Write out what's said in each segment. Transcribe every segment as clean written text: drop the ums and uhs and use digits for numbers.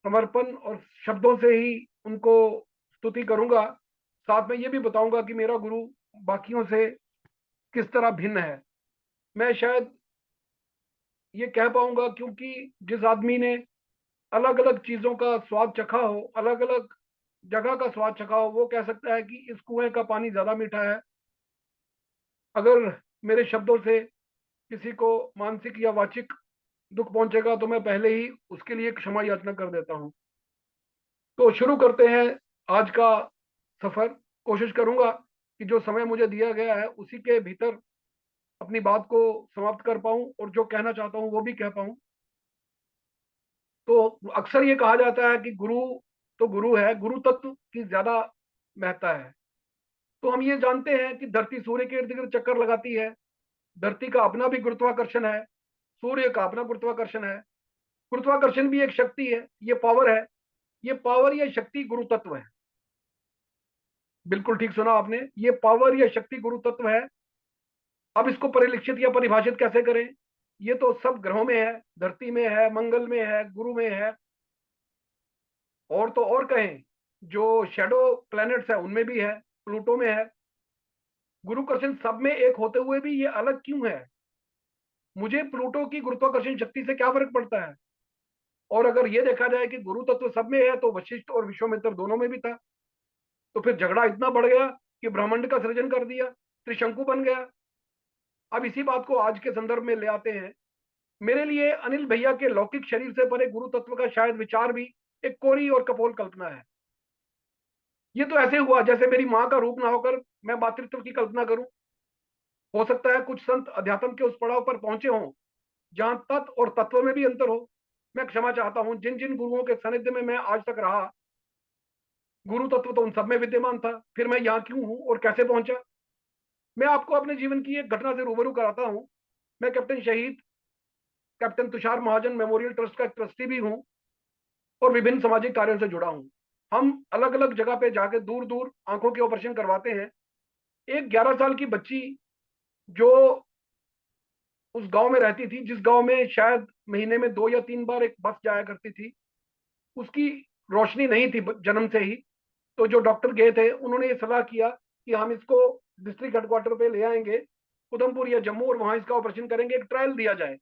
समर्पण और शब्दों से ही उनको स्तुति करूंगा। साथ में ये भी बताऊंगा कि मेरा गुरु बाकियों से किस तरह भिन्न है। मैं शायद ये कह पाऊंगा क्योंकि जिस आदमी ने अलग अलग चीजों का स्वाद चखा हो, अलग अलग जगह का स्वाद चखा हो, वो कह सकता है कि इस कुएं का पानी ज्यादा मीठा है। अगर मेरे शब्दों से किसी को मानसिक या वाचिक दुख पहुंचेगा तो मैं पहले ही उसके लिए क्षमा याचना कर देता हूं। तो शुरू करते हैं आज का सफर। कोशिश करूंगा कि जो समय मुझे दिया गया है उसी के भीतर अपनी बात को समाप्त कर पाऊं और जो कहना चाहता हूं वो भी कह पाऊं। तो अक्सर ये कहा जाता है कि गुरु तो गुरु है, गुरु तत्व की ज्यादा महत्ता है। तो हम ये जानते हैं कि धरती सूर्य के इर्द गिर्द चक्कर लगाती है। धरती का अपना भी गुरुत्वाकर्षण है, सूर्य का अपना गुरुत्वाकर्षण है। गुरुत्वाकर्षण भी एक शक्ति है, ये पावर है। ये पावर या शक्ति गुरु तत्व है। बिल्कुल ठीक सुना आपने, ये पावर या शक्ति गुरु तत्व है। अब इसको परिलक्षित या परिभाषित कैसे करें? ये तो सब ग्रहों में है, धरती में है, मंगल में है, गुरु में है, और तो और कहें जो शेडो प्लैनेट्स है उनमें भी है, प्लूटो में है। गुरुकर्षण सब में एक होते हुए भी ये अलग क्यों है? मुझे प्लूटो की गुरुत्वाकर्षण शक्ति से क्या फर्क पड़ता है? और अगर ये देखा जाए कि गुरु तत्व सब में है तो वशिष्ठ और विश्वामित्र दोनों में भी था। तो फिर झगड़ा इतना बढ़ गया कि ब्रह्मांड का सृजन कर दिया, त्रिशंकु बन गया। अब इसी बात को आज के संदर्भ में ले आते हैं। मेरे लिए अनिल भैया के लौकिक शरीर से परे गुरु तत्व का शायद विचार भी एक कोरी और कपोल कल्पना है। ये तो ऐसे हुआ जैसे मेरी मां का रूप ना होकर मैं मातृत्व की कल्पना करूं। हो सकता है कुछ संत अध्यात्म के उस पड़ाव पर पहुंचे हों जहां तत्व और तत्व में भी अंतर हो। मैं क्षमा चाहता हूं जिन जिन गुरुओं के सानिध्य में मैं आज तक रहा। गुरु तत्व तो उन सब में विद्यमान था, फिर मैं यहाँ क्यों हूं और कैसे पहुंचा? मैं आपको अपने जीवन की एक घटना से रूबरू कराता हूं। मैं कैप्टन शहीद कैप्टन तुषार महाजन मेमोरियल ट्रस्ट का ट्रस्टी भी हूं और विभिन्न सामाजिक कार्यों से जुड़ा हूं। हम अलग अलग जगह पे जाके दूर दूर आंखों के ऑपरेशन करवाते हैं। एक 11 साल की बच्ची जो उस गांव में रहती थी, जिस गांव में शायद महीने में 2 या 3 बार एक बस जाया करती थी, उसकी रोशनी नहीं थी जन्म से ही। तो जो डॉक्टर गए थे उन्होंने ये सलाह किया कि हम इसको डिस्ट्रिक्ट हेडक्वार्टर पे ले आएंगे, उधमपुर या जम्मू, और वहां इसका ऑपरेशन करेंगे, एक ट्रायल दिया जाए।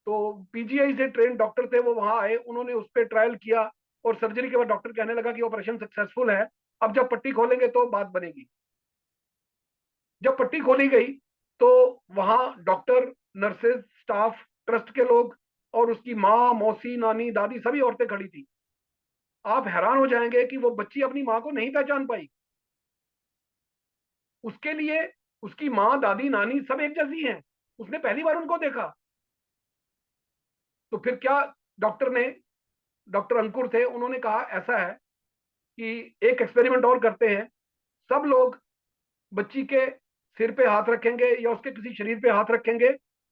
तो पीजीआई से ट्रेन डॉक्टर थे, वो वहां आए, उन्होंने उस पर ट्रायल किया और सर्जरी के बाद डॉक्टर कहने लगा कि ऑपरेशन सक्सेसफुल है, अब जब पट्टी खोलेंगे तो बात बनेगी। जब पट्टी खोली गई तो वहां डॉक्टर, नर्सेज, स्टाफ, ट्रस्ट के लोग और उसकी माँ, मौसी, नानी, दादी सभी औरतें खड़ी थी। आप हैरान हो जाएंगे कि वो बच्ची अपनी माँ को नहीं पहचान पाई। उसके लिए उसकी माँ, दादी, नानी सब एक जैसी हैं। उसने पहली बार उनको देखा। तो फिर क्या डॉक्टर ने, डॉक्टर अंकुर थे, उन्होंने कहा ऐसा है कि एक एक्सपेरिमेंट और करते हैं। सब लोग बच्ची के सिर पे हाथ रखेंगे या उसके किसी शरीर पे हाथ रखेंगे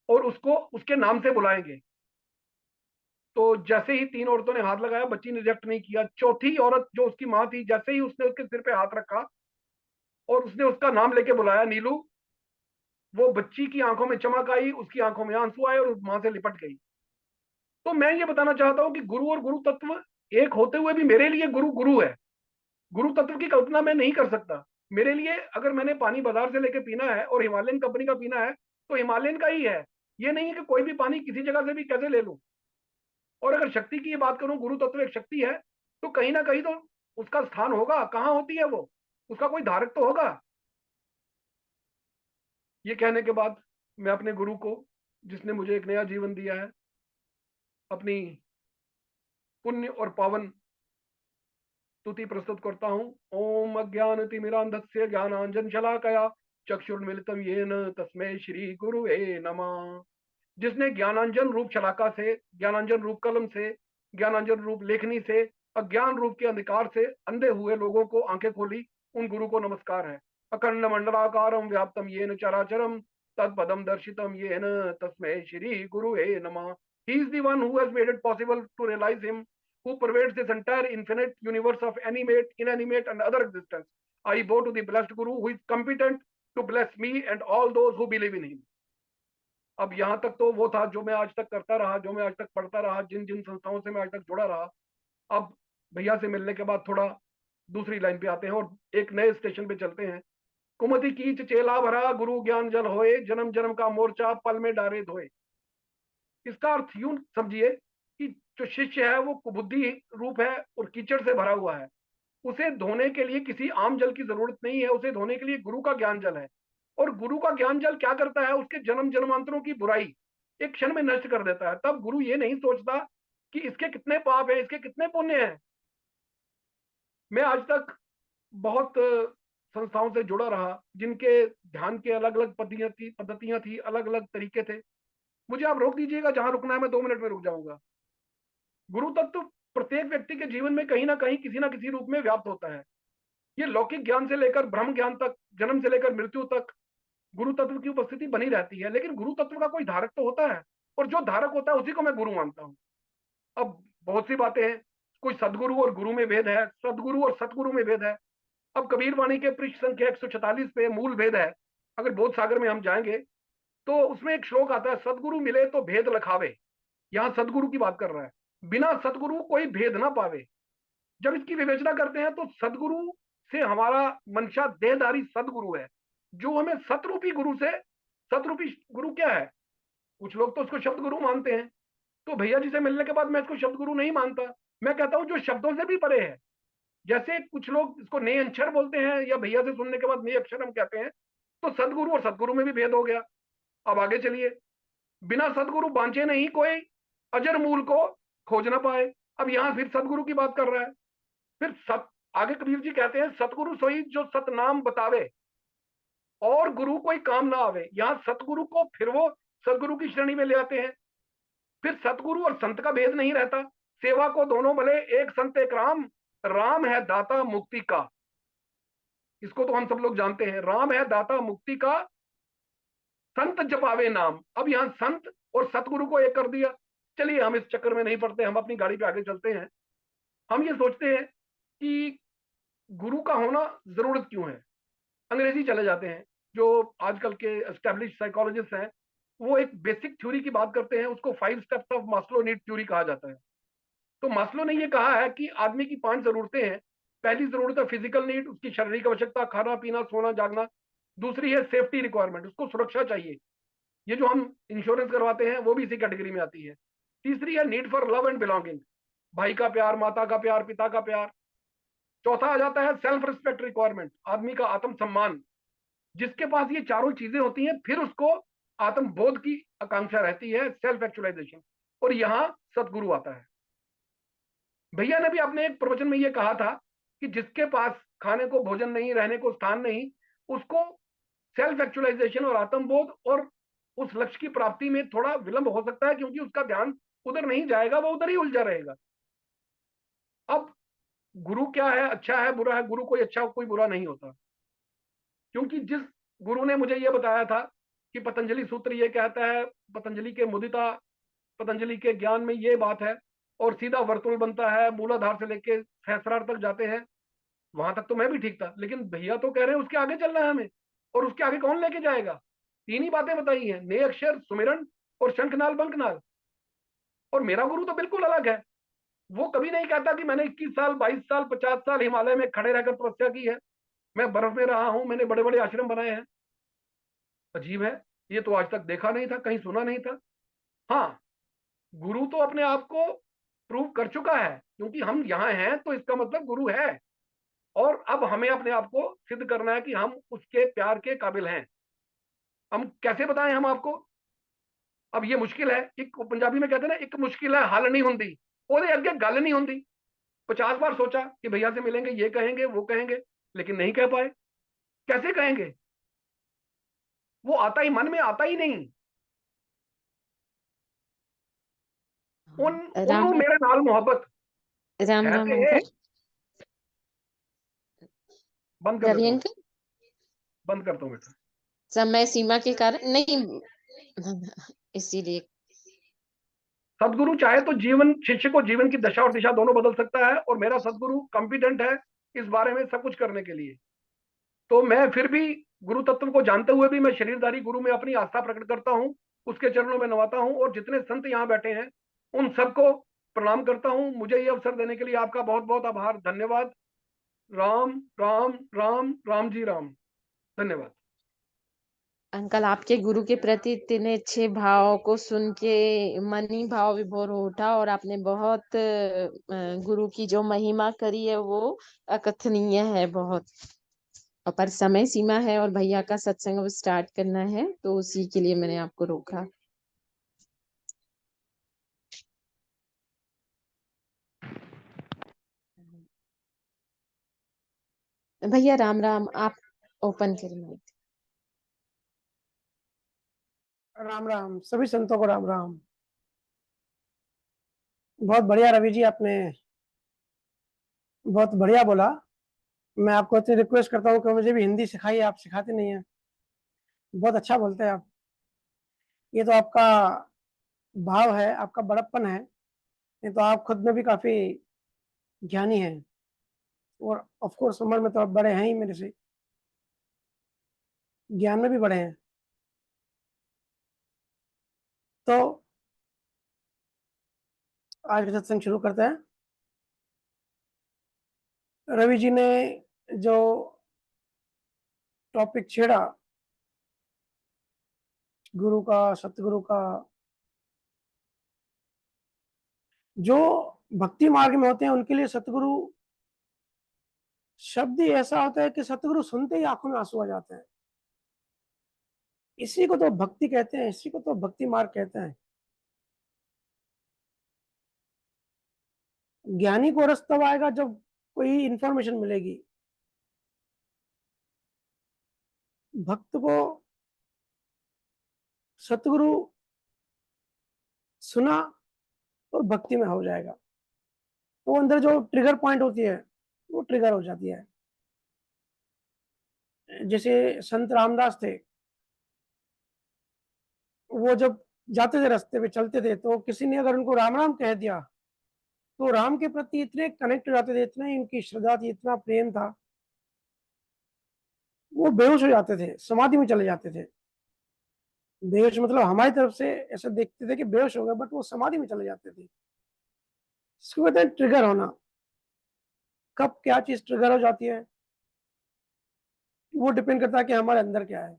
और उसको उसके नाम से बुलाएंगे। तो जैसे ही 3 औरतों ने हाथ लगाया, बच्ची ने रिजेक्ट नहीं किया। चौथी औरत जो उसकी माँ थी, जैसे ही उसने उसके सिर पे हाथ रखा और उसने उसका नाम लेके बुलाया, नीलू, वो बच्ची की आंखों में चमक आई, उसकी आंखों में आंसू आए और उस मां से लिपट गई। तो मैं ये बताना चाहता हूं कि गुरु और गुरु तत्व एक होते हुए भी मेरे लिए गुरु गुरु है। गुरु तत्व की कल्पना मैं नहीं कर सकता। मेरे लिए अगर मैंने पानी बाजार से लेके पीना है और हिमालयन कंपनी का पीना है तो हिमालयन का ही है। ये नहीं है कि कोई भी पानी किसी जगह से भी कैसे ले लूं। और अगर शक्ति की ये बात करूं, गुरु तत्व एक शक्ति है, तो कहीं ना कहीं तो उसका स्थान होगा। कहां होती है वो? उसका कोई धारक तो होगा। ये कहने के बाद मैं अपने गुरु को, जिसने मुझे एक नया जीवन दिया है, अपनी पुण्य और पावन स्तुति प्रस्तुत करता हूँ। ओम अज्ञानतिमिरान्धस्य ज्ञानांजन शलाकया चक्षुर्मिलितं येन तस्मै श्री गुरुवे नमः। जिसने ज्ञानांजन रूप शलाका से, ज्ञानांजन रूप कलम से, ज्ञानांजन रूप लेखनी से, अज्ञान रूप के अंधकार से अंधे हुए लोगों को आंखें खोली, उन गुरु को नमस्कार है। अखंड मंडलाकारम व्याप्तम येन चराचरम तत्पदम दर्शितम येन तस्मै श्री गुरुवे नमः। He is the one who has made it possible to realize him, who pervades this entire infinite universe of animate, inanimate, and other existence. I bow to the blessed Guru who is competent to bless me and all those who believe in him. अब यहाँ तक तो वो था जो मैं आज तक करता रहा, जो मैं आज तक पढ़ता रहा, जिन जिन संस्थाओं से मैं आज तक जुड़ा रहा। अब भैया से मिलने के बाद थोड़ा दूसरी लाइन पे आते हैं और एक नए स्टेशन पे चलते हैं। कुमति कीच चेला भरा, गुरु ज्ञान जल होए, जन्म जन्म का मोर्चा पल में डारे धोए। इसका अर्थ यूं समझिए कि जो शिष्य है वो कुबुद्धि रूप है और कीचड़ से भरा हुआ है। उसे धोने के लिए किसी आम जल की जरूरत नहीं है, उसे धोने के लिए गुरु का ज्ञान जल है। और गुरु का ज्ञान जल क्या करता है, उसके जन्म जन्मांतरों की बुराई एक क्षण में नष्ट कर देता है। तब गुरु ये नहीं सोचता कि इसके कितने पाप है, इसके कितने पुण्य है। मैं आज तक बहुत संस्थाओं से जुड़ा रहा जिनके ध्यान के अलग अलग पद्धतियां थी, अलग अलग तरीके थे। मुझे आप रोक दीजिएगा, जहां रुकना है मैं 2 मिनट में रुक जाऊंगा। गुरु तत्व प्रत्येक व्यक्ति के जीवन में कहीं ना कहीं किसी ना किसी रूप में व्याप्त होता है। ये लौकिक ज्ञान से लेकर ब्रह्म ज्ञान तक, जन्म से लेकर मृत्यु तक गुरु तत्व की उपस्थिति बनी रहती है। लेकिन गुरु तत्व का कोई धारक तो होता है, और जो धारक होता है उसी को मैं गुरु मानता हूं। अब बहुत सी बातें हैं, कोई सदगुरु और गुरु में भेद है, सदगुरु और सतगुरु में भेद है। अब कबीर वाणी के पृष्ठ संख्या 146 पे मूल भेद है। अगर बोध सागर में हम जाएंगे तो उसमें एक श्लोक आता है, सदगुरु मिले तो भेद लखावे। यहां सदगुरु की बात कर रहा है, बिना सदगुरु कोई भेद ना पावे। जब इसकी विवेचना करते हैं तो सदगुरु से हमारा मंशा देहधारी सदगुरु है, जो हमें सतरूपी गुरु से, सतरूपी गुरु क्या है, कुछ लोग तो उसको शब्द गुरु मानते हैं। तो भैया जी से मिलने के बाद मैं इसको शब्द गुरु नहीं मानता। मैं कहता हूं जो शब्दों से भी परे है। जैसे कुछ लोग इसको नए अक्षर बोलते हैं, या भैया से सुनने के बाद नए अक्षर हम कहते हैं, तो सदगुरु और सदगुरु में भी भेद हो गया। अब आगे चलिए, बिना सदगुरु बांचे नहीं कोई, अजर मूल को खोज ना पाए। अब यहां फिर सदगुरु की बात कर रहा है। फिर सत, आगे कबीर जी कहते हैं, सतगुरु सोई जो सतनाम बतावे, और गुरु कोई काम ना आवे। यहां सतगुरु को फिर वो सदगुरु की श्रेणी में ले आते हैं। फिर सतगुरु और संत का भेद नहीं रहता, सेवा को दोनों भले, एक संत एक राम, राम है दाता मुक्ति का। इसको तो हम सब लोग जानते हैं, राम है दाता मुक्ति का, संत जपावे नाम। अब यहां संत और सतगुरु को एक कर दिया। चलिए हम इस चक्कर में नहीं पड़ते, हम अपनी गाड़ी पे आगे चलते हैं। हम ये सोचते हैं कि गुरु का होना जरूरत क्यों है। अंग्रेजी चले जाते हैं, जो आजकल के एस्टेब्लिश साइकोलॉजिस्ट हैं, वो एक बेसिक थ्योरी की बात करते हैं, उसको 5 steps of Maslow need theory कहा जाता है। तो मास्लो ने ये कहा है कि आदमी की 5 जरूरतें हैं। पहली जरूरत है फिजिकल नीड, उसकी शारीरिक आवश्यकता, खाना पीना सोना जागना। दूसरी है सेफ्टी रिक्वायरमेंट, उसको सुरक्षा चाहिए, ये जो हम इंश्योरेंस करवाते हैं वो भी इसी कैटेगरी में आती है। तीसरी है need for love and belonging, भाई का प्यार, माता का प्यार, पिता का प्यार। चौथा आ जाता है सेल्फ रिस्पेक्ट रिक्वायरमेंट, आदमी का आत्मसम्मान। जिसके पास ये चारों चीजें होती हैं फिर उसको आत्मबोध की आकांक्षा रहती है, सेल्फ एक्चुअलाइजेशन। और यहां सदगुरु आता है। भैया ने भी अपने एक प्रवचन में ये कहा था कि जिसके पास खाने को भोजन नहीं, रहने को स्थान नहीं, उसको सेल्फ एक्चुअलाइजेशन और आत्मबोध और उस लक्ष्य की प्राप्ति में थोड़ा विलंब हो सकता है, क्योंकि उसका ध्यान उधर नहीं जाएगा, वो उधर ही उलझा रहेगा। अब गुरु क्या है, अच्छा है बुरा है, गुरु कोई अच्छा कोई बुरा नहीं होता। क्योंकि जिस गुरु ने मुझे यह बताया था कि पतंजलि सूत्र ये कहता है, पतंजलि के मुदिता, पतंजलि के ज्ञान में ये बात है, और सीधा वर्तुल बनता है, मूलाधार से लेके सहस्रार तक जाते हैं, वहां तक तो मैं भी ठीक था। लेकिन भैया तो कह रहे हैं उसके आगे चलना है हमें, और उसके आगे कौन लेके जाएगा। 3 ही बातें बताई हैं, नए अक्षर, सुमिरन और शंखनाल बंकनाल। और मेरा गुरु तो बिल्कुल अलग है। वो कभी नहीं कहता कि मैंने 21 साल 22 साल 50 साल हिमालय में खड़े रहकर तपस्या की है, मैं बर्फ में रहा हूं, मैंने बड़े बड़े आश्रम बनाए हैं। अजीब है, ये तो आज तक देखा नहीं था, कहीं सुना नहीं था। हाँ, गुरु तो अपने आप को प्रूव कर चुका है, क्योंकि हम यहाँ हैं तो इसका मतलब गुरु है। और अब हमें अपने आप को सिद्ध करना है कि हम उसके प्यार के काबिल हैं। हम कैसे बताएं हम आपको। अब ये मुश्किल है, एक पंजाबी में कहते हैं ना, एक मुश्किल है हल नहीं होती, ओदे अगे गल नहीं होती। 50 बार सोचा कि भैया से मिलेंगे, ये कहेंगे वो कहेंगे, लेकिन नहीं कह पाए। कैसे कहेंगे, वो आता ही मन में आता ही नहीं। उन राम उन्हों मेरे नाल मोहब्बत राम है राम ते अंकल। बंद कर रवि देता हूँ, अंकल, बंद करता हूँ बेटा। समय सीमा के कारण नहीं, इसीलिए। सदगुरु चाहे तो जीवन, शिष्य को जीवन की दशा और दिशा दोनों बदल सकता है, और मेरा सदगुरु कॉम्पिटेंट है इस बारे में सब कुछ करने के लिए। तो मैं फिर भी गुरु तत्व को जानते हुए भी मैं शरीरधारी गुरु में अपनी आस्था प्रकट करता हूं, उसके चरणों में नवाता हूं और जितने संत यहाँ बैठे हैं उन सबको प्रणाम करता हूं। मुझे ये अवसर देने के लिए आपका बहुत बहुत आभार, धन्यवाद। राम राम राम राम जी राम। धन्यवाद। अंकल, आपके गुरु के प्रति इतने अच्छे भाव को सुन के मन ही भाव विभोर हो उठा, और आपने बहुत गुरु की जो महिमा करी है वो अकथनीय है बहुत। और पर समय सीमा है और भैया का सत्संग अब स्टार्ट करना है, तो उसी के लिए मैंने आपको रोका। भैया राम राम, आप ओपन करें mic। राम राम, सभी संतों को राम राम। बहुत बढ़िया रवि जी, आपने बहुत बढ़िया बोला। मैं आपको इतनी रिक्वेस्ट करता हूँ कि मुझे भी हिंदी सिखाइए, आप सिखाते नहीं हैं। बहुत अच्छा बोलते हैं आप। ये तो आपका भाव है, आपका बड़प्पन है। ये तो आप खुद में भी काफी ज्ञानी हैं, और ऑफ कोर्स उम्र में तो आप बड़े हैं ही मेरे से, ज्ञान में भी बड़े हैं। तो आज का सत्संग शुरू करते हैं। रवि जी ने जो टॉपिक छेड़ा, गुरु का, सतगुरु का, जो भक्ति मार्ग में होते हैं उनके लिए सतगुरु शब्द ही ऐसा होता है कि सतगुरु सुनते ही आंखों में आंसू आ जाते हैं। इसी को तो भक्ति कहते हैं, इसी को तो भक्ति मार्ग कहते हैं। ज्ञानी को रस तब आएगा जब कोई इंफॉर्मेशन मिलेगी। भक्त को सतगुरु सुना और भक्ति में हो जाएगा, तो अंदर जो ट्रिगर पॉइंट होती है वो ट्रिगर हो जाती है। जैसे संत रामदास थे, वो जब जाते थे, रास्ते पे चलते थे, तो किसी ने अगर उनको राम राम कह दिया, तो राम के प्रति इतने कनेक्ट हो जाते थे, इतनी उनकी श्रद्धा थी, इतना प्रेम था, वो बेहोश हो जाते थे, समाधि में चले जाते थे। बेहोश मतलब हमारी तरफ से ऐसा देखते थे कि बेहोश हो गए, बट वो समाधि में चले जाते थे। इसको कहते हैं ट्रिगर होना। कब क्या चीज ट्रिगर हो जाती है वो डिपेंड करता है कि हमारे अंदर क्या है।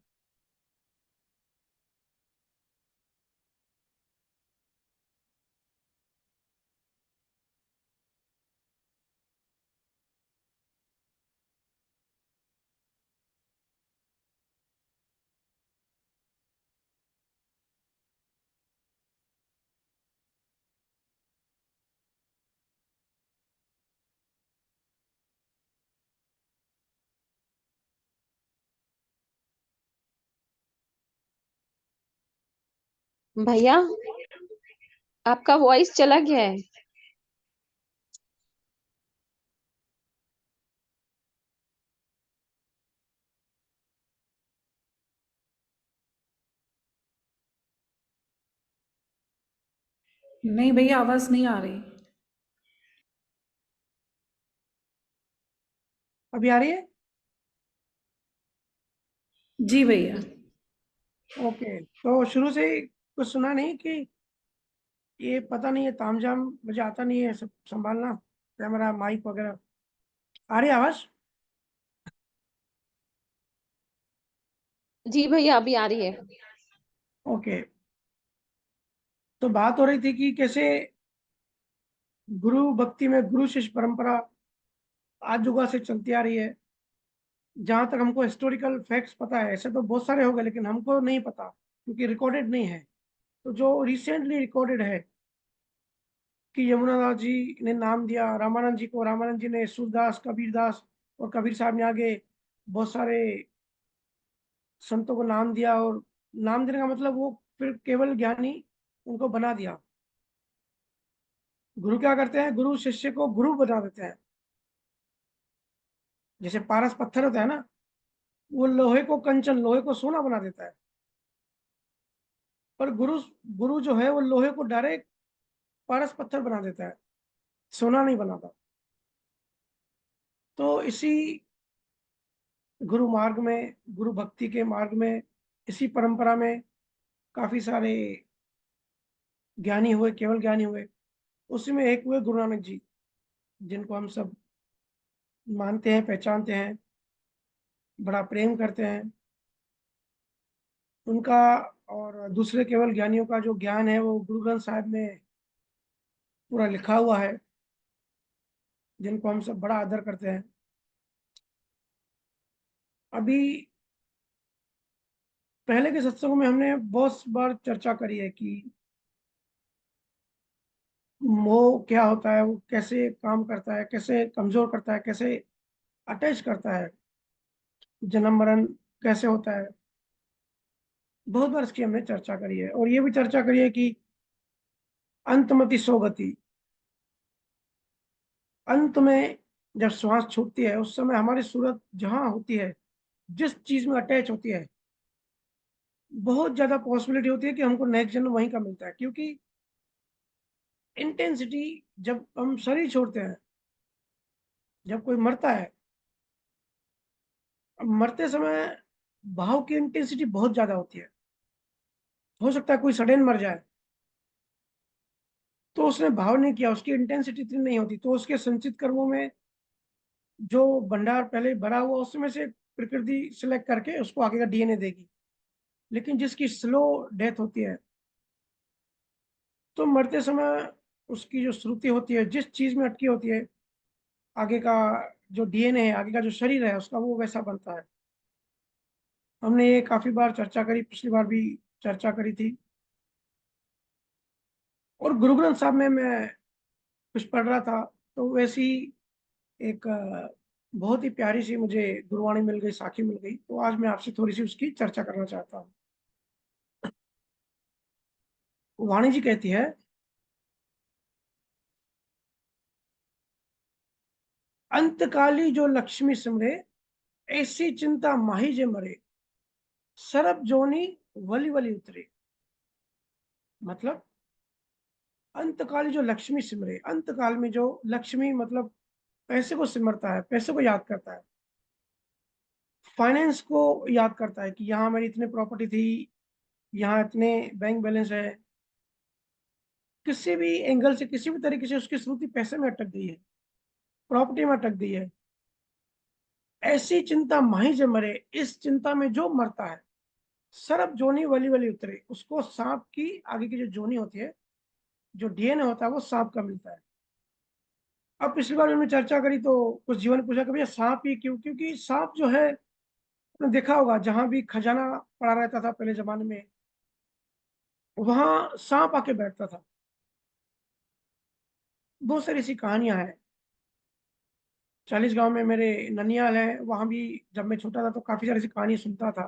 भैया, आपका वॉइस चला गया है। नहीं भैया, आवाज नहीं आ रही। अभी आ रही है? जी भैया। ओके, तो शुरू से ही कुछ सुना नहीं कि ये पता नहीं है, तामझाम मुझे आता नहीं है सब संभालना, कैमरा माइक वगैरह। आ रही है आवाज? जी भैया, अभी आ रही है। ओके, तो बात हो रही थी कि कैसे गुरु भक्ति में गुरु शिष्य परंपरा आज युगा से चलती आ रही है। जहां तक हमको हिस्टोरिकल फैक्ट्स पता है, ऐसे तो बहुत सारे हो गए, लेकिन हमको नहीं पता क्योंकि रिकॉर्डेड नहीं है। तो जो रिसेंटली रिकॉर्डेड है कि यमुनादास जी ने नाम दिया रामानंद जी को, रामानंद जी ने सूरदास, कबीरदास, और कबीर साहब ने आगे बहुत सारे संतों को नाम दिया। और नाम देने का मतलब वो फिर केवल ज्ञानी उनको बना दिया। गुरु क्या करते हैं, गुरु शिष्य को गुरु बना देते हैं। जैसे पारस पत्थर होता है ना, वो लोहे को कंचन, लोहे को सोना बना देता है। पर गुरु गुरु जो है वो लोहे को डायरेक्ट पारस पत्थर बना देता है, सोना नहीं बनाता। तो इसी गुरु मार्ग में, गुरु भक्ति के मार्ग में, इसी परंपरा में काफी सारे ज्ञानी हुए, केवल ज्ञानी हुए। उसी में एक हुए गुरु नानक जी, जिनको हम सब मानते हैं, पहचानते हैं, बड़ा प्रेम करते हैं। उनका और दूसरे केवल ज्ञानियों का जो ज्ञान है वो गुरु ग्रंथ साहिब में पूरा लिखा हुआ है, जिनको हम सब बड़ा आदर करते हैं। अभी पहले के सत्संगों में हमने बहुत बार चर्चा करी है कि मोह क्या होता है, वो कैसे काम करता है, कैसे कमजोर करता है, कैसे अटैच करता है, जन्म मरण कैसे होता है। बहुत बार इसकी हमने चर्चा करी है, और ये भी चर्चा करी है कि अंतमति सोगति, अंत में जब श्वास छूटती है उस समय हमारी सूरत जहां होती है, जिस चीज में अटैच होती है, बहुत ज्यादा पॉसिबिलिटी होती है कि हमको नेक्स्ट जन्म वहीं का मिलता है। क्योंकि इंटेंसिटी, जब हम शरीर छोड़ते हैं, जब कोई मरता है, मरते समय भाव की इंटेंसिटी बहुत ज्यादा होती है। हो सकता है कोई सडन मर जाए, तो उसने भाव नहीं किया, उसकी इंटेंसिटी इतनी नहीं होती, तो उसके संचित कर्मों में जो भंडार पहले भरा हुआ उसमें से प्रकृति सिलेक्ट करके उसको आगे का डीएनए देगी। लेकिन जिसकी स्लो डेथ होती है, तो मरते समय उसकी जो श्रुति होती है, जिस चीज में अटकी होती है, आगे का जो डीएनए है, आगे का जो शरीर है उसका, वो वैसा बनता है। हमने ये काफी बार चर्चा करी, पिछली बार भी चर्चा करी थी। और गुरु ग्रंथ साहब में मैं कुछ पढ़ रहा था, तो वैसी एक बहुत ही प्यारी सी मुझे गुरबाणी मिल गई, साखी मिल गई, तो आज मैं आपसे थोड़ी सी उसकी चर्चा करना चाहता हूँ। वाणी जी कहती है, अंतकाली जो लक्ष्मी सिमरे, ऐसी चिंता माही जे मरे, सरब जोनी वली वली उतरे। मतलब अंतकाली जो लक्ष्मी सिमरे, अंतकाल में जो लक्ष्मी मतलब पैसे को सिमरता है, पैसे को याद करता है, फाइनेंस को याद करता है कि यहाँ मेरी इतने प्रॉपर्टी थी, यहाँ इतने बैंक बैलेंस है, किसी भी एंगल से, किसी भी तरीके से उसकी स्मृति पैसे में अटक गई है, प्रॉपर्टी में अटक गई है। ऐसी चिंता माही जे मरे, इस चिंता में जो मरता है, सरब जोनी वली वली उतरे, उसको सांप की आगे की जो जोनी होती है, जो डीएनए होता है, वो सांप का मिलता है। अब पिछली बार हमने चर्चा करी तो कुछ जीवन ने पूछा कि भैया सांप ही क्यों? क्योंकि सांप जो है, आपने देखा होगा जहां भी खजाना पड़ा रहता था पहले जमाने में, वहां सांप आके बैठता था। बहुत सारी ऐसी कहानियां हैं। 40 गांव में मेरे ननियाल है, वहां भी जब मैं छोटा था तो काफी सारी ऐसी कहानी सुनता था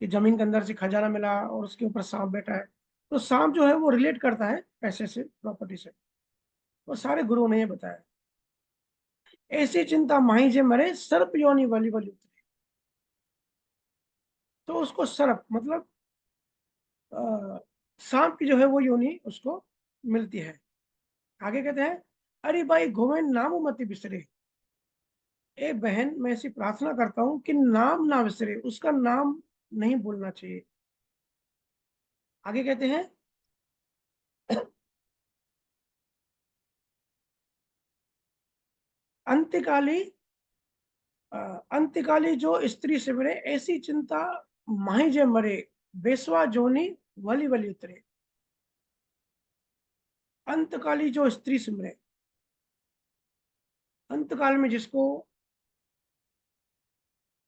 कि जमीन के अंदर से खजाना मिला और उसके ऊपर सांप बैठा है। तो सांप जो है वो रिलेट करता है पैसे से, प्रॉपर्टी से। वो सारे गुरुओं ने ये बताया। ऐसी चिंता माही जे मरे, सर्प योनि वली वली उतरे। तो उसको सर्प मतलब सांप की जो है वो योनि उसको मिलती है। आगे कहते हैं, अरे भाई घूमे नाम मत बिसरे। ए बहन, मैं ऐसी प्रार्थना करता हूं कि नाम ना बिसरे, उसका नाम नहीं भूलना चाहिए। आगे कहते हैं, अंत्यकाली अंत्यकाली जो स्त्री सिमरे, ऐसी चिंता माही जे मरे, बेसवा जोनी वली वली उतरे। अंतकाली जो स्त्री सिमरे, अंतकाल में जिसको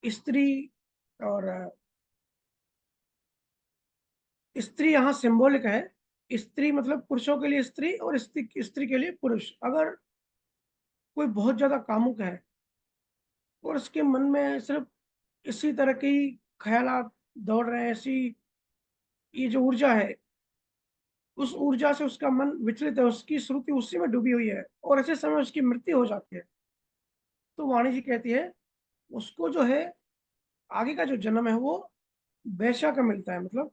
स्त्री, और स्त्री यहाँ सिंबॉलिक है। स्त्री मतलब पुरुषों के लिए स्त्री, और स्त्री स्त्री के लिए पुरुष। अगर कोई बहुत ज्यादा कामुक है और उसके मन में सिर्फ इसी तरह की ख्यालात दौड़ रहे हैं, ऐसी ये जो ऊर्जा है, उस ऊर्जा से उसका मन विचलित है, उसकी श्रुति उसी में डूबी हुई है, और ऐसे समय उसकी मृत्यु हो जाती है, तो वाणी जी कहती है उसको जो है आगे का जो जन्म है वो वैश्या का मिलता है। मतलब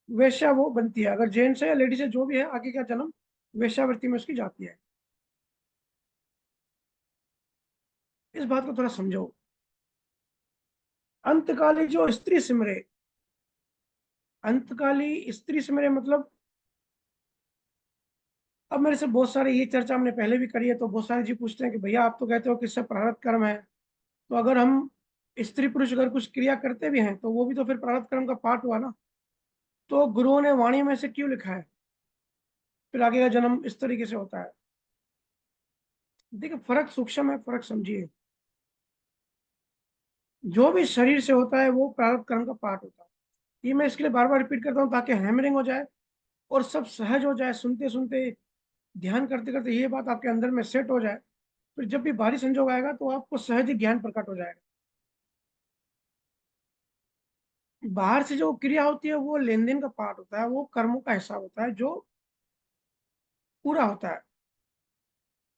वैश्या वो बनती है, अगर जेंट्स है या लेडीज है जो भी है, आगे का जन्म वैश्यावृत्ति में उसकी जाती है। इस बात को थोड़ा समझो। अंतकाली जो स्त्री सिमरे, अंतकाली स्त्री से मेरे मतलब, अब मेरे से बहुत सारे, ये चर्चा हमने पहले भी करी है, तो बहुत सारे जी पूछते हैं कि भैया आप तो कहते हो कि इससे प्रारब्ध कर्म है, तो अगर हम स्त्री पुरुष अगर कुछ क्रिया करते भी हैं तो वो भी तो फिर प्रारब्ध कर्म का पार्ट हुआ ना। तो गुरुओं ने वाणी में से क्यों लिखा है फिर आगे का जन्म इस तरीके से होता है? देखिए फर्क सूक्ष्म है, फर्क समझिए। जो भी शरीर से होता है वो प्रारब्ध कर्म का पार्ट होता है। ये मैं इसके लिए बार बार रिपीट करता हूँ ताकि हैमरिंग हो जाए और सब सहज हो जाए, सुनते सुनते ध्यान करते करते ये बात आपके अंदर में सेट हो जाए, फिर जब भी भारी संजोग आएगा तो आपको सहज ही ज्ञान प्रकट हो जाएगा। बाहर से जो क्रिया होती है वो लेन देन का पार्ट होता है, वो कर्मों का हिस्सा होता है जो पूरा होता है।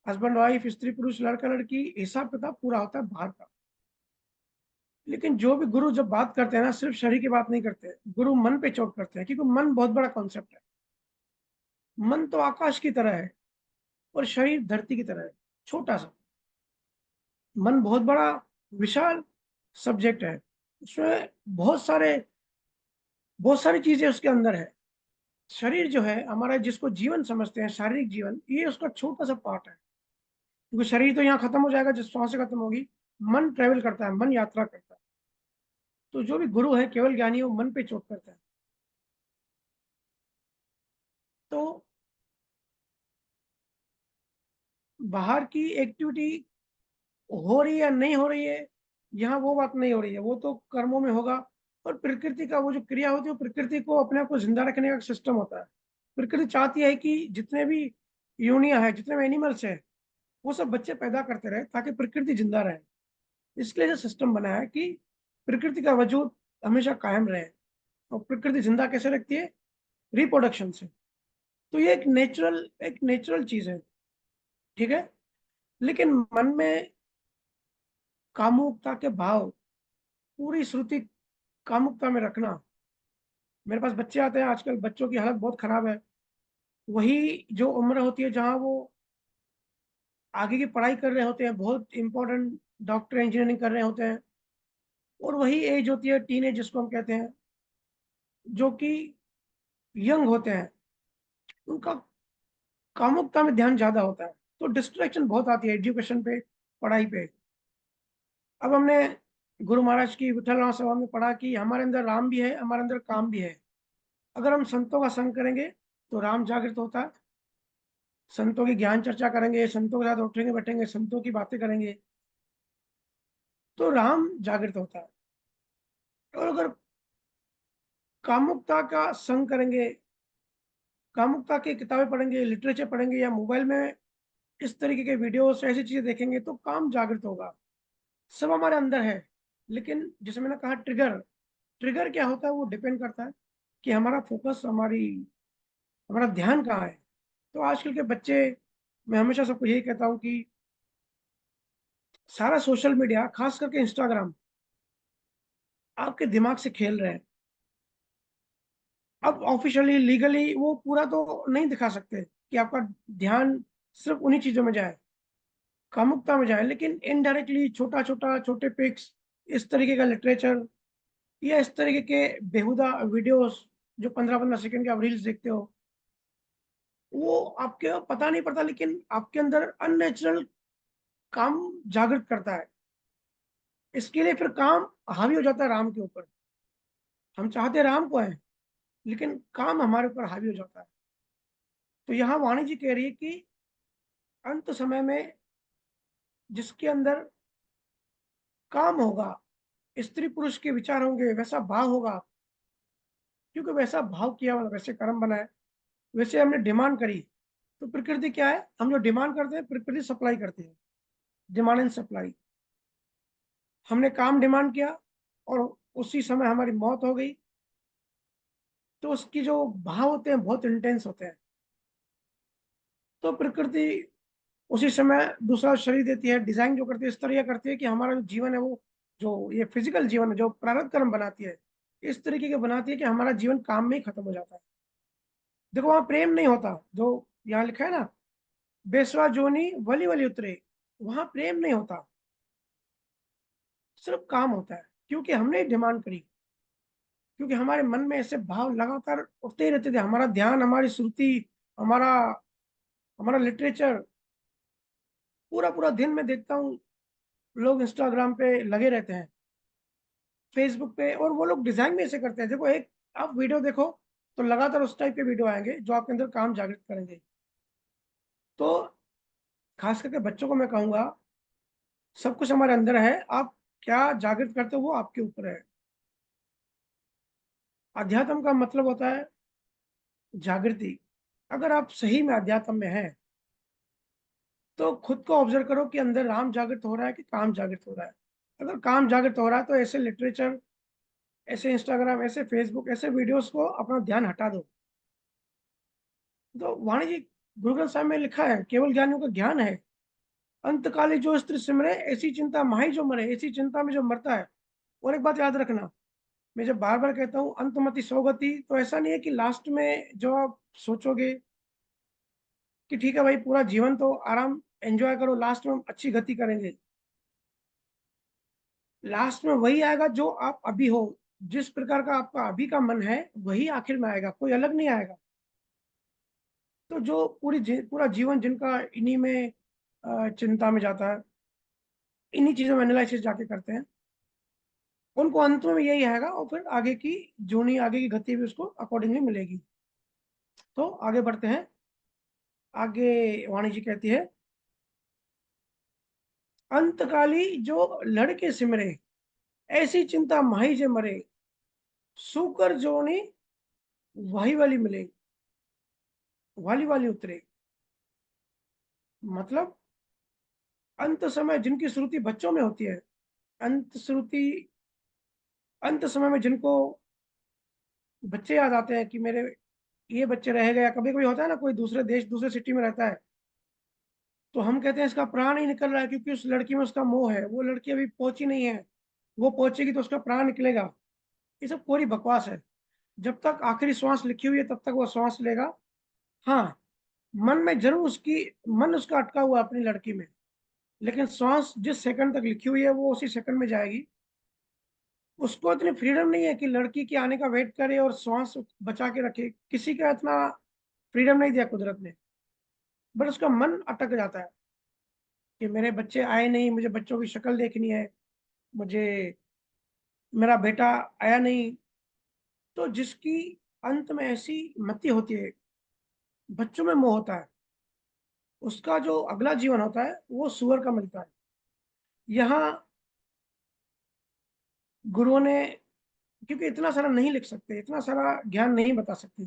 हस्बैंड वाइफ, स्त्री पुरुष, लड़का लड़की, हिसाब किताब पूरा होता है बाहर का। लेकिन जो भी गुरु जब बात करते हैं ना, सिर्फ शरीर की बात नहीं करते, गुरु मन पे चोट करते हैं, क्योंकि मन बहुत बड़ा कॉन्सेप्ट है। मन तो आकाश की तरह है और शरीर धरती की तरह है, छोटा सा। मन बहुत बड़ा विशाल सब्जेक्ट है, उसमें बहुत सारी चीजें उसके अंदर है। शरीर जो है हमारा, जिसको जीवन समझते हैं, शारीरिक जीवन, ये उसका छोटा सा पार्ट है, क्योंकि शरीर तो यहाँ खत्म हो जाएगा, जिस श्वास से खत्म होगी। मन ट्रेवल करता है, मन यात्रा करता है। तो जो भी गुरु है, केवल ज्ञानी है, वो मन पे चोट करता है। तो बाहर की एक्टिविटी हो रही है या नहीं हो रही है, यहाँ वो बात नहीं हो रही है, वो तो कर्मों में होगा। और प्रकृति का वो जो क्रिया होती है, वो प्रकृति को अपने आप को जिंदा रखने का सिस्टम होता है। प्रकृति चाहती है कि जितने भी यूनिया है, जितने भी एनिमल्स है, वो सब बच्चे पैदा करते रहे ताकि प्रकृति जिंदा रहे। इसके लिए जो सिस्टम बना है कि प्रकृति का वजूद हमेशा कायम रहे। और प्रकृति जिंदा कैसे रखती है? रिप्रोडक्शन से। तो ये एक नेचुरल चीज है, ठीक है। लेकिन मन में कामुकता के भाव, पूरी श्रुति कामुकता में रखना। मेरे पास बच्चे आते हैं आजकल, बच्चों की हालत बहुत खराब है। वही जो उम्र होती है जहाँ वो आगे की पढ़ाई कर रहे होते हैं, बहुत इंपॉर्टेंट डॉक्टर इंजीनियरिंग कर रहे होते हैं, और वही एज होती है टीन एज जिसको हम कहते हैं, जो कि यंग होते हैं, उनका कामुकता में ध्यान ज्यादा होता है। तो डिस्ट्रैक्शन बहुत आती है एजुकेशन पे, पढ़ाई पे। अब हमने गुरु महाराज की विठल राम सभा में पढ़ा कि हमारे अंदर राम भी है, हमारे अंदर काम भी है। अगर हम संतों का संग करेंगे तो राम जागृत होता है। संतों की ज्ञान चर्चा करेंगे, संतों के साथ उठेंगे बैठेंगे, संतों की बातें करेंगे, तो राम जागृत होता है। और अगर कामुकता का संग करेंगे, कामुकता की किताबें पढ़ेंगे, लिटरेचर पढ़ेंगे, या मोबाइल में इस तरीके के वीडियोस, ऐसी चीजें देखेंगे, तो काम जागृत होगा। सब हमारे अंदर है। लेकिन जैसे मैंने कहा, ट्रिगर ट्रिगर क्या होता है, वो डिपेंड करता है कि हमारा फोकस, हमारा ध्यान कहाँ है। तो आजकल के बच्चे, मैं हमेशा सबको यही कहता हूँ कि सारा सोशल मीडिया, खास करके इंस्टाग्राम, आपके दिमाग से खेल रहे हैं। अब ऑफिशियली लीगली वो पूरा तो नहीं दिखा सकते कि आपका ध्यान सिर्फ उन्हीं चीजों में जाए, कामुकता में जाए, लेकिन इनडायरेक्टली छोटे पिक्स, इस तरीके का लिटरेचर, या इस तरीके के बेहुदा वीडियोस, जो 15-15 सेकंड के आप रील्स देखते हो, वो आपके पता नहीं पड़ता, लेकिन आपके अंदर अननेचुरल काम जागृत करता है। इसके लिए फिर काम हावी हो जाता है राम के ऊपर। हम चाहते राम को है, लेकिन काम हमारे ऊपर हावी हो जाता है। तो यहाँ वाणी जी कह रही है कि अंत समय में जिसके अंदर काम होगा, स्त्री पुरुष के विचार होंगे, वैसा भाव होगा, क्योंकि वैसा भाव किया वाला वैसे कर्म बना है, वैसे हमने डिमांड करी। तो प्रकृति क्या है, हम जो डिमांड करते हैं प्रकृति सप्लाई करती है। Demand and supply. हमने काम डिमांड किया और उसी समय हमारी मौत हो गई, तो उसकी जो भाव होते हैं बहुत इंटेंस होते हैं। तो प्रकृति उसी समय दूसरा शरीर देती है, डिजाइन जो करती है इस तरह करती है कि हमारा जो जीवन है, वो जो ये फिजिकल जीवन है, जो प्रारब्ध कर्म बनाती है, इस तरीके के बनाती है कि हमारा जीवन काम में ही खत्म हो जाता है। देखो वहां प्रेम नहीं होता, जो यहाँ लिखा है ना, बेसवा जोनी वली वली उतरे, वहां प्रेम नहीं होता, सिर्फ काम होता है, क्योंकि हमने डिमांड करी क्योंकि हमारे मन में ऐसे भाव लगातार उठते ही रहते थे। हमारा ध्यान, हमारी श्रुति, हमारा हमारा लिटरेचर, पूरा पूरा दिन मैं देखता हूँ लोग इंस्टाग्राम पे लगे रहते हैं, फेसबुक पे, और वो लोग डिजाइन भी ऐसे करते हैं। देखो, एक आप वीडियो देखो तो लगातार उस टाइप के वीडियो आएंगे जो आपके अंदर काम जागृत करेंगे। तो खास करके बच्चों को मैं कहूंगा, सब कुछ हमारे अंदर है, आप क्या जागृत करते हो वो आपके ऊपर है। अध्यात्म का मतलब होता है जागृति। अगर आप सही में अध्यात्म में हैं तो खुद को ऑब्जर्व करो कि अंदर राम जागृत हो रहा है कि काम जागृत हो रहा है। अगर काम जागृत हो रहा है तो ऐसे लिटरेचर, ऐसे इंस्टाग्राम, ऐसे फेसबुक, ऐसे वीडियोस को अपना ध्यान हटा दो। तो वाणी जी, गुरु ग्रंथ साहिब में लिखा है, केवल ज्ञानियों का ज्ञान है, अंतकाली जो स्त्री सिमरे ऐसी चिंता माही जो मरे, ऐसी चिंता में जो मरता है। और एक बात याद रखना, मैं जब बार बार कहता हूँ अंतमति सौगति, तो ऐसा नहीं है कि लास्ट में जो आप सोचोगे कि ठीक है भाई पूरा जीवन तो आराम एंजॉय करो, लास्ट में हम अच्छी गति करेंगे। लास्ट में वही आएगा जो आप अभी हो, जिस प्रकार का आपका अभी का मन है वही आखिर में आएगा, कोई अलग नहीं आएगा। तो जो पूरा जीवन जिनका इन्हीं में चिंता में जाता है, इन्हीं चीजों में एनालिसिस जाके करते हैं, उनको अंत में यही आएगा, और फिर आगे की जूनी, आगे की गति भी उसको अकॉर्डिंगली मिलेगी। तो आगे बढ़ते हैं। आगे वाणी जी कहती है, अंतकाली जो लड़के सिमरे ऐसी चिंता माही जे मरे, सूकर जोनी वाही वाली मिले, वाली वाली उतरे। मतलब अंत समय जिनकी श्रुति बच्चों में होती है, अंत श्रुति, अंत समय में जिनको बच्चे याद आते हैं कि मेरे ये बच्चे रह गया। कभी कभी होता है ना, कोई दूसरे देश, दूसरे सिटी में रहता है, तो हम कहते हैं इसका प्राण ही निकल रहा है, क्योंकि उस लड़की में उसका मोह है, वो लड़की अभी पहुंची नहीं है, वो पहुंचेगी तो उसका प्राण निकलेगा। ये सब पूरी बकवास है। जब तक आखिरी श्वास लिखी हुई है तब तक वो श्वास लेगा। हाँ, मन में जरूर उसकी, मन उसका अटका हुआ है अपनी लड़की में, लेकिन श्वास जिस सेकंड तक लिखी हुई है वो उसी सेकंड में जाएगी। उसको इतनी फ्रीडम नहीं है कि लड़की के आने का वेट करे और श्वास बचा के रखे, किसी का इतना फ्रीडम नहीं दिया कुदरत ने। बट उसका मन अटक जाता है कि मेरे बच्चे आए नहीं, मुझे बच्चों की शक्ल देखनी है, मुझे मेरा बेटा आया नहीं। तो जिसकी अंत में ऐसी मति होती है, बच्चों में मोह होता है, उसका जो अगला जीवन होता है वो सुअर का मिलता है। यहाँ गुरुओं ने, क्योंकि इतना सारा नहीं लिख सकते, इतना सारा ज्ञान नहीं बता सकते,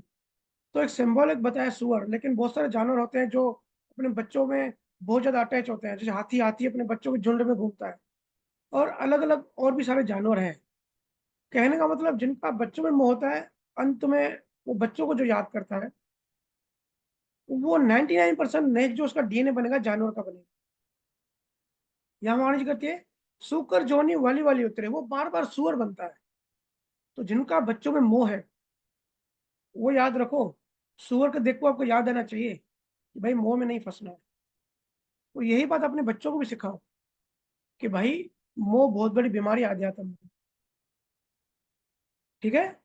तो एक सिंबॉलिक बताया सुअर। लेकिन बहुत सारे जानवर होते हैं जो अपने बच्चों में बहुत ज्यादा अटैच होते हैं, जैसे हाथी, हाथी अपने बच्चों के झुंड में घूमता है, और अलग अलग और भी सारे जानवर हैं। कहने का मतलब जिनका बच्चों में मोह होता है, अंत में वो बच्चों को जो याद करता है, वो 99% नेक्स्ट जो उसका डीएनए बनेगा जानवर का बनेगा। यहाँ वाणिज्य करती है, सुकर जोनी वाली वाली उतरे, वो बार बार सुअर बनता है। तो जिनका बच्चों में मोह है वो याद रखो, सुअर को देखो आपको याद आना चाहिए कि भाई मोह में नहीं फंसना है। तो यही बात अपने बच्चों को भी सिखाओ कि भाई मोह बहुत बड़ी बीमारी अध्यात्म में। ठीक है,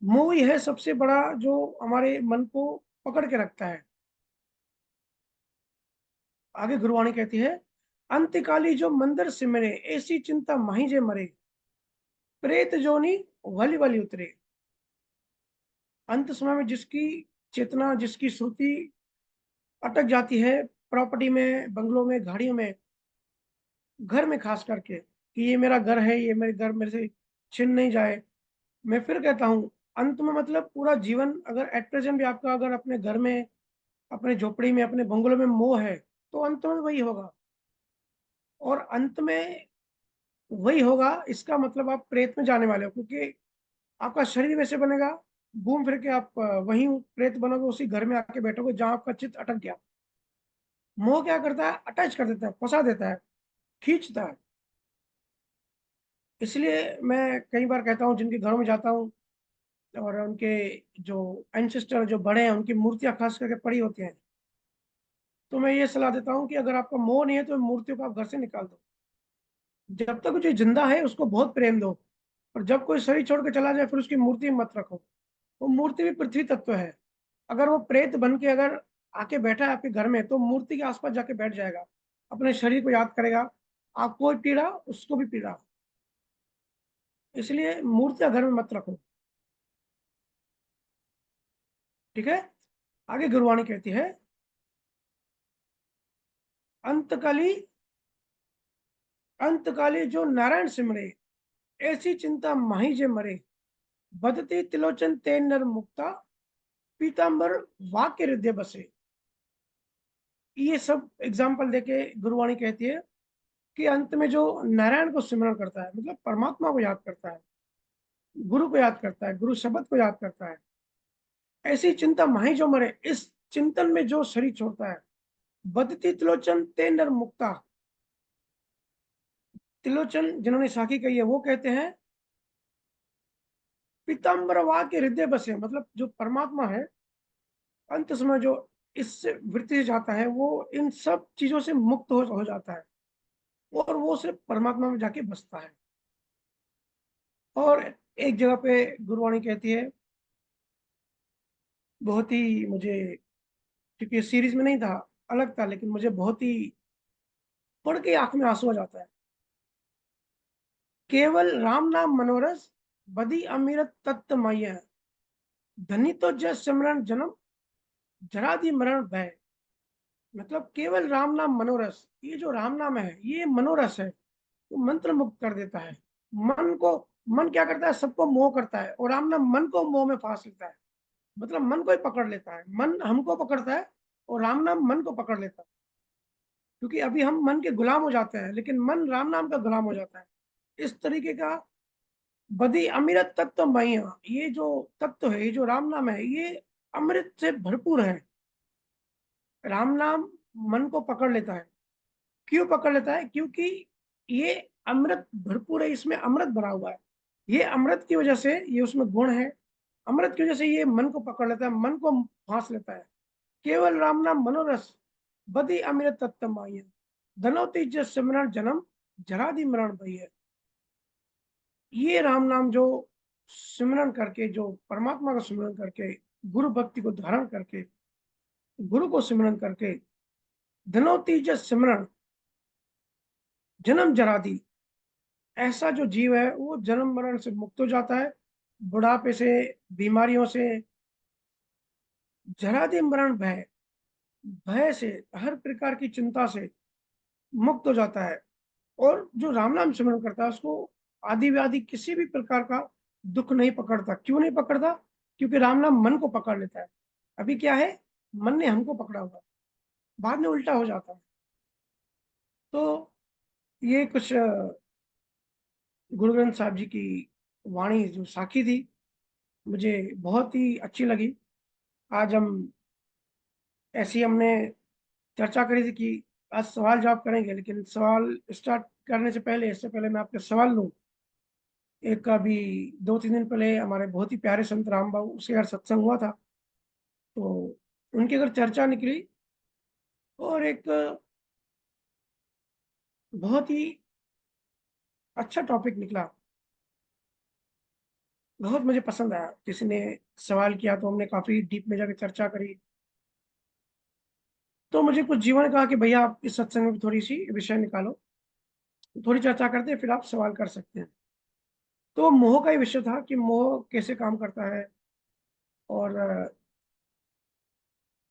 मोह ही है सबसे बड़ा जो हमारे मन को पकड़ के रखता है। आगे गुरुवाणी कहती है, अंत्यकाली जो मंदिर सिमरे ऐसी चिंता माही जे मरे, प्रेत जोनी वाली वाली उतरे। अंत समय में जिसकी चेतना, जिसकी श्रुति अटक जाती है प्रॉपर्टी में, बंगलों में, गाड़ियों में, घर में खास करके, कि ये मेरा घर है, ये मेरे घर मेरे से छिन नहीं जाए। मैं फिर कहता हूँ, अंत में मतलब पूरा जीवन, अगर एट प्रेजेंट भी आपका अगर अपने घर में, अपने झोपड़ी में, अपने बंगलों में मोह है, तो अंत में वही होगा। और अंत में वही होगा, इसका मतलब आप प्रेत में जाने वाले हो, क्योंकि आपका शरीर वैसे बनेगा, घूम फिर के आप वहीं प्रेत बनोगे, उसी घर में आके बैठोगे जहां आपका चित्त अटक गया। मोह क्या करता है, अटैच कर देता है, फंसा देता है, खींचता है। इसलिए मैं कई बार कहता हूँ, जिनके घरों में जाता हूँ और उनके जो एंसेस्टर, जो बड़े हैं, उनकी मूर्तियां खास करके पड़ी होती हैं, तो मैं ये सलाह देता हूँ कि अगर आपका मोह नहीं है तो मूर्तियों को आप घर से निकाल दो। जब तक जो जिंदा है उसको बहुत प्रेम दो, और जब कोई शरीर छोड़ के चला जाए फिर उसकी मूर्ति मत रखो। वो मूर्ति भी पृथ्वी तत्व है। अगर वो प्रेत बन के अगर आके बैठा है आपके घर में तो मूर्ति के आसपास जाके बैठ जाएगा, अपने शरीर को याद करेगा, आपको भी पीड़ा उसको भी पीड़ा। इसलिए मूर्तियां घर में मत रखो, ठीक है। आगे गुरुवाणी कहती है, अंतकाली जो नारायण सिमरे, ऐसी चिंता माही जे मरे, बदती तिलोचन ते नर मुक्ता, पीतांबर वाक्य हृदय बसे। ये सब एग्जाम्पल देके गुरुवाणी कहती है कि अंत में जो नारायण को सिमरण करता है, मतलब परमात्मा को याद करता है, गुरु को याद करता है, गुरु शब्द को याद करता है, ऐसी चिंता माही जो मरे, इस चिंतन में जो शरीर छोड़ता है, बदती तिलोचन ते नर मुक्ता। तिलोचन जिन्होंने साखी कही है वो कहते हैं पीताम्बर के हृदय बसे, मतलब जो परमात्मा है अंत समय जो इस वृत्ति से जाता है वो इन सब चीजों से मुक्त हो जाता है और वो सिर्फ परमात्मा में जाके बसता है। और एक जगह पे गुरुवाणी कहती है, बहुत ही मुझे, क्योंकि सीरीज में नहीं था, अलग था, लेकिन मुझे बहुत ही पढ़ के आंख में आंसू आ जाता है। केवल राम नाम मनोरस, बदी अमीरत तत्वमय, धनी तो जय सिमरन जन्म, जरा दी मरण भय। मतलब केवल राम नाम मनोरस, ये जो राम नाम है ये मनोरस है, वो मंत्र मुक्त कर देता है मन को। मन क्या करता है, सबको मोह करता है, और राम नाम मन को मोह में फांस लेता है, मतलब मन को ही पकड़ लेता है। मन हमको पकड़ता है और राम नाम मन को पकड़ लेता है, क्योंकि अभी हम मन के गुलाम हो जाते हैं लेकिन मन राम नाम का गुलाम हो जाता है। इस तरीके का बदी अमृत तत्व मैया, ये जो तत्व है, ये जो राम नाम है, ये अमृत से भरपूर है। राम नाम मन को पकड़ लेता है। क्यों पकड़ लेता है? क्योंकि ये अमृत भरपूर है, इसमें अमृत भरा हुआ है। ये अमृत की वजह से, ये उसमें गुण है, अमृत की वजह से ये मन को पकड़ लेता है, मन को फांस लेता है। केवल राम नाम मनोरस, बदी अमृत तत्व माया, धनोती जस सिमरण जन्म, जरादि मरण भय। ये राम नाम जो सिमरण करके, जो परमात्मा का सिमरण करके, गुरु भक्ति को धारण करके, गुरु को सिमरण करके, धनोती जस सिमरण जन्म जरादि, ऐसा जो जीव है वो जन्म मरण से मुक्त हो जाता है, बुढ़ापे से, बीमारियों से, जरादि मरण भय, भय से, हर प्रकार की चिंता से मुक्त हो जाता है। और जो राम नाम सिमरण करता है उसको आदि व्याधि किसी भी प्रकार का दुख नहीं पकड़ता। क्यों नहीं पकड़ता? क्योंकि राम नाम मन को पकड़ लेता है। अभी क्या है, मन ने हमको पकड़ा हुआ, बाद में उल्टा हो जाता है। तो ये कुछ गुरु ग्रंथ साहब जी की वाणी जो साखी थी, मुझे बहुत ही अच्छी लगी। आज हम ऐसी हमने चर्चा करी थी कि आज सवाल जवाब करेंगे, लेकिन सवाल स्टार्ट करने से पहले, इससे पहले मैं आपके सवाल लूँ। एक अभी 2-3 दिन पहले हमारे बहुत ही प्यारे संत राम बाबू, उसके घर सत्संग हुआ था, तो उनके घर चर्चा निकली और एक बहुत ही अच्छा टॉपिक निकला, बहुत मुझे पसंद आया। किसी ने सवाल किया तो हमने काफी डीप में जाकर चर्चा करी। तो मुझे कुछ जीवन ने कहा कि भैया आप इस सत्संग में भी थोड़ी सी विषय निकालो, थोड़ी चर्चा करते हैं, फिर आप सवाल कर सकते हैं। तो मोह का ही विषय था कि मोह कैसे काम करता है। और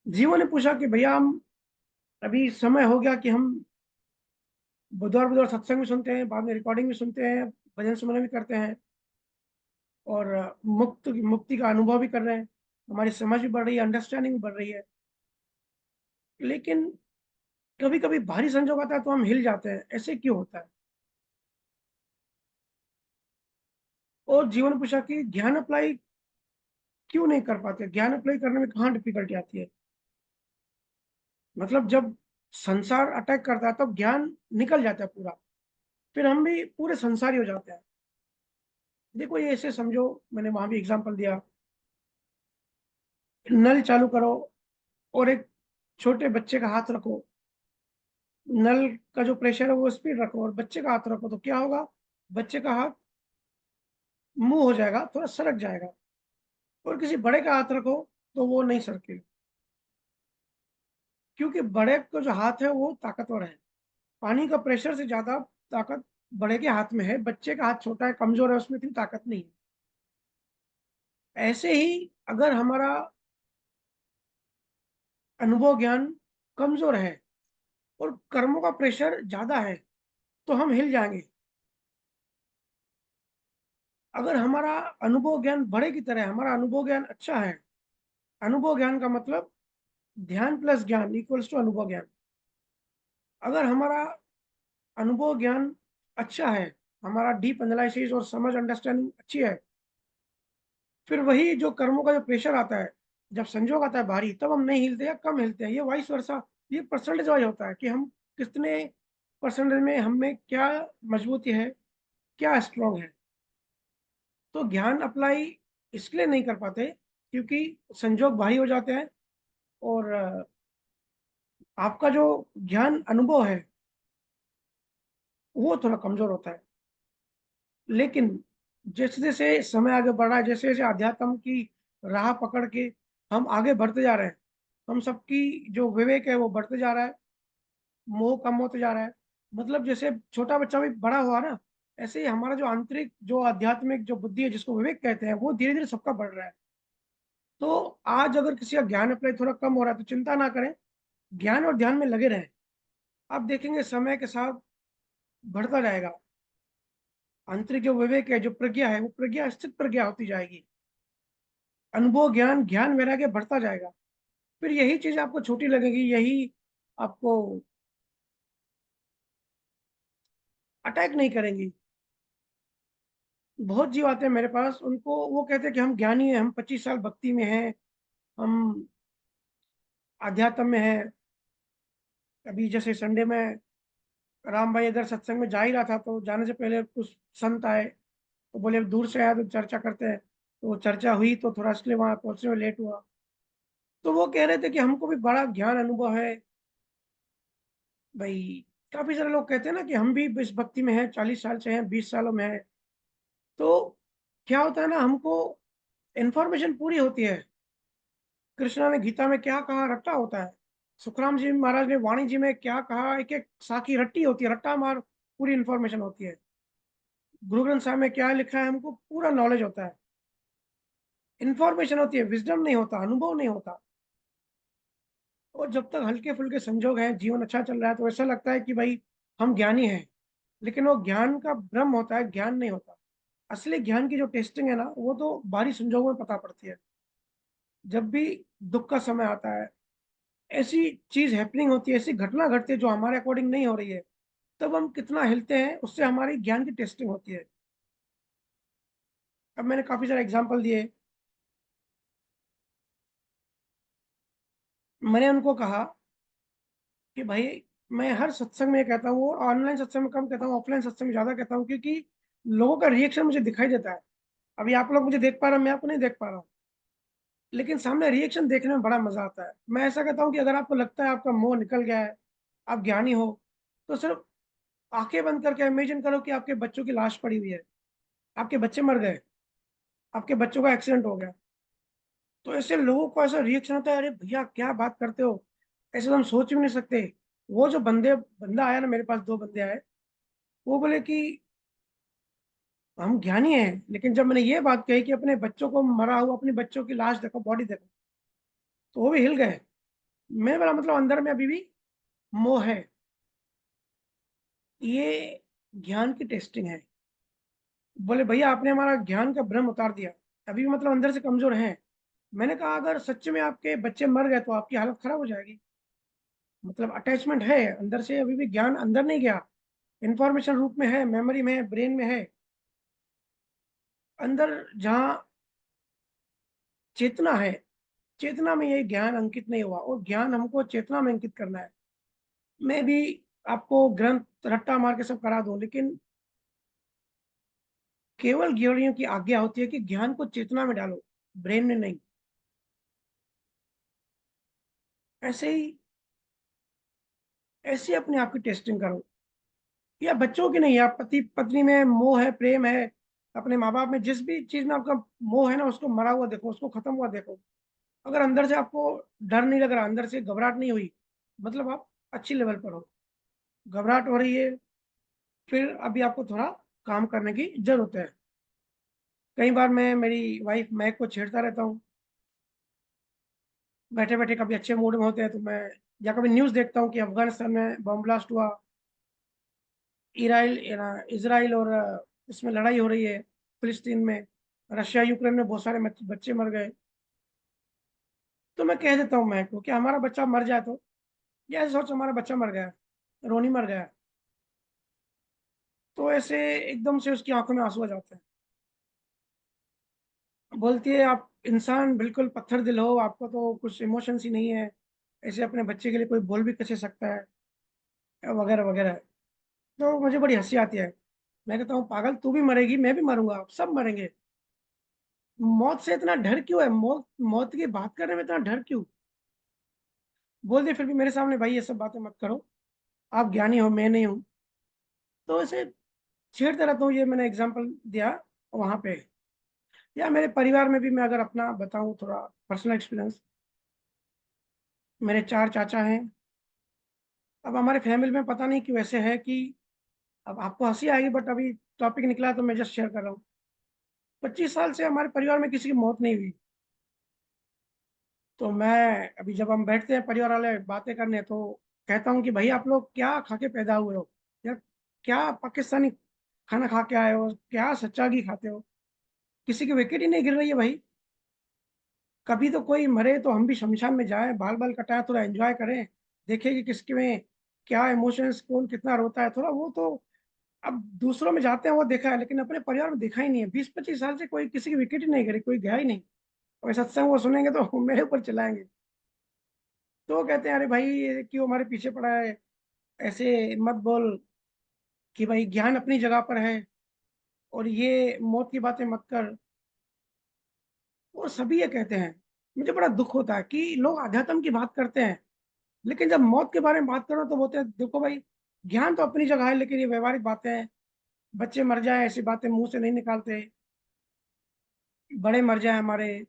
जीवन ने पूछा कि भैया हम, अभी समय हो गया कि हम बुधवार बुधवार सत्संग भी सुनते हैं, बाद में रिकॉर्डिंग भी सुनते हैं, भजन सुमरन भी करते हैं, और मुक्ति का अनुभव भी कर रहे हैं, हमारी समझ भी बढ़ रही है, अंडरस्टैंडिंग भी बढ़ रही है। लेकिन कभी कभी भारी संजोग आता है तो हम हिल जाते हैं, ऐसे क्यों होता है? और जीवन पूछा कि ज्ञान अप्लाई क्यों नहीं कर पाते, ज्ञान अप्लाई करने में कहाँ डिफिकल्टी आती है? मतलब जब संसार अटैक करता है तब ज्ञान निकल जाता है पूरा, फिर हम भी पूरे संसारी हो जाते हैं। देखो ये ऐसे समझो, मैंने वहां भी एग्जांपल दिया, नल चालू करो और एक छोटे बच्चे का हाथ रखो, नल का जो प्रेशर है वो स्पीड रखो और बच्चे का हाथ रखो, तो क्या होगा? बच्चे का हाथ मूव हो जाएगा, थोड़ा सरक जाएगा, और किसी बड़े का हाथ रखो तो वो नहीं सरकेगा, क्योंकि बड़े को जो हाथ है वो ताकतवर है। पानी का प्रेशर से ज्यादा ताकत बड़े के हाथ में है, बच्चे का हाथ छोटा है, कमजोर है, उसमें इतनी ताकत नहीं है। ऐसे ही अगर हमारा अनुभव ज्ञान कमजोर है और कर्मों का प्रेशर ज्यादा है तो हम हिल जाएंगे। अगर हमारा अनुभव ज्ञान बड़े की तरह है, हमारा अनुभव ज्ञान अच्छा है, अनुभव ज्ञान का मतलब ध्यान प्लस ज्ञान इक्वल्स टू अनुभव ज्ञान। अगर हमारा अनुभव ज्ञान अच्छा है, हमारा डीप एनालिसिस और समझ अंडरस्टैंडिंग अच्छी है, फिर वही जो कर्मों का जो प्रेशर आता है, जब संजोग आता है भारी, तब हम नहीं हिलते या कम हिलते हैं। ये वाइस वर्सा, ये परसेंटेज वाइज होता है कि हम कितने परसेंटेज में हम में क्या मजबूती है, क्या स्ट्रांग है। तो ज्ञान अप्लाई इसलिए नहीं कर पाते क्योंकि संजोग भारी हो जाते हैं, और आपका जो ज्ञान अनुभव है वो थोड़ा कमजोर होता है। लेकिन जैसे जैसे समय आगे बढ़ रहा है, जैसे जैसे अध्यात्म की राह पकड़ के हम आगे बढ़ते जा रहे हैं, हम सबकी जो विवेक है वो बढ़ते जा रहा है, मोह कम होते जा रहा है। मतलब जैसे छोटा बच्चा भी बड़ा हुआ ना, ऐसे ही हमारा जो आंतरिक जो आध्यात्मिक जो बुद्धि है, जिसको विवेक कहते हैं, वो धीरे धीरे सबका बढ़ रहा है। तो आज अगर किसी का ज्ञान अप्लाई थोड़ा कम हो रहा है तो चिंता ना करें, ज्ञान और ध्यान में लगे रहें। आप देखेंगे समय के साथ बढ़ता जाएगा। आंतरिक जो विवेक है, जो प्रज्ञा है, वो प्रज्ञा स्थित प्रज्ञा होती जाएगी। अनुभव ज्ञान ज्ञान वैराग्य बढ़ता जाएगा। फिर यही चीज आपको छोटी लगेगी, यही आपको अटैक नहीं करेंगी। बहुत जीव आते हैं मेरे पास, उनको वो कहते हैं कि हम ज्ञानी हैं, हम 25 साल भक्ति में हैं, हम आध्यात्म में हैं। अभी जैसे संडे में राम भाई अगर सत्संग में जा ही रहा था, तो जाने से पहले कुछ संत आए, तो बोले दूर से आया तो चर्चा करते हैं। तो चर्चा हुई तो थोड़ा इसलिए वहां पहुंचने में लेट हुआ। तो वो कह रहे थे कि हमको भी बड़ा ज्ञान अनुभव है भाई। काफी सारे लोग कहते हैं ना कि हम भी इस भक्ति में हैं, 40 साल से हैं, 20 सालों में हैं। तो क्या होता है ना, हमको इन्फॉर्मेशन पूरी होती है। कृष्णा ने गीता में क्या कहा, रट्टा होता है। सुखराम जी महाराज ने वाणी जी में क्या कहा, एक एक साखी रट्टी होती है, रट्टा मार पूरी इन्फॉर्मेशन होती है। गुरु ग्रंथ साहब में क्या लिखा है, हमको पूरा नॉलेज होता है, इन्फॉर्मेशन होती है, विजडम नहीं होता, अनुभव नहीं होता। और जब तक हल्के फुल्के संजोग हैं, जीवन अच्छा चल रहा है, तो ऐसा लगता है कि भाई हम ज्ञानी हैं। लेकिन वो ज्ञान का भ्रम होता है, ज्ञान नहीं होता। असली ज्ञान की जो टेस्टिंग है ना, वो तो बाहरी संजोगों में पता पड़ती है। जब भी दुख का समय आता है, ऐसी चीज हैपनिंग होती है, ऐसी घटना घटती है जो हमारे अकॉर्डिंग नहीं हो रही है, तब हम कितना हिलते हैं, उससे हमारी ज्ञान की टेस्टिंग होती है। अब मैंने काफी सारे एग्जाम्पल दिए। मैंने उनको कहा कि भाई मैं हर सत्संग में कहता हूँ, ऑनलाइन सत्संग में कम कहता हूँ, ऑफलाइन सत्संग में ज्यादा कहता हूँ, क्योंकि लोगों का रिएक्शन मुझे दिखाई देता है। अभी आप लोग मुझे देख पा रहे हैं, मैं आपको नहीं देख पा रहा हूँ, लेकिन सामने रिएक्शन देखने में बड़ा मजा आता है। मैं ऐसा कहता हूँ कि अगर आपको लगता है आपका मोह निकल गया है, आप ज्ञानी हो, तो सिर्फ आंखें बंद करके इमेजिन करो कि आपके बच्चों की लाश पड़ी हुई है, आपके बच्चे मर गए, आपके बच्चों का एक्सीडेंट हो गया। तो ऐसे लोगों को ऐसा रिएक्शन होता है, अरे भैया क्या बात करते हो, ऐसे तो हम सोच भी नहीं सकते। वो जो बंदा आया ना मेरे पास, 2 बंदे आए, वो बोले कि हम ज्ञानी हैं, लेकिन जब मैंने ये बात कही कि अपने बच्चों को मरा हुआ, अपने बच्चों की लाश देखो, बॉडी देखो, तो वो भी हिल गए। मैं बड़ा मतलब अंदर में अभी भी मोह है। ये ज्ञान की टेस्टिंग है। बोले भैया आपने हमारा ज्ञान का भ्रम उतार दिया, अभी भी मतलब अंदर से कमजोर हैं। मैंने कहा अगर सच में आपके बच्चे मर गए तो आपकी हालत खराब हो जाएगी। मतलब अटैचमेंट है अंदर से, अभी भी ज्ञान अंदर नहीं गया, इंफॉर्मेशन रूप में है, मेमोरी में है, ब्रेन में है। अंदर जहाँ चेतना है, चेतना में ये ज्ञान अंकित नहीं हुआ, और ज्ञान हमको चेतना में अंकित करना है। मैं भी आपको ग्रंथ रट्टा मार के सब करा दूं, लेकिन केवल ज्ञानियों की आज्ञा होती है कि ज्ञान को चेतना में डालो, ब्रेन में नहीं। ऐसे ही ऐसे अपने आप की टेस्टिंग करो, या बच्चों की नहीं, आप पति पत्नी में मोह है, प्रेम है, अपने माँ बाप में जिस भी चीज में आपका मोह है ना, उसको मरा हुआ देखो, उसको खत्म हुआ देखो। अगर अंदर से आपको डर नहीं लग रहा, अंदर से घबराहट नहीं हुई, मतलब आप अच्छी लेवल पर हो। घबराहट हो रही है, फिर अभी आपको थोड़ा काम करने की जरूरत है। कई बार मैं मेरी वाइफ महक को छेड़ता रहता हूँ, बैठे बैठे कभी अच्छे मूड में होते हैं तो मैं, या कभी न्यूज़ देखता हूँ कि अफगानिस्तान में बम ब्लास्ट हुआ, इसराइल इसराइल और इसमें लड़ाई हो रही है, फिलिस्तीन में, रशिया यूक्रेन में बहुत सारे बच्चे मर गए। तो मैं कह देता हूँ महक को कि हमारा बच्चा मर जाए तो, या ऐसे सोच हमारा बच्चा मर गया, रोनी मर गया, तो ऐसे एकदम से उसकी आंखों में आंसू आ जाते हैं। बोलती है आप इंसान बिल्कुल पत्थर दिल हो, आपको तो कुछ इमोशंस ही नहीं है, ऐसे अपने बच्चे के लिए कोई बोल भी कैसे सकता है, वगैरह वगैरह। तो मुझे बड़ी हंसी आती है। मैं कहता हूँ पागल, तू भी मरेगी, मैं भी मरूंगा, आप सब मरेंगे। मौत से इतना डर क्यों है? मौत मौत की बात करने में इतना डर क्यों? बोल दे फिर भी मेरे सामने, भाई ये सब बातें मत करो, आप ज्ञानी हो, मैं नहीं हूँ। तो ऐसे छेड़ते रहता हूँ, ये मैंने एग्जाम्पल दिया वहां पे। या मेरे परिवार में भी मैं अगर अपना बताऊं थोड़ा पर्सनल एक्सपीरियंस, मेरे 4 चाचा हैं। अब हमारे फैमिली में पता नहीं क्यों ऐसे है कि, अब आपको हंसी आएगी बट अभी टॉपिक निकला तो मैं जस्ट शेयर कर रहा हूँ। 25 साल से हमारे परिवार में किसी की मौत नहीं हुई। तो मैं अभी जब हम बैठते हैं परिवार वाले बातें करने, तो कहता हूँ कि भाई आप लोग क्या खा के पैदा हुए हो, या क्या पाकिस्तानी खाना खा के आए हो, क्या सच्चा घी खाते हो? किसी की विकेट ही नहीं गिर रही है भाई। कभी तो कोई मरे तो हम भी शमशान में जाएं, बाल बाल कटाए, थोड़ा एंजॉय करें, देखें कि किसके में क्या इमोशंस, कौन कितना रोता है थोड़ा वो तो। अब दूसरों में जाते हैं वो देखा है, लेकिन अपने परिवार में देखा ही नहीं है। 20-25 साल से कोई किसी की विकेट ही नहीं गिरी, कोई गया ही नहीं। और सत्संग वो सुनेंगे तो मेरे ऊपर चलाएंगे। तो वो कहते हैं अरे भाई ये क्यों हमारे पीछे पड़ा है, ऐसे मत बोल, कि भाई ज्ञान अपनी जगह पर है और ये मौत की बातें मत कर। वो सभी ये कहते हैं। मुझे बड़ा दुख होता है कि लोग आध्यात्म की बात करते हैं, लेकिन जब मौत के बारे में बात करो तो बोलते हैं देखो भाई, ज्ञान तो अपनी जगह है, लेकिन ये व्यवहारिक बातें हैं। बच्चे मर जाए ऐसी बातें मुंह से नहीं निकालते, बड़े मर जाए हमारे।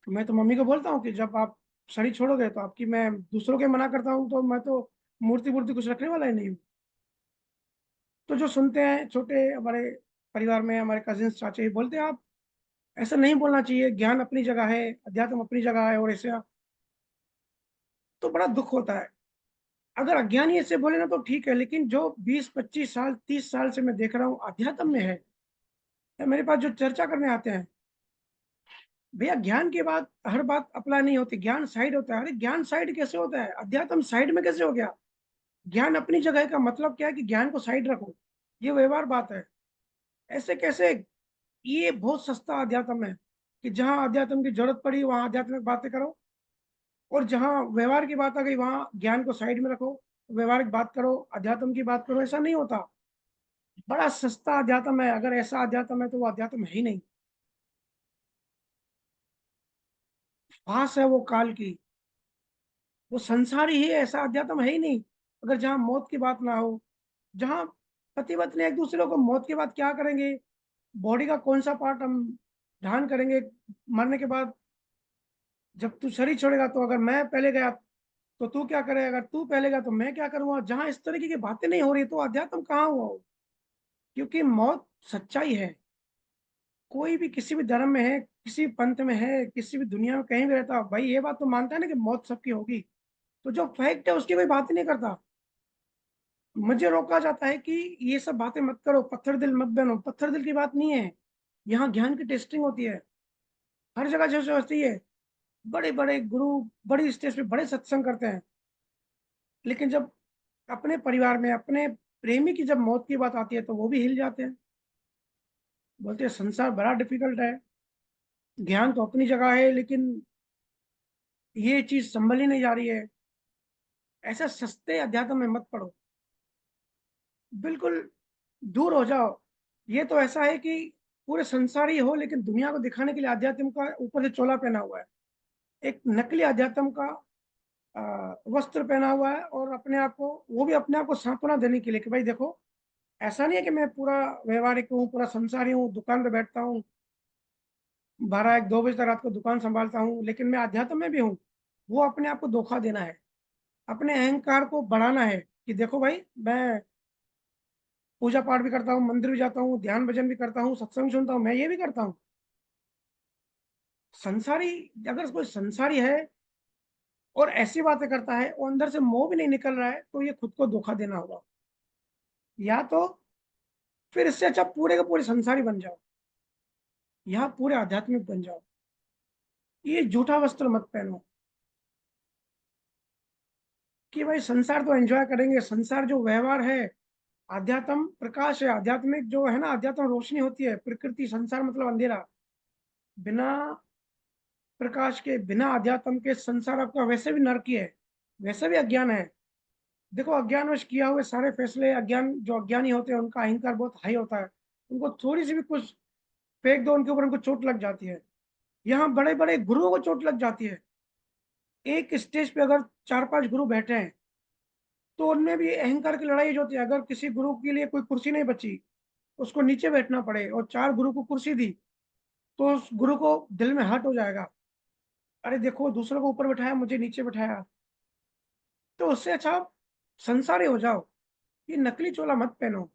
मैं तो मम्मी को बोलता हूँ कि जब आप शरीर छोड़ोगे तो आपकी, मैं दूसरों के मना करता हूँ तो मैं तो मूर्ति वूर्ति कुछ रखने वाला ही नहीं हूँ। तो जो सुनते हैं छोटे हमारे परिवार में, हमारे कजिन्स चाचे बोलते हैं आप ऐसा नहीं बोलना चाहिए, ज्ञान अपनी जगह है, अध्यात्म अपनी जगह है, और ऐसे। तो बड़ा दुख होता है। अगर अज्ञानी ऐसे बोले ना तो ठीक है, लेकिन जो 20-25 साल 30 साल से मैं देख रहा हूँ अध्यात्म में है, या मेरे पास जो चर्चा करने आते हैं, भैया ज्ञान की बात, हर बात अप्लाई नहीं होती, ज्ञान साइड होता है। अरे ज्ञान साइड कैसे होता है? अध्यात्म साइड में कैसे हो गया? ज्ञान अपनी जगह का मतलब क्या है कि ज्ञान को साइड रखो, ये व्यवहार बात है। ऐसे कैसे? ये बहुत सस्ता अध्यात्म है कि जहां अध्यात्म की जरूरत पड़ी वहां आध्यात्मिक बातें करो, और जहां व्यवहार की बात आ गई वहां ज्ञान को साइड में रखो, व्यवहारिक बात करो, अध्यात्म की बात करो। ऐसा नहीं होता। बड़ा सस्ता अध्यात्म है। अगर ऐसा अध्यात्म है तो वो अध्यात्म है ही नहीं। फांस है वो काल की, वो संसार ही है, ऐसा अध्यात्म है ही नहीं। अगर जहाँ मौत की बात ना हो, जहाँ पति पत्नी एक दूसरे को मौत के बाद क्या करेंगे, बॉडी का कौन सा पार्ट हम धारण करेंगे मरने के बाद, जब तू शरीर छोड़ेगा तो अगर मैं पहले गया तो तू क्या करे, अगर तू पहले गया तो मैं क्या करूंगा, जहां इस तरीके की बातें नहीं हो रही तो अध्यात्म कहाँ हुआ हो? क्योंकि मौत सच्चाई है। कोई भी किसी भी धर्म में है, किसी पंथ में है, किसी भी दुनिया में कहीं भी रहता भाई ये बात तो मानता है ना कि मौत सबकी होगी। तो जो फैक्ट है उसकी कोई बात ही नहीं करता। मुझे रोका जाता है कि ये सब बातें मत करो, पत्थर दिल मत बनो। पत्थर दिल की बात नहीं है, यहाँ ज्ञान की टेस्टिंग होती है। हर जगह जैसे होती है, बड़े बड़े गुरु बड़ी स्टेज पे बड़े सत्संग करते हैं, लेकिन जब अपने परिवार में अपने प्रेमी की जब मौत की बात आती है तो वो भी हिल जाते हैं। बोलते हैं संसार बड़ा डिफिकल्ट है, ज्ञान तो अपनी जगह है, लेकिन ये चीज संभल ही नहीं जा रही है। ऐसा सस्ते अध्यात्म में मत पड़ो, बिल्कुल दूर हो जाओ। ये तो ऐसा है कि पूरे संसार ही हो, लेकिन दुनिया को दिखाने के लिए अध्यात्म का ऊपर से चोला पहना हुआ है, एक नकली अध्यात्म का वस्त्र पहना हुआ है, और अपने आप को, वो भी अपने आप को सांत्वना देने के लिए कि भाई देखो ऐसा नहीं है कि मैं पूरा व्यवहारिक हूँ, पूरा संसारी हूँ, दुकान पे बैठता हूँ 12-1-2 बजे तक रात को दुकान संभालता हूँ, लेकिन मैं अध्यात्म में भी हूँ। वो अपने आप को धोखा देना है, अपने अहंकार को बढ़ाना है कि देखो भाई, मैं पूजा पाठ भी करता हूँ, मंदिर भी जाता हूँ, ध्यान भजन भी करता हूँ, सत्संग सुनता हूँ, मैं ये भी करता हूँ। संसारी, अगर कोई संसारी है और ऐसी बातें करता है और अंदर से मोह भी नहीं निकल रहा है, तो ये खुद को धोखा देना होगा। या तो फिर इससे अच्छा पूरे का पूरे संसारी बन जाओ, या पूरे आध्यात्मिक बन जाओ। ये झूठा वस्त्र मत पहनो कि भाई संसार तो एंजॉय करेंगे। संसार जो व्यवहार है, आध्यात्म प्रकाश है, आध्यात्मिक जो है ना, अध्यात्म रोशनी होती है, प्रकृति, संसार मतलब अंधेरा। बिना प्रकाश के, बिना अध्यात्म के संसार आपका वैसे भी नरकी है, वैसे भी अज्ञान है। देखो, अज्ञानवश किया हुए सारे फैसले, अज्ञान जो अज्ञानी होते हैं उनका अहंकार बहुत हाई होता है, उनको थोड़ी सी भी कुछ फेंक दो उनके ऊपर, उनको चोट लग जाती है। यहाँ बड़े बड़े गुरुओं को चोट लग जाती है। एक स्टेज पे अगर 4-5 गुरु बैठे हैं तो उनमें भी अहंकार की लड़ाई जो होती है। अगर किसी गुरु के लिए कोई कुर्सी नहीं बची, उसको नीचे बैठना पड़े, और 4 गुरु को कुर्सी दी, तो उस गुरु को दिल में हर्ट हो जाएगा, अरे देखो दूसरों को ऊपर बैठाया, मुझे नीचे बैठाया। तो उससे अच्छा आप संसारी हो जाओ, ये नकली चोला मत पहनो।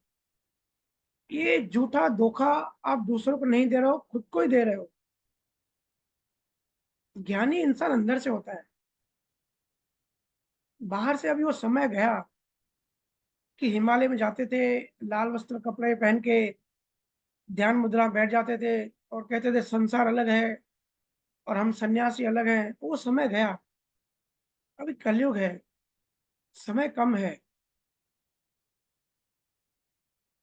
ये झूठा धोखा आप दूसरों को नहीं दे रहे हो, खुद को ही दे रहे हो। ज्ञानी इंसान अंदर से होता है, बाहर से अभी वो समय गया कि हिमालय में जाते थे, लाल वस्त्र कपड़े पहन के ध्यान मुद्रा में बैठ जाते थे और कहते थे संसार अलग है और हम सन्यासी अलग हैं। वो समय गया, अभी कलयुग है, समय कम है।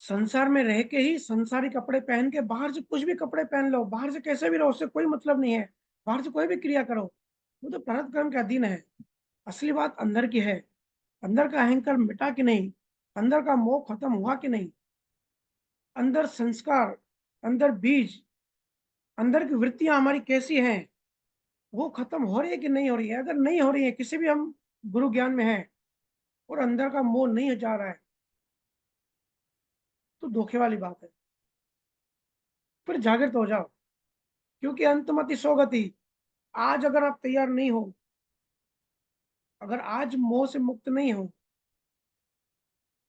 संसार में रह के ही संसारी कपड़े पहन के, बाहर से कुछ भी कपड़े पहन लो, बाहर से कैसे भी रहो, उससे कोई मतलब नहीं है। बाहर से कोई भी क्रिया करो, वो तो प्रारब्ध कर्म के अधीन है। असली बात अंदर की है, अंदर का अहंकार मिटा कि नहीं, अंदर का मोह खत्म हुआ कि नहीं, अंदर संस्कार, अंदर बीज, अंदर की वृत्तियां हमारी कैसी हैं, वो खत्म हो रही है कि नहीं हो रही है। अगर नहीं हो रही है, किसी भी हम गुरु ज्ञान में है और अंदर का मोह नहीं जा रहा है, तो धोखे वाली बात है। फिर जागृत हो जाओ, क्योंकि अंतमति सोगति। आज अगर आप तैयार नहीं हो, अगर आज मोह से मुक्त नहीं हो,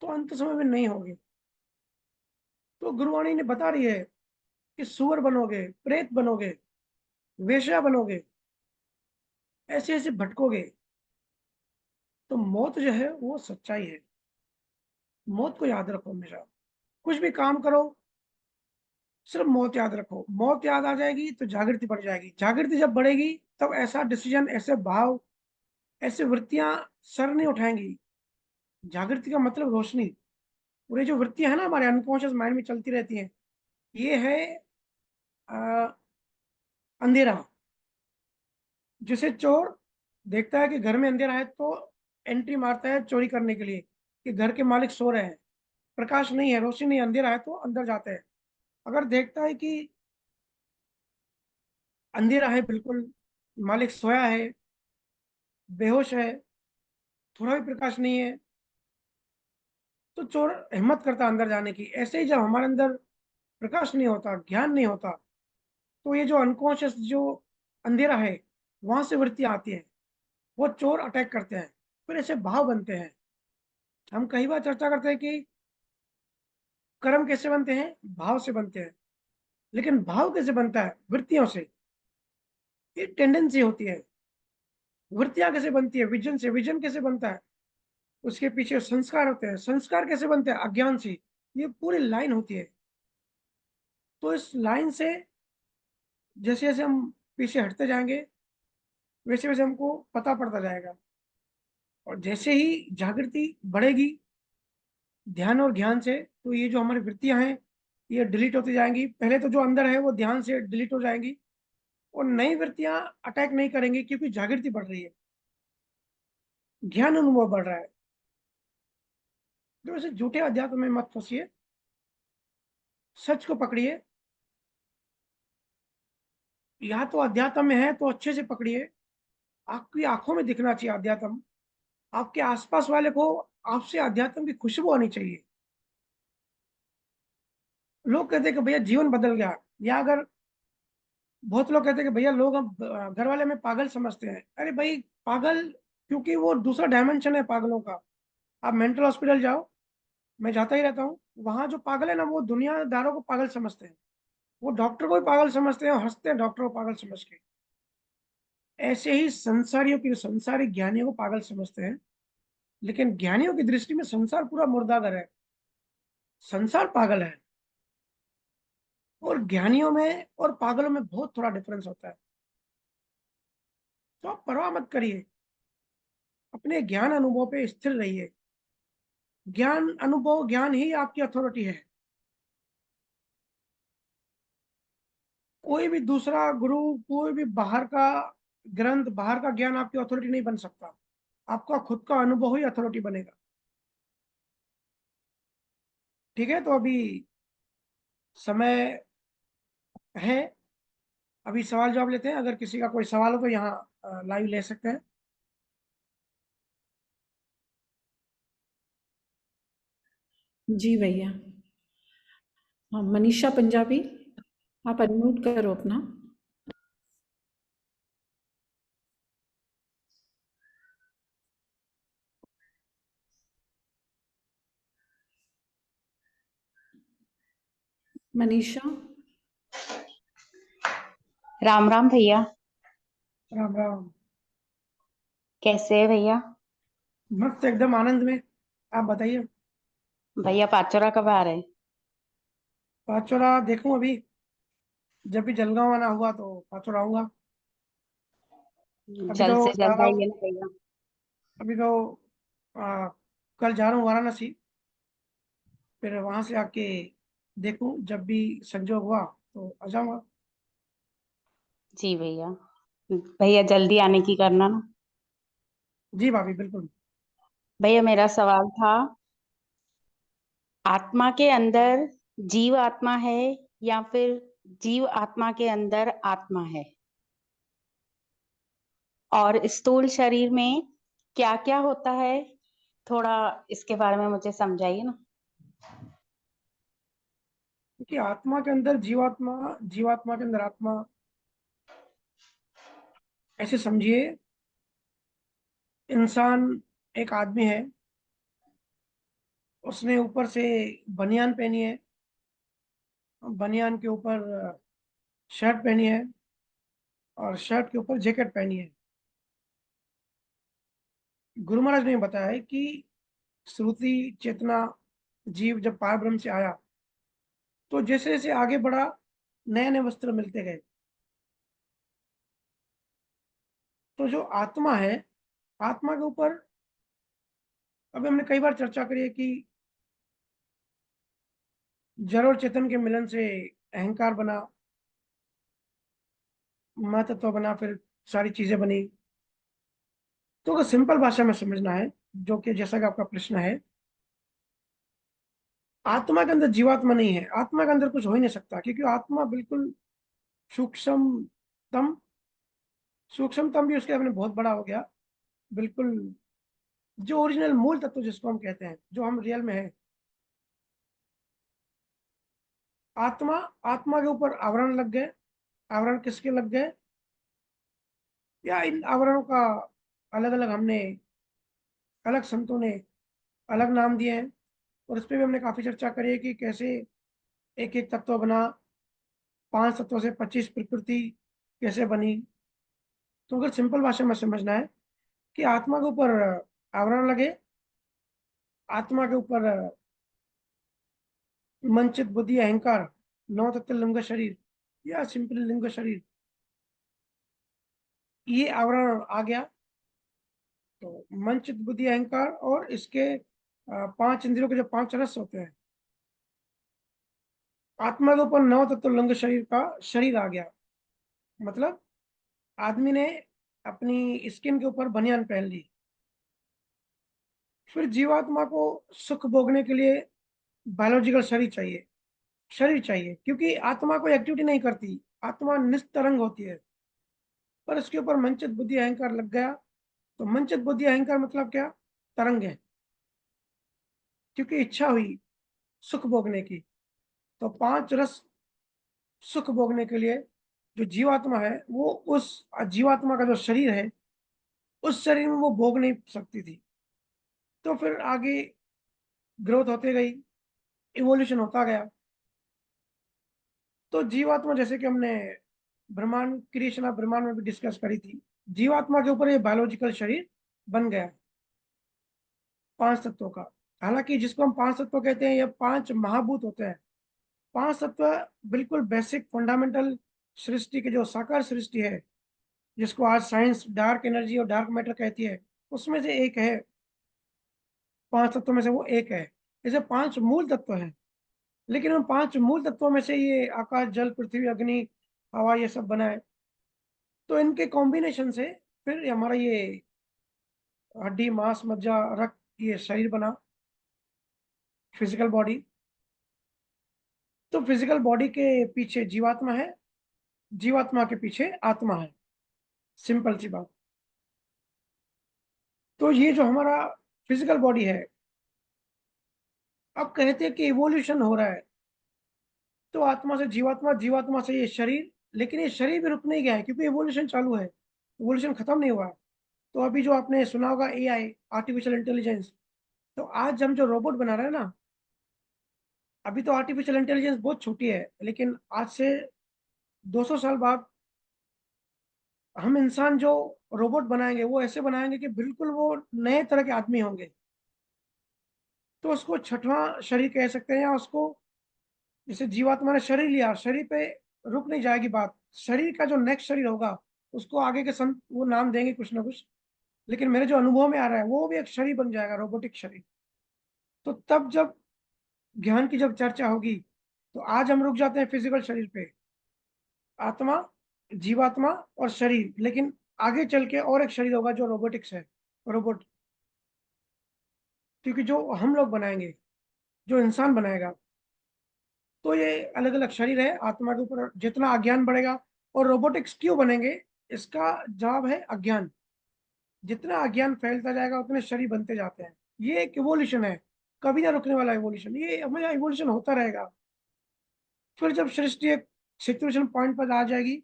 तो अंत समय में नहीं होगे। तो गुरुवाणी ने बता रही है कि सुअर बनोगे, प्रेत बनोगे, वेश्या बनोगे, ऐसे ऐसे भटकोगे। तो मौत जो है वो सच्चाई है। मौत को याद रखो हमेशा, कुछ भी काम करो, सिर्फ मौत याद रखो। मौत याद आ जाएगी तो जागृति बढ़ जाएगी, जागृति जब बढ़ेगी तब ऐसा डिसीजन, ऐसे भाव, ऐसे वृत्तियां सर नहीं उठाएंगी। जागृति का मतलब रोशनी। और ये जो वृत्तियां है ना हमारे अनकॉन्शियस माइंड में चलती रहती हैं, ये है अ, अंधेरा। जिसे चोर देखता है कि घर में अंधेरा है तो एंट्री मारता है चोरी करने के लिए, कि घर के मालिक सो रहे हैं, प्रकाश नहीं है, रोशनी नहीं, अंधेरा है, तो अंदर जाते हैं। अगर देखता है कि अंधेरा है, बिल्कुल मालिक सोया है, बेहोश है, थोड़ा भी प्रकाश नहीं है, तो चोर हिम्मत करता है अंदर जाने की। ऐसे ही जब हमारे अंदर प्रकाश नहीं होता, ज्ञान नहीं होता, तो ये जो अनकॉन्शियस जो अंधेरा है, वहां से वृत्तियां आती हैं, वो चोर अटैक करते हैं, फिर ऐसे भाव बनते हैं। हम कई बार चर्चा करते हैं कि कर्म कैसे बनते हैं, भाव से बनते हैं। लेकिन भाव कैसे बनता है, वृत्तियों से। ये टेंडेंसी होती है। वृत्तियां कैसे बनती है, विजन से। विजन कैसे बनता है, उसके पीछे संस्कार होते हैं। संस्कार कैसे बनते हैं, अज्ञान से। ये पूरी लाइन होती है। तो इस लाइन से जैसे जैसे हम पीछे हटते जाएंगे, वैसे वैसे हमको पता पड़ता जाएगा। और जैसे ही जागृति बढ़ेगी ध्यान और ज्ञान से, तो ये जो हमारी वृत्तियां हैं ये डिलीट होती जाएंगी। पहले तो जो अंदर है वो ध्यान से डिलीट हो जाएंगी, और नई वृत्तियां अटैक नहीं करेंगी, क्योंकि जागृति बढ़ रही है, ज्ञान अनुभव बढ़ रहा है। तो वैसे झूठे अध्यात्म में मत फंसिए, सच को पकड़िए। या तो अध्यात्म में है तो अच्छे से पकड़िए, आपकी आंखों में दिखना चाहिए अध्यात्म, आपके आसपास वाले को आपसे अध्यात्म की खुशबू आनी चाहिए। लोग कहते हैं कि भैया जीवन बदल गया, या अगर बहुत लोग कहते हैं कि भैया लोग अब घर वाले में पागल समझते हैं। अरे भाई पागल, क्योंकि वो दूसरा डायमेंशन है पागलों का। आप मेंटल हॉस्पिटल जाओ, मैं जाता ही रहता हूँ, वहां जो पागल है ना वो दुनियादारों को पागल समझते हैं, वो डॉक्टर को भी पागल समझते हैं और हंसते हैं डॉक्टर को पागल समझ के। ऐसे ही संसारियों की, संसारिक ज्ञानियों को पागल समझते हैं, लेकिन ज्ञानियों की दृष्टि में संसार पूरा मुर्दागर है, संसार पागल है। और ज्ञानियों में और पागलों में बहुत थोड़ा डिफरेंस होता है। तो आप परवाह मत करिए, अपने ज्ञान अनुभव पे स्थिर रहिए। ज्ञान अनुभव, ज्ञान ही आपकी अथॉरिटी है। कोई भी दूसरा गुरु, कोई भी बाहर का ग्रंथ, बाहर का ज्ञान आपकी अथॉरिटी नहीं बन सकता। आपका खुद का अनुभव ही अथॉरिटी बनेगा। ठीक है, तो अभी समय है, अभी सवाल जवाब लेते हैं। अगर किसी का कोई सवाल हो तो यहाँ लाइव ले सकते हैं। जी भैया। हाँ, मनीषा पंजाबी, आप अनम्यूट करो अपना। मनीषा। राम राम भैया। राम राम। कैसे है भैया? मस्त, एकदम आनंद में। आप बताइए। भैया पाचोरा कब आ रहे हैं? पाचोरा देखूं अभी, जब भी जलगांव आना हुआ तो पाचोरा आऊंगा। अभी तो जल्द से जा जल्द रहा हूँ। आइए ना भैया। अभी तो कल जा रहा हूँ वाराणसी, फिर वहां से आके देखूं, जब भी संजोग हुआ तो आ जाऊंगा। जी भैया। भैया जल्दी आने की करना ना। जी भाभी, बिल्कुल। भैया मेरा सवाल था, आत्मा के अंदर जीव आत्मा है या फिर जीव आत्मा के अंदर आत्मा है? और स्थूल शरीर में क्या क्या होता है? थोड़ा इसके बारे में मुझे समझाइए ना। क्योंकि आत्मा के अंदर जीवात्मा, जीवात्मा के अंदर आत्मा, ऐसे समझिए। इंसान एक आदमी है, उसने ऊपर से बनियान पहनी है, बनियान के ऊपर शर्ट पहनी है, और शर्ट के ऊपर जैकेट पहनी है। गुरु महाराज ने बताया है कि श्रुति चेतना जीव जब पार ब्रह्म से आया तो जैसे जैसे आगे बढ़ा, नए नए वस्त्र मिलते गए। तो जो आत्मा है, आत्मा के ऊपर अभी हमने कई बार चर्चा करी है कि जड़ और चेतन के मिलन से अहंकार बना, मैं तत्व बना, फिर सारी चीजें बनी। तो अगर सिंपल भाषा में समझना है, जो कि जैसा कि आपका प्रश्न है, आत्मा के अंदर जीवात्मा नहीं है, आत्मा के अंदर कुछ हो ही नहीं सकता, क्योंकि आत्मा बिल्कुल सूक्ष्मतम, सूक्ष्मतम भी उसके अपने बहुत बड़ा हो गया। बिल्कुल जो ओरिजिनल मूल तत्व जिसको हम कहते हैं, जो हम रियल में है। आत्मा, आत्मा के ऊपर आवरण लग गए। आवरण किसके लग गए, या इन आवरणों का अलग अलग हमने, अलग संतों ने अलग नाम दिए हैं। और इस पे भी हमने काफी चर्चा करी है कि कैसे एक एक तत्व बना, 5 तत्वों से 25 प्रकृति कैसे बनी। तो अगर सिंपल भाषा में समझना है कि आत्मा के ऊपर आवरण लगे, आत्मा के ऊपर मन चित बुद्धि अहंकार, 9 तत्व लिंग शरीर, या सिंपल लिंग शरीर, ये आवरण आ गया। तो मन चित बुद्धि अहंकार और इसके 5 इंद्रियों के जो 5 रस होते हैं, आत्मा के ऊपर 9 तत्व लिंग शरीर का शरीर आ गया। मतलब आदमी ने अपनी स्किन के ऊपर बनियान पहन ली। फिर जीवात्मा को सुख भोगने के लिए बायोलॉजिकल शरीर चाहिए, शरीर चाहिए, क्योंकि आत्मा कोई एक्टिविटी नहीं करती, आत्मा निस्तरंग होती है। पर इसके ऊपर मनचित बुद्धि अहंकार लग गया। तो मनचित बुद्धि अहंकार मतलब क्या, तरंग है, क्योंकि इच्छा हुई सुख भोगने की। तो 5 रस सुख भोगने के लिए जो जीवात्मा है वो उस जीवात्मा का जो शरीर है उस शरीर में वो भोग नहीं सकती थी। तो फिर आगे ग्रोथ होते गई, इवोल्यूशन होता गया। तो जीवात्मा, जैसे कि हमने ब्रह्मांड, क्रिएशन ऑफ ब्रह्मांड में भी डिस्कस करी थी, जीवात्मा के ऊपर ये बायोलॉजिकल शरीर बन गया 5 तत्वों का। हालांकि जिसको हम 5 तत्व कहते हैं, ये 5 महाभूत होते हैं। 5 तत्व बिल्कुल बेसिक फंडामेंटल सृष्टि के जो साकार सृष्टि है, जिसको आज साइंस डार्क एनर्जी और डार्क मैटर कहती है, उसमें से एक है। 5 तत्वों में से वो एक है। जैसे 5 मूल तत्व हैं, लेकिन उन 5 मूल तत्वों में से ये आकाश, जल, पृथ्वी, अग्नि, हवा, ये सब बना है। तो इनके कॉम्बिनेशन से फिर हमारा ये हड्डी, मांस, मज्जा, रक्त, ये शरीर बना, फिजिकल बॉडी। तो फिजिकल बॉडी के पीछे जीवात्मा है, जीवात्मा के पीछे आत्मा है। सिंपल सी बात। तो ये जो हमारा फिजिकल बॉडी है, अब कहते हैं कि इवोल्यूशन हो रहा है, तो आत्मा से जीवात्मा, जीवात्मा से ये शरीर। लेकिन ये शरीर भी रुक नहीं गया है, क्योंकि इवोल्यूशन चालू है, इवोल्यूशन खत्म नहीं हुआ है। तो अभी जो आपने सुना होगा एआई, आर्टिफिशियल इंटेलिजेंस, तो आज हम जो रोबोट बना रहे हैं ना, अभी तो आर्टिफिशियल इंटेलिजेंस बहुत छोटी है, लेकिन आज से 200 साल बाद हम इंसान जो रोबोट बनाएंगे वो ऐसे बनाएंगे कि बिल्कुल वो नए तरह के आदमी होंगे। तो उसको छठवां शरीर कह सकते हैं, या उसको, जैसे जीवात्मा ने शरीर लिया, शरीर पे रुक नहीं जाएगी बात। शरीर का जो नेक्स्ट शरीर होगा उसको आगे के संत वो नाम देंगे कुछ ना कुछ, लेकिन मेरे जो अनुभव में आ रहा है वो भी एक शरीर बन जाएगा, रोबोटिक शरीर। तो तब जब ज्ञान की जब चर्चा होगी, तो आज हम रुक जाते हैं फिजिकल शरीर पे, आत्मा, जीवात्मा और शरीर। लेकिन आगे चल के और एक शरीर होगा जो रोबोटिक्स है, रोबोट। क्योंकि जो हम लोग बनाएंगे, जो इंसान बनाएगा, तो ये अलग अलग शरीर है। आत्मा के ऊपर जितना अज्ञान बढ़ेगा, और रोबोटिक्स क्यों बनेंगे, इसका जवाब है अज्ञान। जितना अज्ञान फैलता जाएगा उतने शरीर बनते जाते हैं। ये एक इवोल्यूशन है, कभी ना रुकने वाला इवोल्यूशन। ये हमेशा इवोल्यूशन होता रहेगा। फिर जब सृष्टि एक सिचुएशन पॉइंट पर आ जाएगी,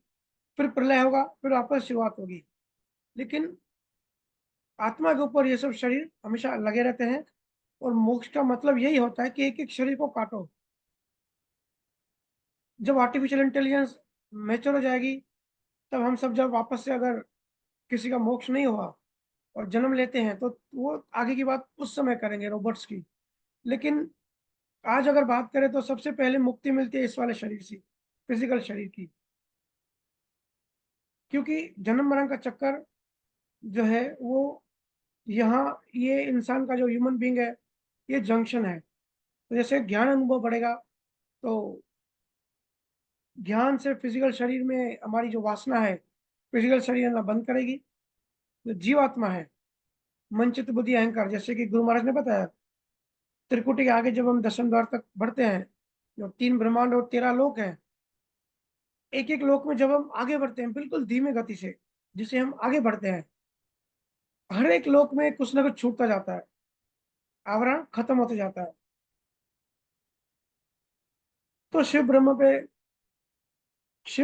फिर प्रलय होगा, फिर वापस शुरुआत होगी। लेकिन आत्मा के ऊपर ये सब शरीर हमेशा लगे रहते हैं। और मोक्ष का मतलब यही होता है कि एक एक शरीर को काटो। जब आर्टिफिशियल इंटेलिजेंस मैच्योर हो जाएगी, तब हम सब जब वापस से, अगर किसी का मोक्ष नहीं हुआ और जन्म लेते हैं, तो वो आगे की बात उस समय करेंगे रोबोट्स की। लेकिन आज अगर बात करें तो सबसे पहले मुक्ति मिलती है इस वाले शरीर से, फिजिकल शरीर की। क्योंकि जन्म मरण का चक्कर जो है वो, यहाँ ये इंसान का जो ह्यूमन बींग है, ये जंक्शन है। तो जैसे ज्ञान अनुभव बढ़ेगा, तो ध्यान से फिजिकल शरीर में हमारी जो वासना है, फिजिकल शरीर ना बंद करेगी। जो जीवात्मा है, मन, चित्त, बुद्धि, अहंकार, जैसे कि गुरु महाराज ने बताया, त्रिकुटी के आगे जब हम दशम द्वार तक बढ़ते हैं, जो 3 ब्रह्मांड और 13 लोक हैं, एक एक लोक में जब हम आगे बढ़ते हैं बिल्कुल धीमे गति से, जिसे हम आगे बढ़ते हैं, हर एक लोक में कुछ ना कुछ छूटता जाता है, आवरण खत्म होते जाता है। तो शिव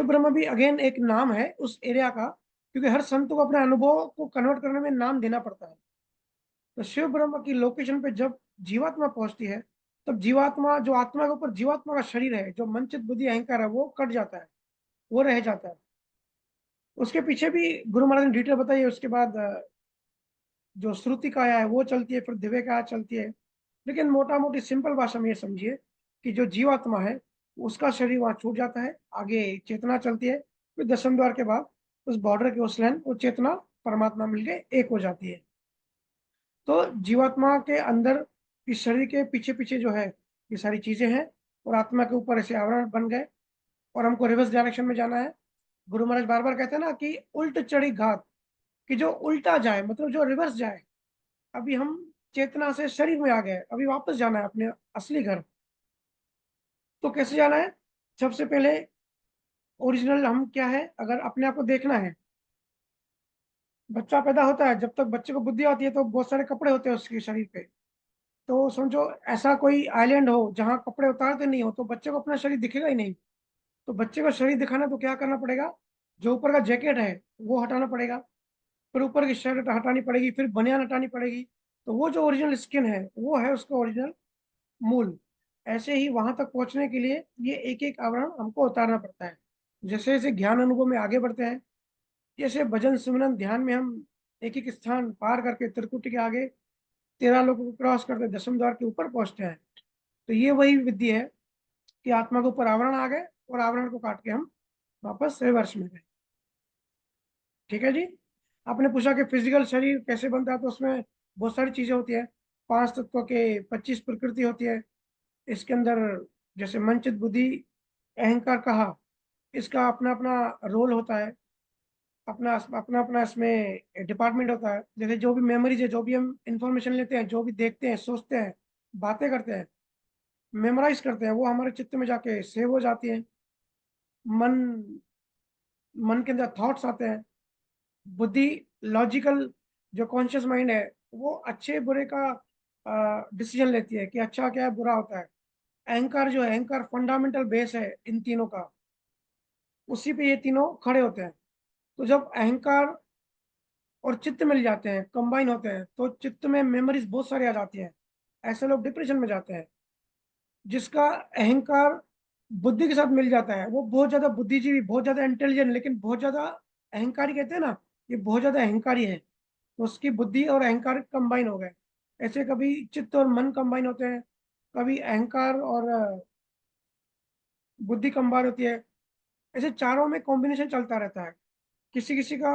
ब्रह्म भी अगेन एक नाम है उस एरिया का, क्योंकि हर संत को अपने अनुभव को कन्वर्ट करने में नाम देना पड़ता है। तो शिव ब्रह्म की लोकेशन पे जब जीवात्मा पहुंचती है, तब जीवात्मा, जो आत्मा के ऊपर जीवात्मा का शरीर है, जो मन, चित्त, बुद्धि, अहंकार है, वो कट जाता है, वो रह जाता है। उसके पीछे भी गुरु महाराज ने डिटेल बताई है। उसके बाद जो श्रुति काया है वो चलती है, फिर दिव्य काया चलती है। लेकिन मोटा मोटी सिंपल भाषा में ये समझिए कि जो जीवात्मा है उसका शरीर वहां छूट जाता है, आगे चेतना चलती है, फिर दशम द्वार के बाद उस बॉर्डर के उस लाइन, वो चेतना परमात्मा मिलके एक हो जाती है। तो जीवात्मा के अंदर, इस शरीर के पीछे पीछे जो है ये सारी चीजें हैं, और आत्मा के ऊपर ऐसे आवरण बन गए, और हमको रिवर्स डायरेक्शन में जाना है। गुरु महाराज बार बार कहते हैं ना कि उल्ट चढ़ी घात, कि जो उल्टा जाए, मतलब जो रिवर्स जाए। अभी हम चेतना से शरीर में आ गए, अभी वापस जाना है अपने असली घर। तो कैसे जाना है? सबसे पहले ओरिजिनल हम क्या है, अगर अपने आप को देखना है। बच्चा पैदा होता है, जब तक बच्चे को बुद्धि आती है तो बहुत सारे कपड़े होते हैं उसके शरीर पे। तो समझो ऐसा कोई आइलैंड हो जहाँ कपड़े उतारते नहीं हो, तो बच्चे को अपना शरीर दिखेगा ही नहीं। तो बच्चे को शरीर दिखाना तो क्या करना पड़ेगा, जो ऊपर का जैकेट है वो हटाना पड़ेगा, फिर ऊपर की शर्ट हटानी पड़ेगी, फिर बनियान हटानी पड़ेगी। तो वो जो ओरिजिनल स्किन है वो है उसका ओरिजिनल मूल। ऐसे ही वहां तक पहुंचने के लिए ये एक एक आवरण हमको उतारना पड़ता है। जैसे जैसे ज्ञान अनुभव में आगे बढ़ते हैं, जैसे भजन सिमरन ध्यान में हम एक एक स्थान पार करके त्रिकुटी के आगे 13 लोगों को क्रॉस करके दसम द्वार के ऊपर पहुंचते हैं। तो ये वही विधि है कि आत्मा के ऊपर आवरण आ गए और आवरण को काट के हम वापस रिवर्स में गए। ठीक है जी। आपने पूछा कि फिजिकल शरीर कैसे बनता है, तो उसमें बहुत सारी चीजें होती है। 5 तत्वों के 25 प्रकृति होती है। इसके अंदर जैसे मन चित बुद्धि अहंकार कहा, इसका अपना अपना रोल होता है, अपना अपना अपना इसमें डिपार्टमेंट होता है। जैसे जो भी मेमोरीज है, जो भी हम इंफॉर्मेशन लेते हैं, जो भी देखते हैं, सोचते हैं, बातें करते हैं, मेमोराइज करते हैं, वो हमारे चित्त में जाके सेव हो जाती है। मन मन के अंदर थॉट्स आते हैं। बुद्धि लॉजिकल, जो कॉन्शियस माइंड है, वो अच्छे बुरे का डिसीजन लेती है कि अच्छा क्या है बुरा होता है। अहंकार जो है, अहंकार फंडामेंटल बेस है इन तीनों का, उसी पे ये तीनों खड़े होते हैं। तो जब अहंकार और चित्त मिल जाते हैं, कंबाइन होते हैं, तो चित्त में मेमोरीज बहुत सारी आ जाती हैं। ऐसे लोग डिप्रेशन में जाते हैं। जिसका अहंकार बुद्धि के साथ मिल जाता है, वो बहुत ज्यादा बुद्धिजीवी, बहुत ज्यादा इंटेलिजेंट, लेकिन बहुत ज्यादा अहंकारी कहते हैं ना, ये बहुत ज्यादा अहंकारी है। तो उसकी बुद्धि और अहंकार कंबाइन हो गए। ऐसे कभी चित्त और मन कंबाइन होते हैं, कभी अहंकार और बुद्धि कंबाइन होती है। ऐसे चारों में कॉम्बिनेशन चलता रहता है। किसी किसी का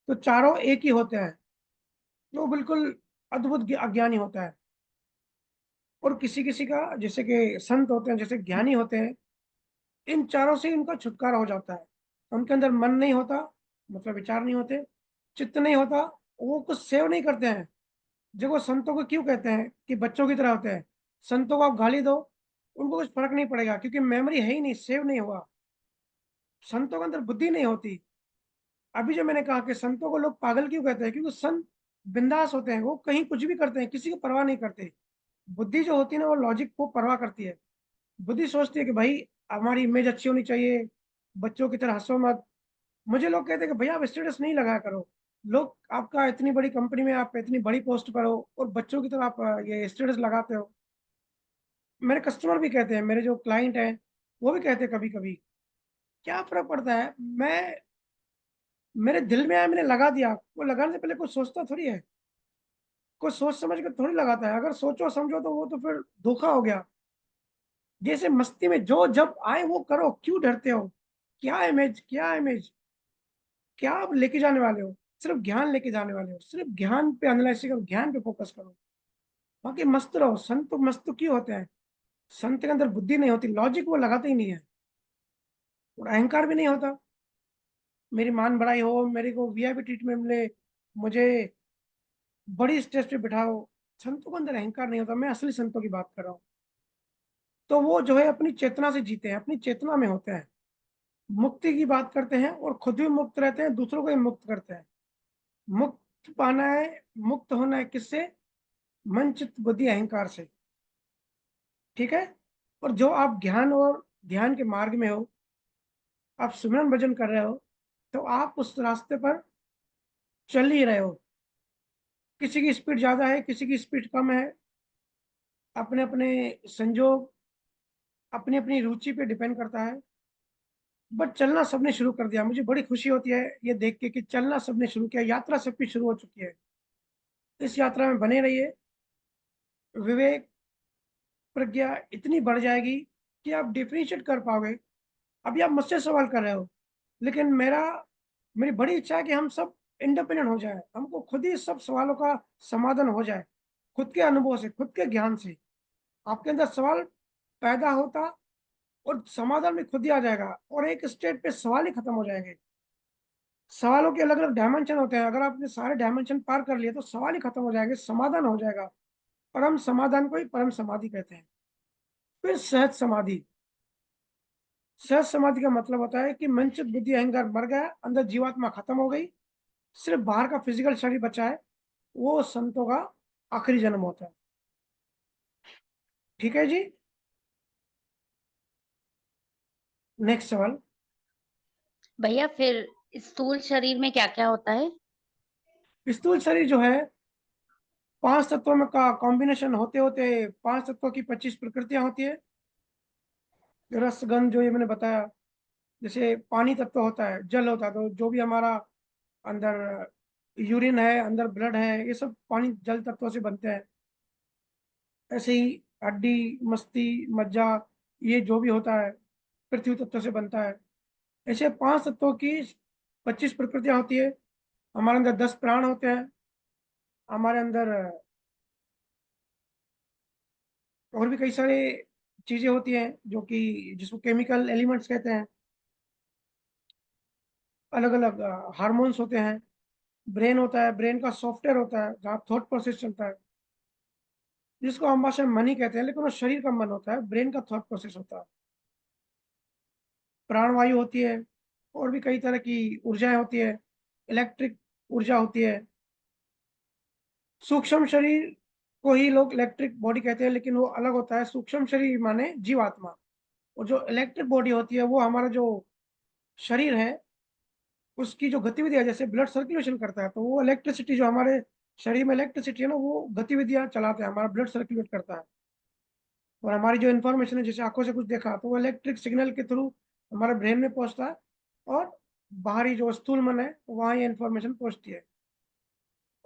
तो चारों एक ही होते हैं, तो बिल्कुल अद्भुत अज्ञानी होता है। और किसी किसी का, जैसे कि संत होते हैं, जैसे ज्ञानी होते हैं, इन चारों से इनका छुटकारा हो जाता है। उनके अंदर मन नहीं होता, मतलब विचार नहीं होते, चित्त नहीं होता, वो कुछ सेव नहीं करते हैं। देखो संतों को क्यों कहते हैं कि बच्चों की तरह होते हैं। संतों को आप गाली दो, उनको कुछ फर्क नहीं पड़ेगा, क्योंकि मेमोरी है ही नहीं, सेव नहीं हुआ। संतों के अंदर बुद्धि नहीं होती। अभी जो मैंने कहा कि संतों को लोग पागल क्यों कहते हैं, क्योंकि संत बिंदास होते हैं, वो कहीं कुछ भी करते हैं, किसी को परवाह नहीं करते। बुद्धि जो होती है ना, वो लॉजिक को परवाह करती है। बुद्धि सोचती है कि भाई हमारी इमेज अच्छी होनी चाहिए, बच्चों की तरह हंसो मत। मुझे लोग कहते हैं कि भैया आप स्टेटस नहीं लगाया करो। लोग आपका इतनी बड़ी कंपनी में आप इतनी बड़ी पोस्ट पर हो और बच्चों की तरह आप ये स्टेटस लगाते हो। मेरे कस्टमर भी कहते हैं, मेरे जो क्लाइंट हैं वो भी कहते हैं कभी कभी, क्या फर्क पड़ता है, मैं मेरे दिल में आया मैंने लगा दिया। वो लगाने से पहले कोई सोचता थोड़ी है, कोई सोच समझ कर थोड़ी लगाता है। अगर सोचो समझो तो वो तो फिर धोखा हो गया। जैसे मस्ती में जो जब आए वो करो, क्यों डरते हो। क्या इमेज, क्या इमेज, क्या आप लेके जाने वाले हो। सिर्फ ज्ञान लेके जाने वाले हो, सिर्फ ज्ञान पे एनालिसिस करो, ज्ञान पे फोकस करो। बाकी मस्त रहो। संत तो मस्त क्यों होते हैं, संत के अंदर बुद्धि नहीं होती, लॉजिक वो लगाते ही नहीं है, और अहंकार भी नहीं होता। मेरी मान बढ़ाई हो, मेरे को वीआईपी ट्रीटमेंट मिले, मुझे बड़ी स्टेज पे बिठाओ, संतों के अंदर अहंकार नहीं होता। मैं असली संतों की बात कर रहा हूँ। तो वो जो है अपनी चेतना से जीते हैं, अपनी चेतना में होते हैं, मुक्ति की बात करते हैं, और खुद भी मुक्त रहते हैं, दूसरों को भी मुक्त करते हैं। मुक्त पाना है, मुक्त होना है किससे, मन चित्त बुद्धि अहंकार से। ठीक है। और जो आप ज्ञान और ध्यान के मार्ग में हो, आप सुमिरन भजन कर रहे हो, तो आप उस रास्ते पर चल ही रहे हो। किसी की स्पीड ज्यादा है, किसी की स्पीड कम है, अपने अपने संजोग, अपनी अपनी रुचि पे डिपेंड करता है। बट चलना सबने शुरू कर दिया। मुझे बड़ी खुशी होती है ये देख के कि चलना सबने शुरू किया, यात्रा सबकी शुरू हो चुकी है। इस यात्रा में बने रहिए। विवेक प्रज्ञा इतनी बढ़ जाएगी कि आप डिफरेंशिएट कर पाओगे। अभी आप मुझसे सवाल कर रहे हो, लेकिन मेरी बड़ी इच्छा है कि हम सब इंडिपेंडेंट हो जाए, हमको खुद ही सब सवालों का समाधान हो जाए, खुद के अनुभव से, खुद के ज्ञान से। आपके अंदर सवाल पैदा होता और समाधान भी खुद ही आ जाएगा, और एक स्टेट पे सवाल ही खत्म हो जाएंगे। सवालों के अलग अलग डायमेंशन होते हैं, अगर आपने सारे डायमेंशन पार कर लिए तो सवाल ही खत्म हो जाएंगे, समाधान हो जाएगा। परम समाधान को ही परम समाधि कहते हैं। फिर सहज समाधि। सहज समाधि का मतलब होता है कि मन चित्त बुद्धि अहंकार मर गया, अंदर जीवात्मा खत्म हो गई, सिर्फ बाहर का फिजिकल शरीर बचा है। वो संतों का आखिरी जन्म होता है। ठीक है जी। नेक्स्ट सवाल। भैया फिर स्थूल शरीर में क्या क्या होता है? स्थूल शरीर जो है 5 तत्वों में का कॉम्बिनेशन होते होते 5 तत्वों की 25 प्रकृतियां होती है। रस गंध जो ये मैंने बताया, जैसे पानी तत्व होता है, जल होता है, तो जो भी हमारा अंदर यूरिन है, अंदर ब्लड है, ये सब पानी जल तत्वों से बनते हैं। ऐसे ही हड्डी, मस्ती, मज्जा, ये जो भी होता है पृथ्वी तत्व से बनता है। ऐसे 5 तत्वों की 25 प्रकृतियां होती है। हमारे अंदर 10 प्राण होते हैं। हमारे अंदर और भी कई सारे चीजें होती हैं जो कि जिसको केमिकल एलिमेंट्स कहते हैं। अलग अलग हार्मोन्स होते हैं। ब्रेन होता है, ब्रेन का सॉफ्टवेयर होता है जहाँ थॉट प्रोसेस चलता है, जिसको हम भाषा में मन ही कहते हैं, लेकिन वो शरीर का मन होता है, ब्रेन का थॉट प्रोसेस होता है। प्राणवायु होती है, और भी कई तरह की ऊर्जाएं होती है। इलेक्ट्रिक ऊर्जा होती है। सूक्ष्म शरीर को ही लोग इलेक्ट्रिक बॉडी कहते हैं, लेकिन वो अलग होता है। सूक्ष्म शरीर माने जीवात्मा, और जो इलेक्ट्रिक बॉडी होती है वो हमारा जो शरीर है उसकी जो गतिविधियां, जैसे ब्लड सर्कुलेशन करता है, तो वो इलेक्ट्रिसिटी जो हमारे शरीर में इलेक्ट्रिसिटी है ना, वो गतिविधियां चलाते हैं, हमारा ब्लड सर्कुलेट करता है। और हमारी जो इन्फॉर्मेशन है, जैसे आंखों से कुछ देखा तो वो इलेक्ट्रिक सिग्नल के थ्रू हमारे ब्रेन में पहुंचता है, और बाहरी जो स्थूल मन है वहाँ ये इन्फॉर्मेशन पहुंचती है।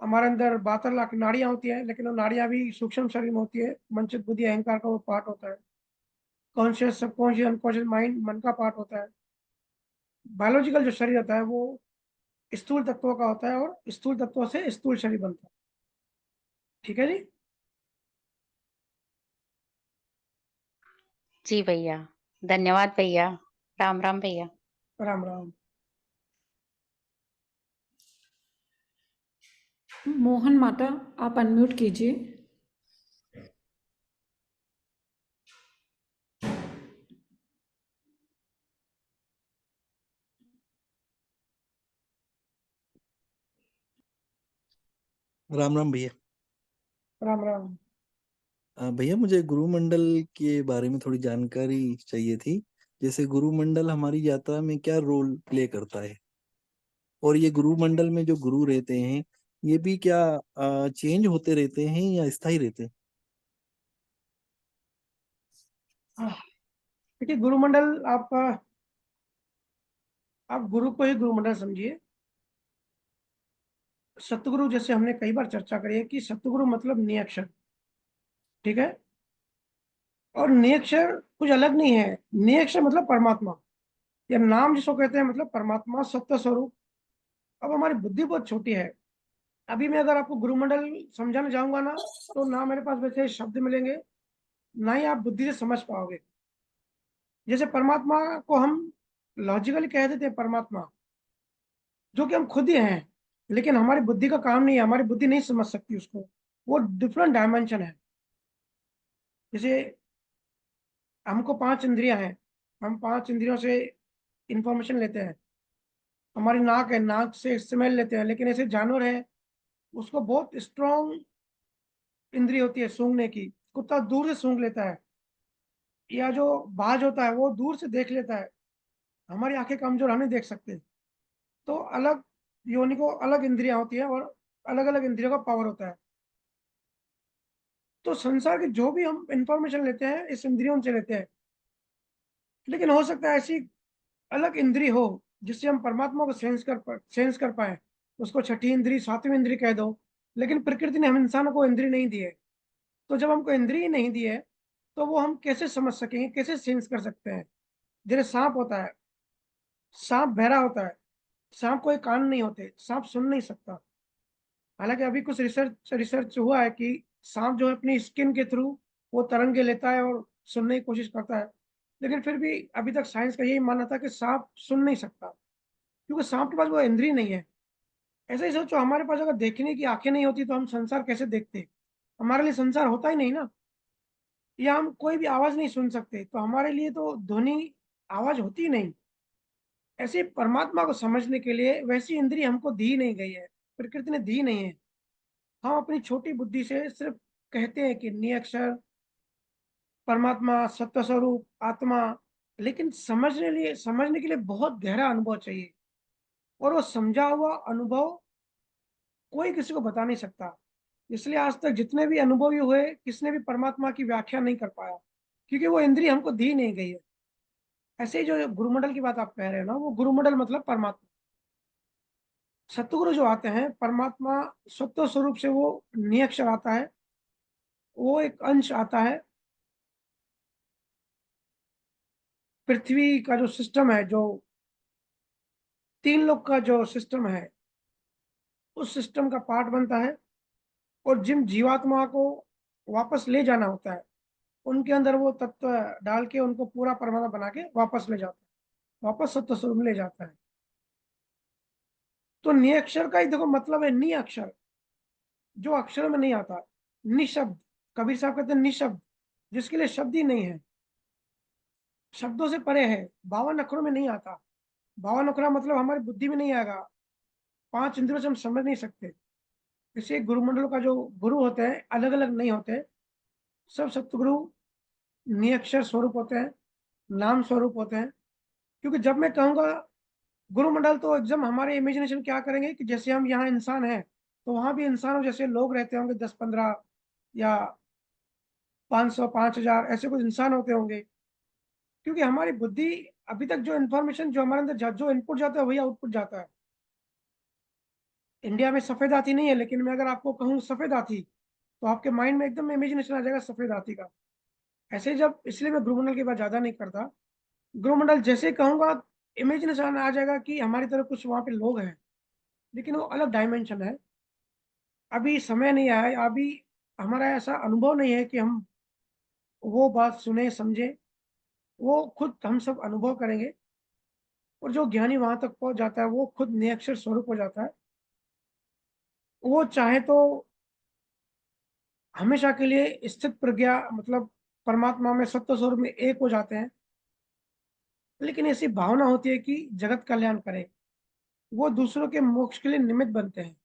हमारे अंदर 72 लाख नाड़ियां होती है, लेकिन वो नाड़ियां भी सूक्ष्म शरीर में होती है। मन, चित्त, बुद्धि, अहंकार का वो पार्ट होता है। कॉन्शियस, सबकॉन्शियस, अनकॉन्शियस माइंड मन का पार्ट होता है। बायोलॉजिकल जो शरीर होता है वो स्थूल तत्वों का होता है, और स्थूल तत्वों से स्थूल शरीर बनता है। ठीक है जी। जी भैया, धन्यवाद भैया। राम राम भैया। राम राम। मोहन माता, आप अनम्यूट कीजिए। राम राम भैया। राम राम। भैया मुझे गुरुमंडल के बारे में थोड़ी जानकारी चाहिए थी। जैसे गुरुमंडल हमारी यात्रा में क्या रोल प्ले करता है, और ये गुरुमंडल में जो गुरु रहते हैं ये भी क्या चेंज होते रहते हैं या स्थायी रहते हैं? देखिए, गुरुमंडल आप गुरु को ही गुरुमंडल समझिए। सतगुरु, जैसे हमने कई बार चर्चा करी है कि सतगुरु मतलब नियक्षर। ठीक है। और नियक्षर कुछ अलग नहीं है। नियक्षर मतलब परमात्मा, या नाम जिसको कहते हैं, मतलब परमात्मा, सत्य स्वरूप। अब हमारी बुद्धि बहुत छोटी है। अभी मैं अगर आपको गुरुमंडल समझाने जाऊंगा ना, तो ना मेरे पास वैसे शब्द मिलेंगे, ना ही आप बुद्धि से समझ पाओगे। जैसे परमात्मा को हम लॉजिकली कह देते हैं परमात्मा, जो कि हम खुद ही हैं, लेकिन हमारी बुद्धि का काम नहीं है, हमारी बुद्धि नहीं समझ सकती उसको। वो डिफरेंट डायमेंशन है। जैसे हमको 5 इंद्रियां हैं, हम 5 इंद्रियों से इंफॉर्मेशन लेते हैं। हमारी नाक है, नाक से स्मेल लेते हैं, लेकिन ऐसे जानवर है उसको बहुत स्ट्रॉन्ग इंद्री होती है सूंघने की। कुत्ता दूर से सूंघ लेता है, या जो बाज होता है वो दूर से देख लेता है। हमारी आंखें कमजोर, हम नहीं देख सकते। तो अलग योनि को अलग इंद्रियां होती है, और अलग अलग इंद्रियों का पावर होता है। तो संसार की जो भी हम इंफॉर्मेशन लेते हैं इस इंद्रियों से लेते हैं, लेकिन हो सकता है ऐसी अलग इंद्री हो जिससे हम परमात्मा को सेंस कर पाए। उसको छठी इंद्री, 7वीं इंद्री कह दो। लेकिन प्रकृति ने हम इंसानों को इंद्री नहीं दी है। तो जब हमको इंद्री ही नहीं दी है, तो वो हम कैसे समझ सकेंगे, कैसे सेंस कर सकते हैं? जैसे सांप होता है, सांप बहरा होता है, सांप को एक कान नहीं होते, सांप सुन नहीं सकता। हालांकि अभी कुछ रिसर्च हुआ है कि सांप जो है अपनी स्किन के थ्रू वो तरंगे लेता है और सुनने की कोशिश करता है। लेकिन फिर भी अभी तक साइंस का यही मानना था कि सांप सुन नहीं सकता, क्योंकि सांप के पास वो इंद्री नहीं है। ऐसा ही सोचो, हमारे पास अगर देखने की आंखें नहीं होती तो हम संसार कैसे देखते? हमारे लिए संसार होता ही नहीं ना। या हम कोई भी आवाज नहीं सुन सकते, तो हमारे लिए तो ध्वनि आवाज होती ही नहीं। ऐसे ही परमात्मा को समझने के लिए वैसी इंद्रिय हमको दी नहीं गई है, प्रकृति ने दी नहीं है। हम अपनी छोटी बुद्धि से सिर्फ कहते हैं कि नियक्षर, परमात्मा, सत्य स्वरूप, आत्मा, लेकिन समझने के लिए बहुत गहरा अनुभव चाहिए, और वो समझा हुआ अनुभव कोई किसी को बता नहीं सकता। इसलिए आज तक जितने भी अनुभवी हुए, किसने भी परमात्मा की व्याख्या नहीं कर पाया, क्योंकि वो इंद्रिय हमको दी नहीं गई है। ऐसे ही जो गुरुमंडल की बात आप कह रहे हैं ना, वो गुरुमंडल मतलब परमात्मा। सतगुरु जो आते हैं, परमात्मा सत्य स्वरूप से वो नियक्षर आता है, वो एक अंश आता है। पृथ्वी का जो सिस्टम है, जो 3 लोक का जो सिस्टम है, उस सिस्टम का पार्ट बनता है। और जिन जीवात्मा को वापस ले जाना होता है, उनके अंदर वो तत्व डाल के उनको पूरा परमात्मा बना के वापस ले जाता है, वापस सत्य स्वरूप में ले जाता है। तो निअक्षर का ही देखो मतलब है, नि अक्षर, जो अक्षर में नहीं आता, निशब्द। कबीर साहब कहते हैं निशब्द, जिसके लिए शब्द ही नहीं है, शब्दों से परे है, 52 अक्षरों में नहीं आता। 52 अक्षर मतलब हमारी बुद्धि में नहीं आएगा, 5 इंद्रियों से हम समझ नहीं सकते। इसलिए गुरुमंडल का जो गुरु होते हैं अलग अलग नहीं होते, सब सतगुरु निअक्षर स्वरूप होते हैं, नाम स्वरूप होते हैं। क्योंकि जब मैं कहूंगा गुरुमंडल, तो एकदम हमारे इमेजिनेशन क्या करेंगे कि जैसे हम यहाँ इंसान हैं, तो वहां भी इंसानों जैसे लोग रहते होंगे, 10-15 या 500, 5000 ऐसे कुछ इंसान होते होंगे। क्योंकि हमारी बुद्धि अभी तक जो इन्फॉर्मेशन जो हमारे अंदर जो इनपुट जाता है वही आउटपुट जाता है। इंडिया में सफेद हाथी नहीं है, लेकिन मैं अगर आपको कहूँ सफेद हाथी, तो आपके माइंड में एकदम इमेजिनेशन आ जाएगा सफेद हाथी का। ऐसे ही जब, इसलिए मैं गुरुमंडल की बात ज्यादा नहीं करता। गुरुमंडल जैसे कहूंगा, इमेजिनेशन आ जाएगा कि हमारी तरफ कुछ वहां पे लोग हैं, लेकिन वो अलग डायमेंशन है। अभी समय नहीं आया है, अभी हमारा ऐसा अनुभव नहीं है कि हम वो बात सुने समझे। वो खुद हम सब अनुभव करेंगे, और जो ज्ञानी वहां तक पहुंच जाता है वो खुद निरक्षर स्वरूप हो जाता है। वो चाहे तो हमेशा के लिए स्थित प्रज्ञा, मतलब परमात्मा में सत्य स्वरूप में एक हो जाते हैं। लेकिन ऐसी भावना होती है कि जगत कल्याण करे, वो दूसरों के मोक्ष के लिए निमित्त बनते हैं।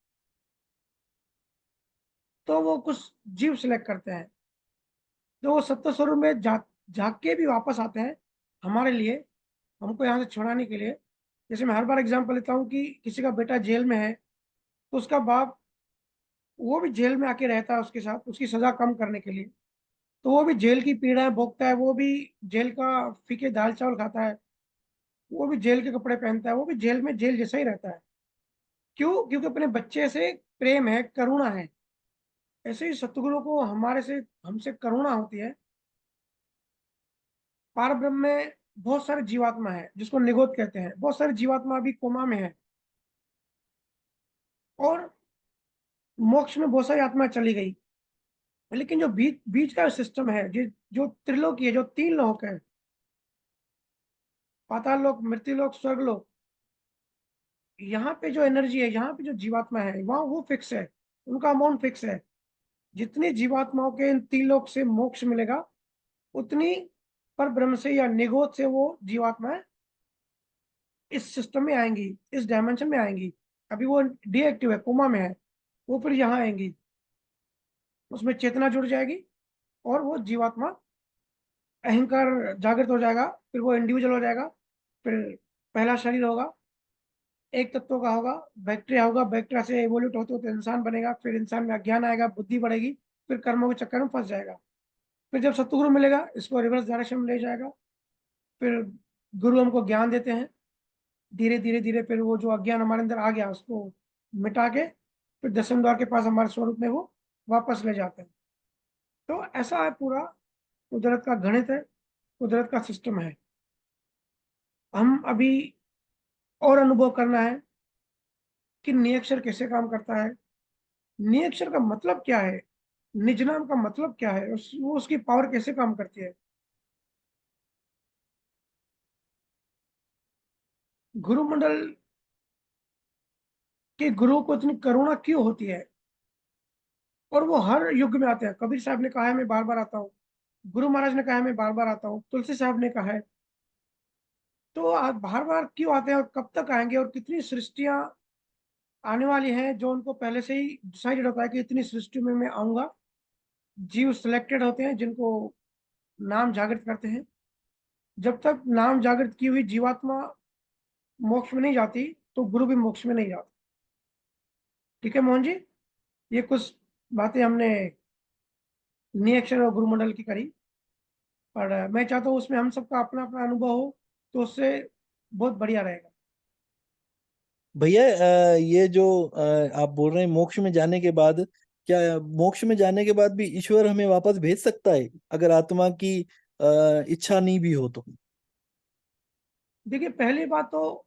तो वो कुछ जीव सिलेक्ट करते हैं, तो वो सत्य स्वरूप में जाग के भी वापस आते हैं हमारे लिए, हमको यहाँ से छुड़ाने के लिए। जैसे मैं हर बार एग्जांपल लेता हूँ कि किसी का बेटा जेल में है, तो उसका बाप, वो भी जेल में आके रहता है उसके साथ, उसकी सजा कम करने के लिए। तो वो भी जेल की पीड़ाएं भोगता है, वो भी जेल का फीके दाल चावल खाता है, वो भी जेल के कपड़े पहनता है, वो भी जेल में जेल जैसा ही रहता है। क्यों? क्योंकि अपने बच्चे से प्रेम है, करुणा है। ऐसे ही सतगुरु को हमारे से, हमसे करुणा होती है। पार ब्रह्म में बहुत सारे जीवात्मा है, जिसको निगोद कहते हैं, बहुत सारे जीवात्मा अभी कोमा में है, और मोक्ष में बहुत सारी आत्मा चली गई। लेकिन जो बीच बीच का सिस्टम है, जो त्रिलोकी है, जो 3 लोक है, पाताल लोक, मृत्यु लोक, स्वर्ग लोक, यहाँ पे जो एनर्जी है, यहाँ पे जो जीवात्मा है, वहाँ वो फिक्स है, उनका अमाउंट फिक्स है। जितनी जीवात्माओं के इन 3 लोक से मोक्ष मिलेगा, उतनी पर ब्रह्म से या निगोद से वो जीवात्माएं इस सिस्टम में आएंगी, इस डायमेंशन में आएंगी। अभी वो डीएक्टिव है, कोमा में है, वो फिर यहाँ आएंगी, उसमें चेतना जुड़ जाएगी, और वो जीवात्मा अहंकार जागृत हो जाएगा, फिर वो इंडिविजुअल हो जाएगा। फिर पहला शरीर होगा, एक तत्व का होगा, बैक्टीरिया होगा, बैक्टीरिया से एवोल्यूट होते होते इंसान बनेगा, फिर इंसान में अज्ञान आएगा, बुद्धि बढ़ेगी, फिर कर्मों के चक्कर में फंस जाएगा। फिर जब सतगुरु मिलेगा, इसको रिवर्स डायरेक्शन में ले जाएगा। फिर गुरु हमको ज्ञान देते हैं, धीरे धीरे धीरे फिर वो जो अज्ञान हमारे अंदर आ गया उसको मिटा के, फिर 10वें द्वार के पास हमारे स्वरूप में वो वापस ले जाते हैं। तो ऐसा है, पूरा कुदरत का गणित है, कुदरत का सिस्टम है। हम अभी और अनुभव करना है कि नियक्षर कैसे काम करता है, नियक्षर का मतलब क्या है, निज नाम का मतलब क्या है, वो उसकी पावर कैसे काम करती है। गुरुमंडल के गुरु को इतनी करुणा क्यों होती है, और वो हर युग में आते हैं। कबीर साहब ने कहा है मैं बार बार आता हूँ, गुरु महाराज ने कहा है मैं बार बार आता हूँ, तुलसी साहब ने कहा है। तो आप बार बार क्यों आते हैं, और कब तक आएंगे, और कितनी सृष्टियां आने वाली हैं, जो उनको पहले से ही डिसाइडेड होता है कि इतनी सृष्टि में मैं आऊंगा। जीव सिलेक्टेड होते हैं जिनको नाम जागृत करते हैं। जब तक नाम जागृत की हुई जीवात्मा मोक्ष में नहीं जाती तो गुरु भी मोक्ष में नहीं जाता। ठीक है मोहन जी, ये कुछ बातें हमने निरीक्षण और गुरुमंडल की करी, पर मैं चाहता हूँ उसमें हम सबका अपना अपना अनुभव हो तो उससे बहुत बढ़िया रहेगा। भैया ये जो आप बोल रहे हैं मोक्ष में जाने के बाद, क्या मोक्ष में जाने के बाद भी ईश्वर हमें वापस भेज सकता है अगर आत्मा की इच्छा नहीं भी हो तो? देखिए, पहली बात तो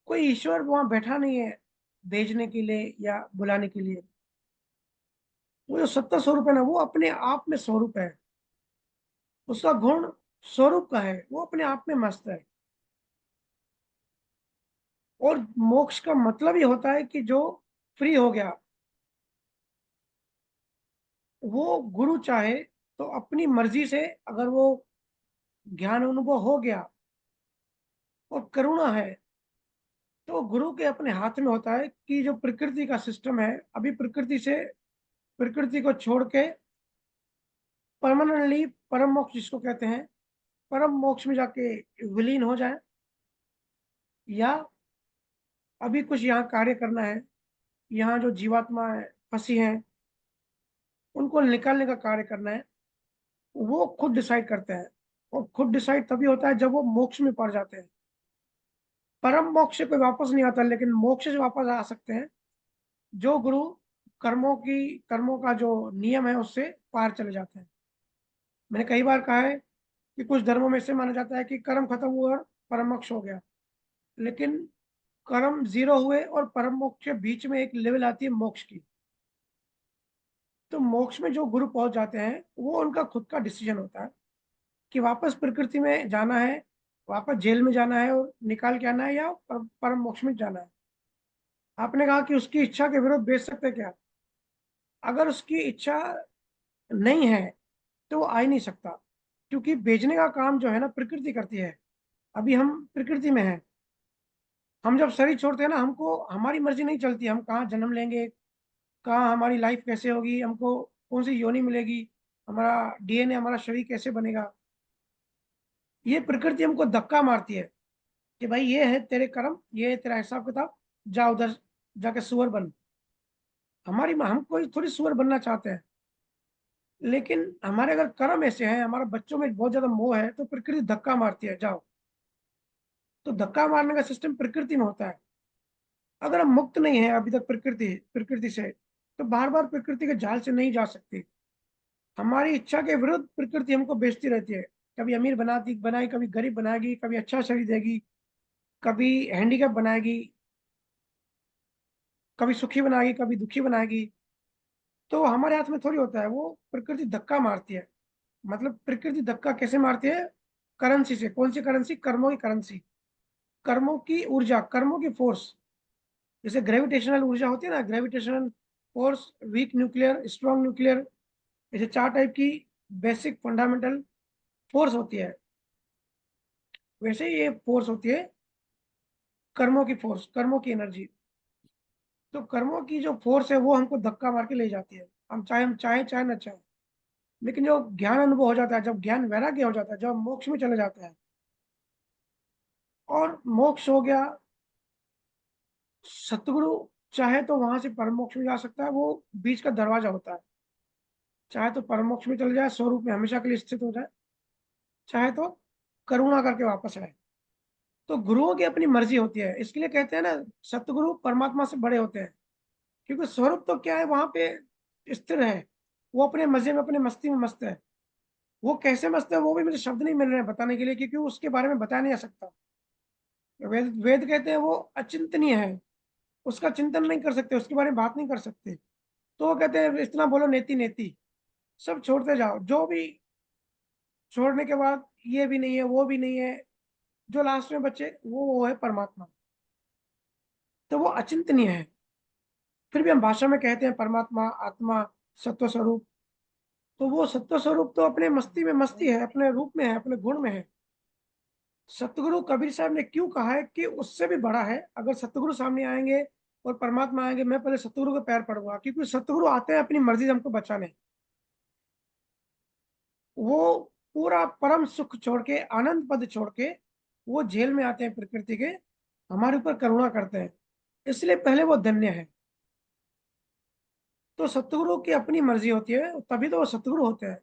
कोई ईश्वर वहां बैठा नहीं है भेजने के लिए या बुलाने के लिए। वो जो सत्ता स्वरूप है ना, वो अपने आप में स्वरूप है, उसका गुण स्वरूप का है, वो अपने आप में मस्त है। और मोक्ष का मतलब ये होता है कि जो फ्री हो गया, वो गुरु चाहे तो अपनी मर्जी से, अगर वो ज्ञान अनुभव हो गया और करुणा है, तो गुरु के अपने हाथ में होता है कि जो प्रकृति का सिस्टम है, अभी प्रकृति को छोड़ के परमानेंटली परम मोक्ष जिसको कहते हैं, परम मोक्ष में जाके विलीन हो जाए, या अभी कुछ यहाँ कार्य करना है, यहाँ जो जीवात्मा फंसी हैं उनको निकालने का कार्य करना है, वो खुद डिसाइड करते हैं। और खुद डिसाइड तभी होता है जब वो मोक्ष में पड़ जाते हैं। परम मोक्ष से कोई वापस नहीं आता, लेकिन मोक्ष से वापस आ सकते हैं जो गुरु कर्मों का जो नियम है उससे पार चले जाते हैं। मैंने कई बार कहा है कि कुछ धर्मों में से माना जाता है कि कर्म खत्म हुआ और परम मोक्ष हो गया, लेकिन कर्म जीरो हुए और परम मोक्ष के बीच में एक लेवल आती है मोक्ष की। तो मोक्ष में जो गुरु पहुंच जाते हैं वो उनका खुद का डिसीजन होता है कि वापस प्रकृति में जाना है, वापस जेल में जाना है और निकाल के आना है, या परम मोक्ष में जाना है। आपने कहा कि उसकी इच्छा के विरुद्ध बेच सकते क्या? अगर उसकी इच्छा नहीं है तो वो आ ही नहीं सकता, क्योंकि बेचने का काम जो है ना प्रकृति करती है। अभी हम प्रकृति में हैं, हम जब शरीर छोड़ते हैं ना, हमको हमारी मर्जी नहीं चलती, हम कहाँ जन्म लेंगे, कहाँ हमारी लाइफ कैसे होगी, हमको कौन सी योनि मिलेगी, हमारा डीएनए, हमारा शरीर कैसे बनेगा। ये प्रकृति हमको धक्का मारती है कि भाई ये है तेरे कर्म, ये है तेरा हिसाब किताब, जा उधर जाके सुअर बन। हम कोई थोड़ी सुअर बनना चाहते हैं, लेकिन हमारे अगर कर्म ऐसे हैं, हमारे बच्चों में बहुत ज्यादा मोह है, तो प्रकृति धक्का मारती है, जाओ। तो धक्का मारने का सिस्टम प्रकृति में होता है। अगर हम मुक्त नहीं है अभी तक प्रकृति से, तो बार बार प्रकृति के जाल से नहीं जा सकते। हमारी इच्छा के विरुद्ध प्रकृति हमको बेचती रहती है, कभी अमीर बनाएगी, कभी गरीब बनाएगी, कभी अच्छा शरीर देगी, कभी हैंडीकैप बनाएगी, कभी सुखी बनाएगी, कभी दुखी बनाएगी। तो हमारे हाथ में थोड़ी होता है, वो प्रकृति धक्का मारती है। मतलब प्रकृति धक्का कैसे मारती है? करेंसी से। कौन सी करेंसी? कर्मों की करेंसी, कर्मों की ऊर्जा, कर्मों की फोर्स। जैसे ग्रेविटेशनल ऊर्जा होती है ना, gravitational force, weak nuclear, strong nuclear, ऐसे 4 टाइप की बेसिक फंडामेंटल फोर्स होती है। वैसे ही ये फोर्स होती है कर्मों की फोर्स, कर्मों की एनर्जी। तो कर्मों की जो फोर्स है वो हमको धक्का मार के ले जाती है, हम चाहे चाहे न चाहे। लेकिन जो ज्ञान अनुभव हो जाता है, जब ज्ञान वैराग्य हो जाता है, जब मोक्ष में चले जाते हैं और मोक्ष हो गया, सतगुरु चाहे तो वहां से परम मोक्ष में जा सकता है, वो बीच का दरवाजा होता है। चाहे तो परम मोक्ष में चले जाए, स्वरूप में हमेशा के लिए स्थित हो जाए, चाहे तो करुणा करके वापस आए। तो गुरुओं की अपनी मर्जी होती है, इसके लिए कहते हैं ना सतगुरु परमात्मा से बड़े होते हैं, क्योंकि स्वरूप तो क्या है, वहां पे स्थिर है, वो अपने मजे में, अपने मस्ती में मस्त है। वो कैसे मस्त है वो भी मुझे शब्द नहीं मिल रहे हैं बताने के लिए, क्योंकि उसके बारे में बताया नहीं जा सकता। वेद कहते हैं वो अचिंतनीय है, उसका चिंतन नहीं कर सकते, उसके बारे में बात नहीं कर सकते। तो वो कहते हैं इतना बोलो नेति नेति, सब छोड़ते जाओ। जो भी छोड़ने के बाद ये भी नहीं है, वो भी नहीं है, जो लास्ट में बचे वो है परमात्मा। तो वो अचिंतनीय है। फिर भी हम भाषा में कहते हैं परमात्मा, आत्मा, सत्व स्वरूप। तो वो सत्व स्वरूप तो अपने मस्ती में मस्ती है, अपने रूप में है, अपने गुण में है। सतगुरु कबीर साहब ने क्यों कहा है कि उससे भी बड़ा है? अगर सतगुरु सामने आएंगे और परमात्मा आएंगे, मैं पहले सतगुरु के पैर पड़ूंगा, क्योंकि सतगुरु आते हैं अपनी मर्जी से हमको बचाने। वो पूरा परम सुख छोड़ के, आनंद पद छोड़ के वो जेल में आते हैं प्रकृति के, हमारे ऊपर करुणा करते हैं, इसलिए पहले वो धन्य है। तो सतगुरु की अपनी मर्जी होती है, तभी तो वो सतगुरु होते हैं।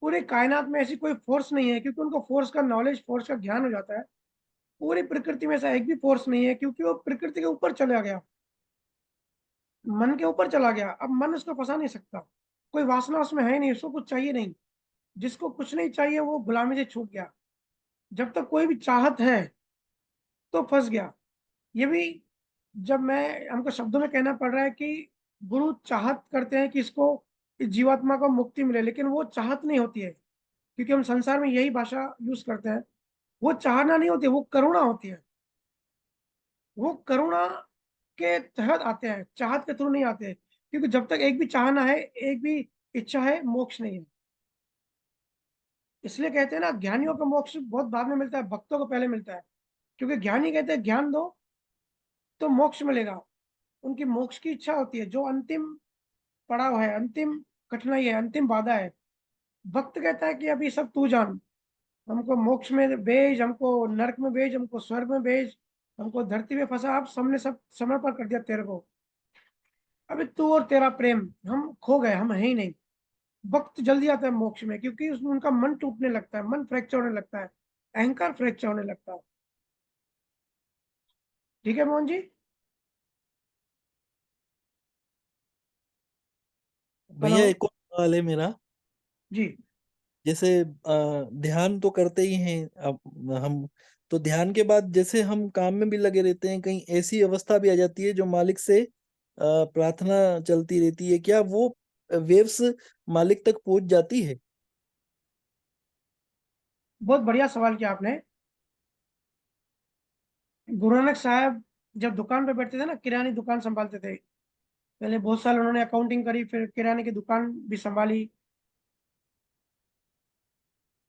पूरे कायनात में ऐसी कोई फोर्स नहीं है, क्योंकि उनको फोर्स का नॉलेज, फोर्स का ज्ञान हो जाता है। पूरी प्रकृति में ऐसा एक भी फोर्स नहीं है, क्योंकि वो प्रकृति के ऊपर चला गया, मन के ऊपर चला गया। अब मन उसको फंसा नहीं सकता, कोई वासना उसमें है नहीं, उसको कुछ चाहिए नहीं। जिसको कुछ नहीं चाहिए वो गुलामी से छूट गया। जब तक कोई भी चाहत है तो फंस गया। ये भी जब मैं हमको शब्दों में कहना पड़ रहा है कि गुरु चाहत करते हैं कि इसको, इस जीवात्मा को मुक्ति मिले, लेकिन वो चाहत नहीं होती है, क्योंकि हम संसार में यही भाषा यूज करते हैं। वो चाहना नहीं होती, वो करुणा होती है। वो करुणा के तहत आते हैं, चाहत के थ्रू नहीं आते हैं, क्योंकि जब तक एक भी चाहना है, एक भी इच्छा है, मोक्ष नहीं है। इसलिए कहते हैं ना, ज्ञानियों का मोक्ष बहुत बाद में मिलता है, भक्तों को पहले मिलता है। क्योंकि ज्ञानी कहते हैं ज्ञान दो तो मोक्ष मिलेगा। उनकी मोक्ष की इच्छा होती है, जो अंतिम पड़ाव है, अंतिम कठिनाई है, अंतिम बाधा है। भक्त कहता है कि अभी सब तू जान, हमको मोक्ष में भेज, हमको नरक में भेज, हमको स्वर्ग में भेज, हमको धरती में फंसा, अब सबने सब समय पर कर दिया तेरे को। अभी तू और तेरा प्रेम, हम खो गए, हम है ही नहीं। वक्त जल्दी आता है मोक्ष में, क्योंकि उसमें उनका मन टूटने लगता है, मन फ्रैक्चर होने लगता है, अहंकार फ्रैक्चर होने लगता है। ठीक है मोहन जी। हेलो भैया एक और सवाल है मेरा। जी। जैसे ध्यान तो करते ही हैं अब हम, तो ध्यान के बाद जैसे हम काम में भी लगे रहते हैं, कहीं ऐसी अवस्था भी आ जाती है जो मालिक से प्रार्थना चलती रहती है, क्या वो वेव्स मालिक तक पहुंच जाती है? बहुत बढ़िया सवाल किया आपने। गुरु नानक साहब जब दुकान पे बैठते थे ना, किरानी दुकान संभालते थे, पहले बहुत साल उन्होंने अकाउंटिंग करी, फिर किराने की दुकान भी संभाली।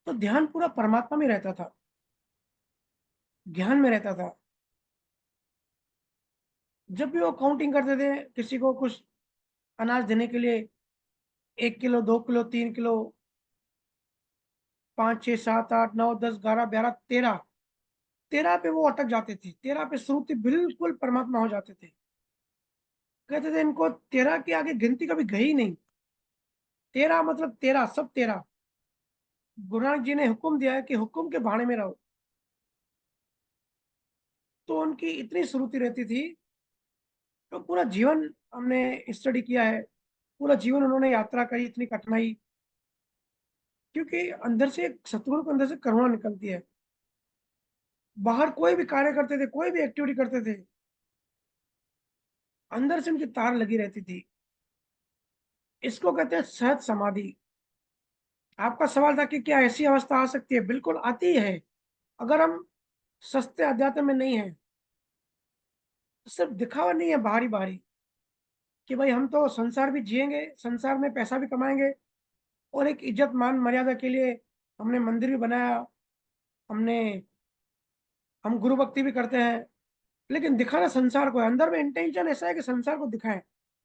तो ध्यान पूरा परमात्मा में रहता था, ज्ञान में रहता था। जब भी वो अकाउंटिंग करते थे, किसी को कुछ अनाज देने के लिए, 1 किलो, 2 किलो, 3 किलो, 5, 6, 7, 8, 9, 10, 11, 12, 13, 13 पे वो अटक जाते थे। 13 पे श्रुति बिल्कुल परमात्मा हो जाते थे। कहते थे इनको 13 के आगे गिनती कभी गई नहीं। 13 मतलब 13, सब 13। गुरु नानक जी ने हुक्म दिया है कि हुक्म के भाड़े में रहो। तो उनकी इतनी श्रुति रहती थी। तो पूरा जीवन हमने स्टडी किया है, पूरा जीवन उन्होंने यात्रा करी, इतनी कठिनाई, क्योंकि अंदर से, सतगुरु के अंदर से करुणा निकलती है। बाहर कोई भी कार्य करते थे, कोई भी एक्टिविटी करते थे, अंदर से उनकी तार लगी रहती थी। इसको कहते हैं सहज समाधि। आपका सवाल था कि क्या ऐसी अवस्था आ सकती है? बिल्कुल आती है, अगर हम सस्ते अध्यात्म में नहीं है। सिर्फ दिखावा नहीं है बाहरी बाहरी, कि भाई हम तो संसार भी जिएंगे, संसार में पैसा भी कमाएंगे, और एक इज्जत मान मर्यादा के लिए हमने मंदिर भी बनाया, हमने, हम गुरु भक्ति भी करते हैं, लेकिन दिखाना संसार को है। अंदर में इंटेंशन ऐसा है कि संसार को दिखाएं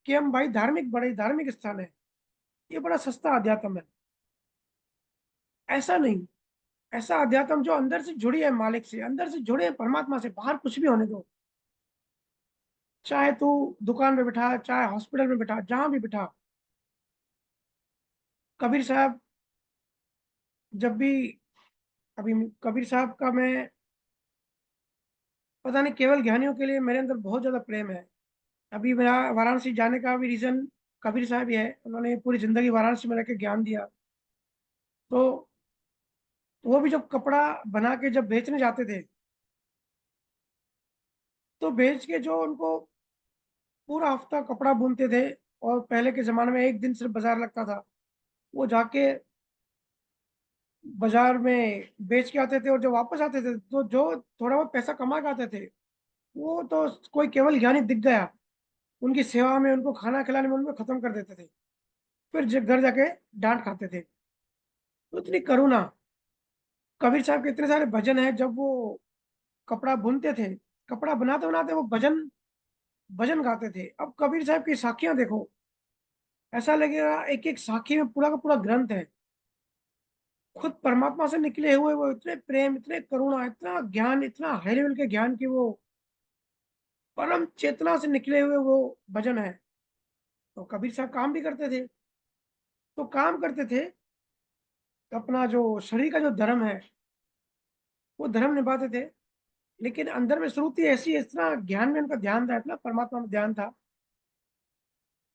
कि हम भाई धार्मिक, बड़े धार्मिक स्थान है, ये बड़ा सस्ता अध्यात्म है। ऐसा नहीं। ऐसा अध्यात्म जो अंदर से जुड़ी है मालिक से, अंदर से जुड़े है परमात्मा से। बाहर कुछ भी होने दो, चाहे तू दुकान में बैठा, चाहे हॉस्पिटल में बैठा, जहां भी बैठा। कबीर साहब जब भी, अभी कबीर साहब का मैं, पता नहीं, केवल ज्ञानियों के लिए मेरे अंदर बहुत ज्यादा प्रेम है। अभी मेरा वाराणसी जाने का भी रीजन कबीर साहब ही है। उन्होंने पूरी जिंदगी वाराणसी में रह के ज्ञान दिया। तो वो भी जब कपड़ा बना के जब बेचने जाते थे, तो बेच के जो उनको पूरा हफ्ता कपड़ा बुनते थे, और पहले के जमाने में एक दिन सिर्फ बाजार लगता था, वो जाके बाजार में बेच के आते थे, और जब वापस आते थे तो जो थोड़ा बहुत पैसा कमा के आते थे, वो तो कोई केवल ज्ञानी दिख गया, उनकी सेवा में, उनको खाना खिलाने में उनको खत्म कर देते थे। फिर घर जाके डांट खाते थे। तो इतनी करुणा। कबीर साहब के इतने सारे भजन हैं, जब वो कपड़ा बुनते थे, कपड़ा बनाते बनाते वो भजन भजन गाते थे। अब कबीर साहब की साखियां देखो, ऐसा लगेगा एक एक साखी में पूरा का पूरा ग्रंथ है। खुद परमात्मा से निकले हुए वो इतने प्रेम, इतने करुणा, इतना ज्ञान, इतना हाई लेवल के ज्ञान की वो परम चेतना से निकले हुए वो भजन है। तो कबीर साहब काम भी करते थे, तो काम करते थे, अपना जो शरीर का जो धर्म है वो धर्म निभाते थे, लेकिन अंदर में श्रुति ऐसी, इतना ज्ञान में उनका ध्यान था, इतना परमात्मा में ध्यान था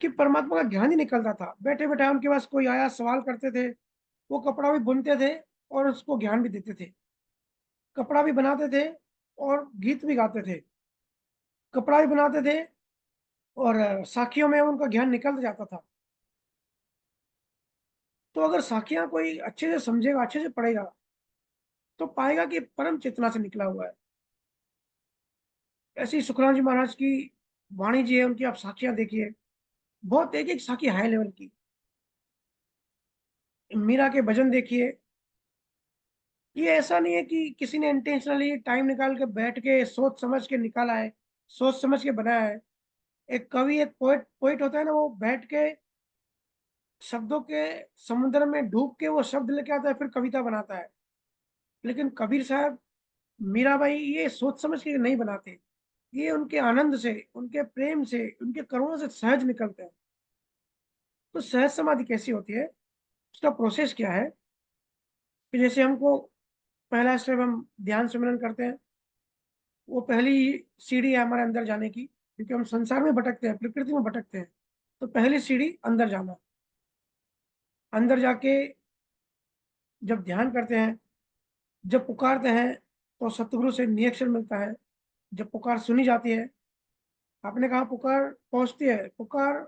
कि परमात्मा का ज्ञान ही निकलता था। बैठे बैठे उनके पास कोई आया, सवाल करते थे, वो कपड़ा भी बुनते थे और उसको ज्ञान भी देते थे। कपड़ा भी बनाते थे और गीत भी गाते थे। कपड़ा भी बनाते थे और साखियों में उनका ज्ञान निकल जाता था। तो अगर साखियां कोई अच्छे से समझेगा, अच्छे से पढ़ेगा, तो पाएगा कि परम चेतना से निकला हुआ है। ऐसी सुखराम जी महाराज की वाणी जी है, उनकी आप साखियां देखिए, बहुत एक एक साखी हाई लेवल की। मीरा के भजन देखिए, ये ऐसा नहीं है कि किसी ने इंटेंशनली टाइम निकाल के बैठ के सोच समझ के निकाला है, सोच समझ के बनाया है। एक कवि, एक पोएट पोएट होता है ना, वो बैठ के शब्दों के समुद्र में डूब के वो शब्द लेके आता है, फिर कविता बनाता है। लेकिन कबीर साहब, मीराबाई ये सोच समझ के नहीं बनाते, ये उनके आनंद से, उनके प्रेम से, उनके करुणा से सहज निकलते हैं। तो सहज समाधि कैसी होती है, उसका प्रोसेस क्या है कि जैसे हमको पहला स्टेप हम ध्यान सिमरन करते हैं, वो पहली सीढ़ी है हमारे अंदर जाने की, क्योंकि हम संसार में भटकते हैं, प्रकृति में भटकते हैं। तो पहली सीढ़ी अंदर जाना। अंदर जाके जब ध्यान करते हैं, जब पुकारते हैं, तो सतगुरु से निरीक्षण मिलता है। जब पुकार सुनी जाती है, आपने कहा पुकार पहुंचती है, पुकार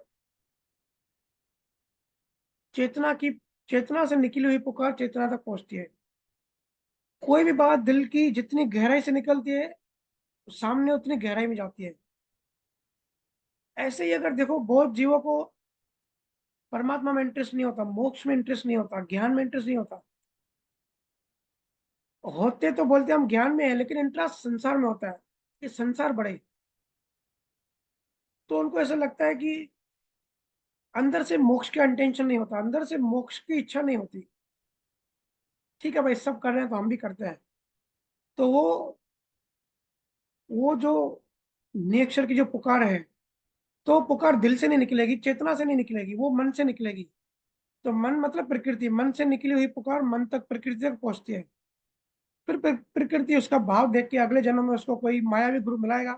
चेतना की, चेतना से निकली हुई पुकार चेतना तक पहुंचती है। कोई भी बात दिल की जितनी गहराई से निकलती है, सामने उतनी गहराई में जाती है। ऐसे ही अगर देखो, बहुत जीवों को परमात्मा में इंटरेस्ट नहीं होता, मोक्ष में इंटरेस्ट नहीं होता, ज्ञान में इंटरेस्ट नहीं होता। होते तो बोलते हम ज्ञान में है, लेकिन इंटरेस्ट संसार में होता है कि संसार बढ़े। तो उनको ऐसा लगता है कि अंदर से मोक्ष का इंटेंशन नहीं होता, अंदर से मोक्ष की इच्छा नहीं होती। ठीक है भाई, सब कर रहे हैं तो हम भी करते हैं। तो वो जो नेक्चर की जो पुकार है, तो पुकार दिल से नहीं निकलेगी, चेतना से नहीं निकलेगी, वो मन से निकलेगी। तो मन मतलब प्रकृति, मन से निकली हुई पुकार मन तक, प्रकृति तक पहुंचती है। फिर प्रकृति उसका भाव देख के अगले जन्म में उसको कोई मायावी गुरु मिलाएगा,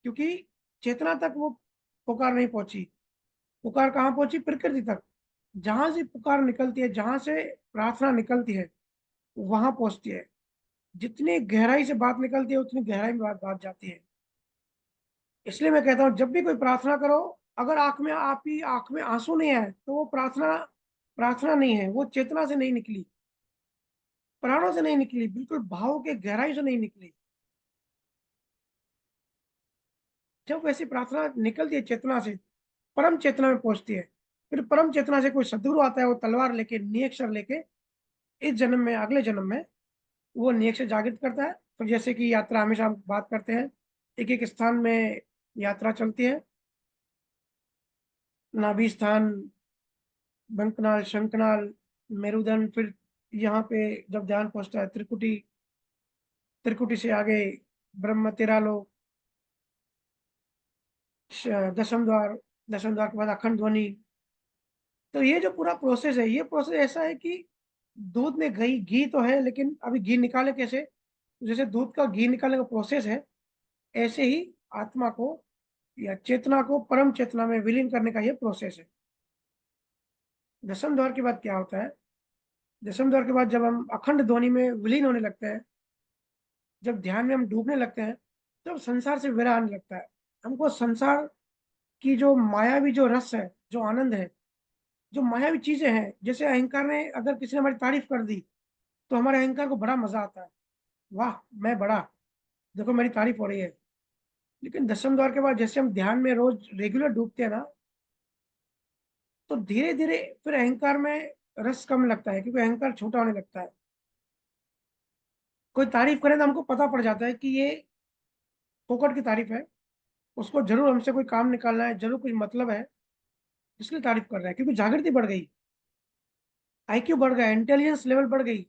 क्योंकि चेतना तक वो पुकार नहीं पहुंची। पुकार कहाँ पहुंची? प्रकृति तक। जहां से पुकार निकलती है, जहां से प्रार्थना निकलती है, वहां पहुंचती है। जितनी गहराई से बात निकलती है, उतनी गहराई में बात जाती है। इसलिए मैं कहता हूँ, जब भी कोई प्रार्थना करो, अगर आंख में आंसू नहीं है, तो वो प्रार्थना प्रार्थना नहीं है, वो चेतना से नहीं निकली, प्राणों से नहीं निकली, बिल्कुल भाव के गहराई से नहीं निकली। जब वैसी प्रार्थना निकलती है चेतना से, परम चेतना में पहुंचती है। फिर परम चेतना से कोई सदगुरु आता है, वो तलवार लेके, नियक्षर लेके, इस जन्म में, अगले जन्म में वो नियक्षर जागृत करता है। तो जैसे कि यात्रा हमेशा हम बात करते हैं, एक एक स्थान में यात्रा चलती है। नाभि स्थान, बंकनाल, शंखनाल, मेरुदंड, फिर यहाँ पे जब ध्यान पहुंचता है त्रिकुटी, त्रिकुटी से आगे ब्रह्म, तेरह लोक, दसम द्वार, दसम द्वार के बाद अखंड ध्वनि। तो ये जो पूरा प्रोसेस है, ये प्रोसेस ऐसा है कि दूध में घी तो है, लेकिन अभी घी निकाले कैसे? जैसे दूध का घी निकालने का प्रोसेस है, ऐसे ही आत्मा को या चेतना को परम चेतना में विलीन करने का ये प्रोसेस है। दसम द्वार के बाद क्या होता है? दसम द्वार के बाद जब हम अखंड ध्वनि में विलीन होने लगते हैं, जब ध्यान में हम डूबने लगते हैं, तब संसार से विरह आने लगता है। हमको संसार की जो मायावी जो रस है, जो आनंद है, जो मायावी चीजें हैं, जैसे अहंकार ने, अगर किसी ने हमारी तारीफ कर दी, तो हमारे अहंकार को बड़ा मजा आता है, वाह मैं बड़ा, देखो मेरी तारीफ हो रही है। लेकिन दसम द्वार के बाद जैसे हम ध्यान में रोज रेगुलर डूबते हैं ना, तो धीरे धीरे फिर अहंकार में रस कम लगता है, क्योंकि अहंकार छोटा होने लगता है। कोई तारीफ करे तो हमको पता पड़ जाता है कि ये फोकट की तारीफ है, उसको जरूर हमसे कोई काम निकालना है, जरूर कुछ मतलब है, इसलिए तारीफ कर रहा है, क्योंकि जागृति बढ़ गई। IQ बढ़ गया, इंटेलिजेंस लेवल बढ़ गई,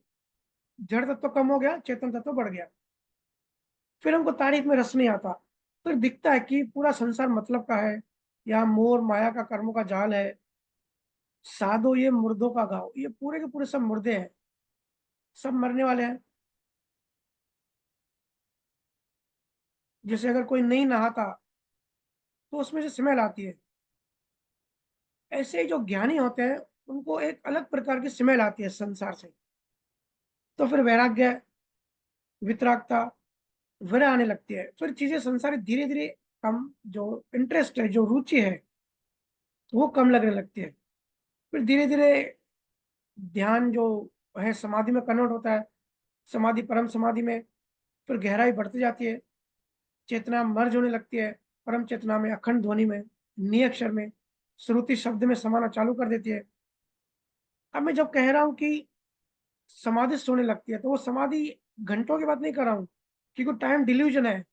जड़ तत्व कम हो गया, चेतन तत्व बढ़ गया। फिर हमको तारीफ में रस नहीं आता, फिर दिखता है कि पूरा संसार मतलब का है, या मोर माया का कर्मों का जाल है, साधो ये मुर्दों का गाँव, ये पूरे के पूरे सब मुर्दे हैं, सब मरने वाले हैं। जैसे अगर कोई नहीं नहाता तो उसमें से स्मेल आती है, ऐसे ही जो ज्ञानी होते हैं उनको एक अलग प्रकार की स्मेल आती है संसार से। तो फिर वैराग्य, वितरागता, विरह आने लगती है, फिर चीजें संसार धीरे धीरे कम, जो इंटरेस्ट है, जो रुचि है, वो कम लगने लगती है। फिर धीरे धीरे ध्यान जो है समाधि में कन्वर्ट होता है, समाधि परम समाधि में, फिर गहराई बढ़ती जाती है, चेतना मर्ज होने लगती है परम चेतना में, अखंड ध्वनि में, नियक्षर में, श्रुति शब्द में समाना चालू कर देती है। अब मैं जब कह रहा हूं कि समाधि होने लगती है, तो वो समाधि घंटों की बात नहीं कर रहा हूँ, क्योंकि टाइम डिल्यूजन है।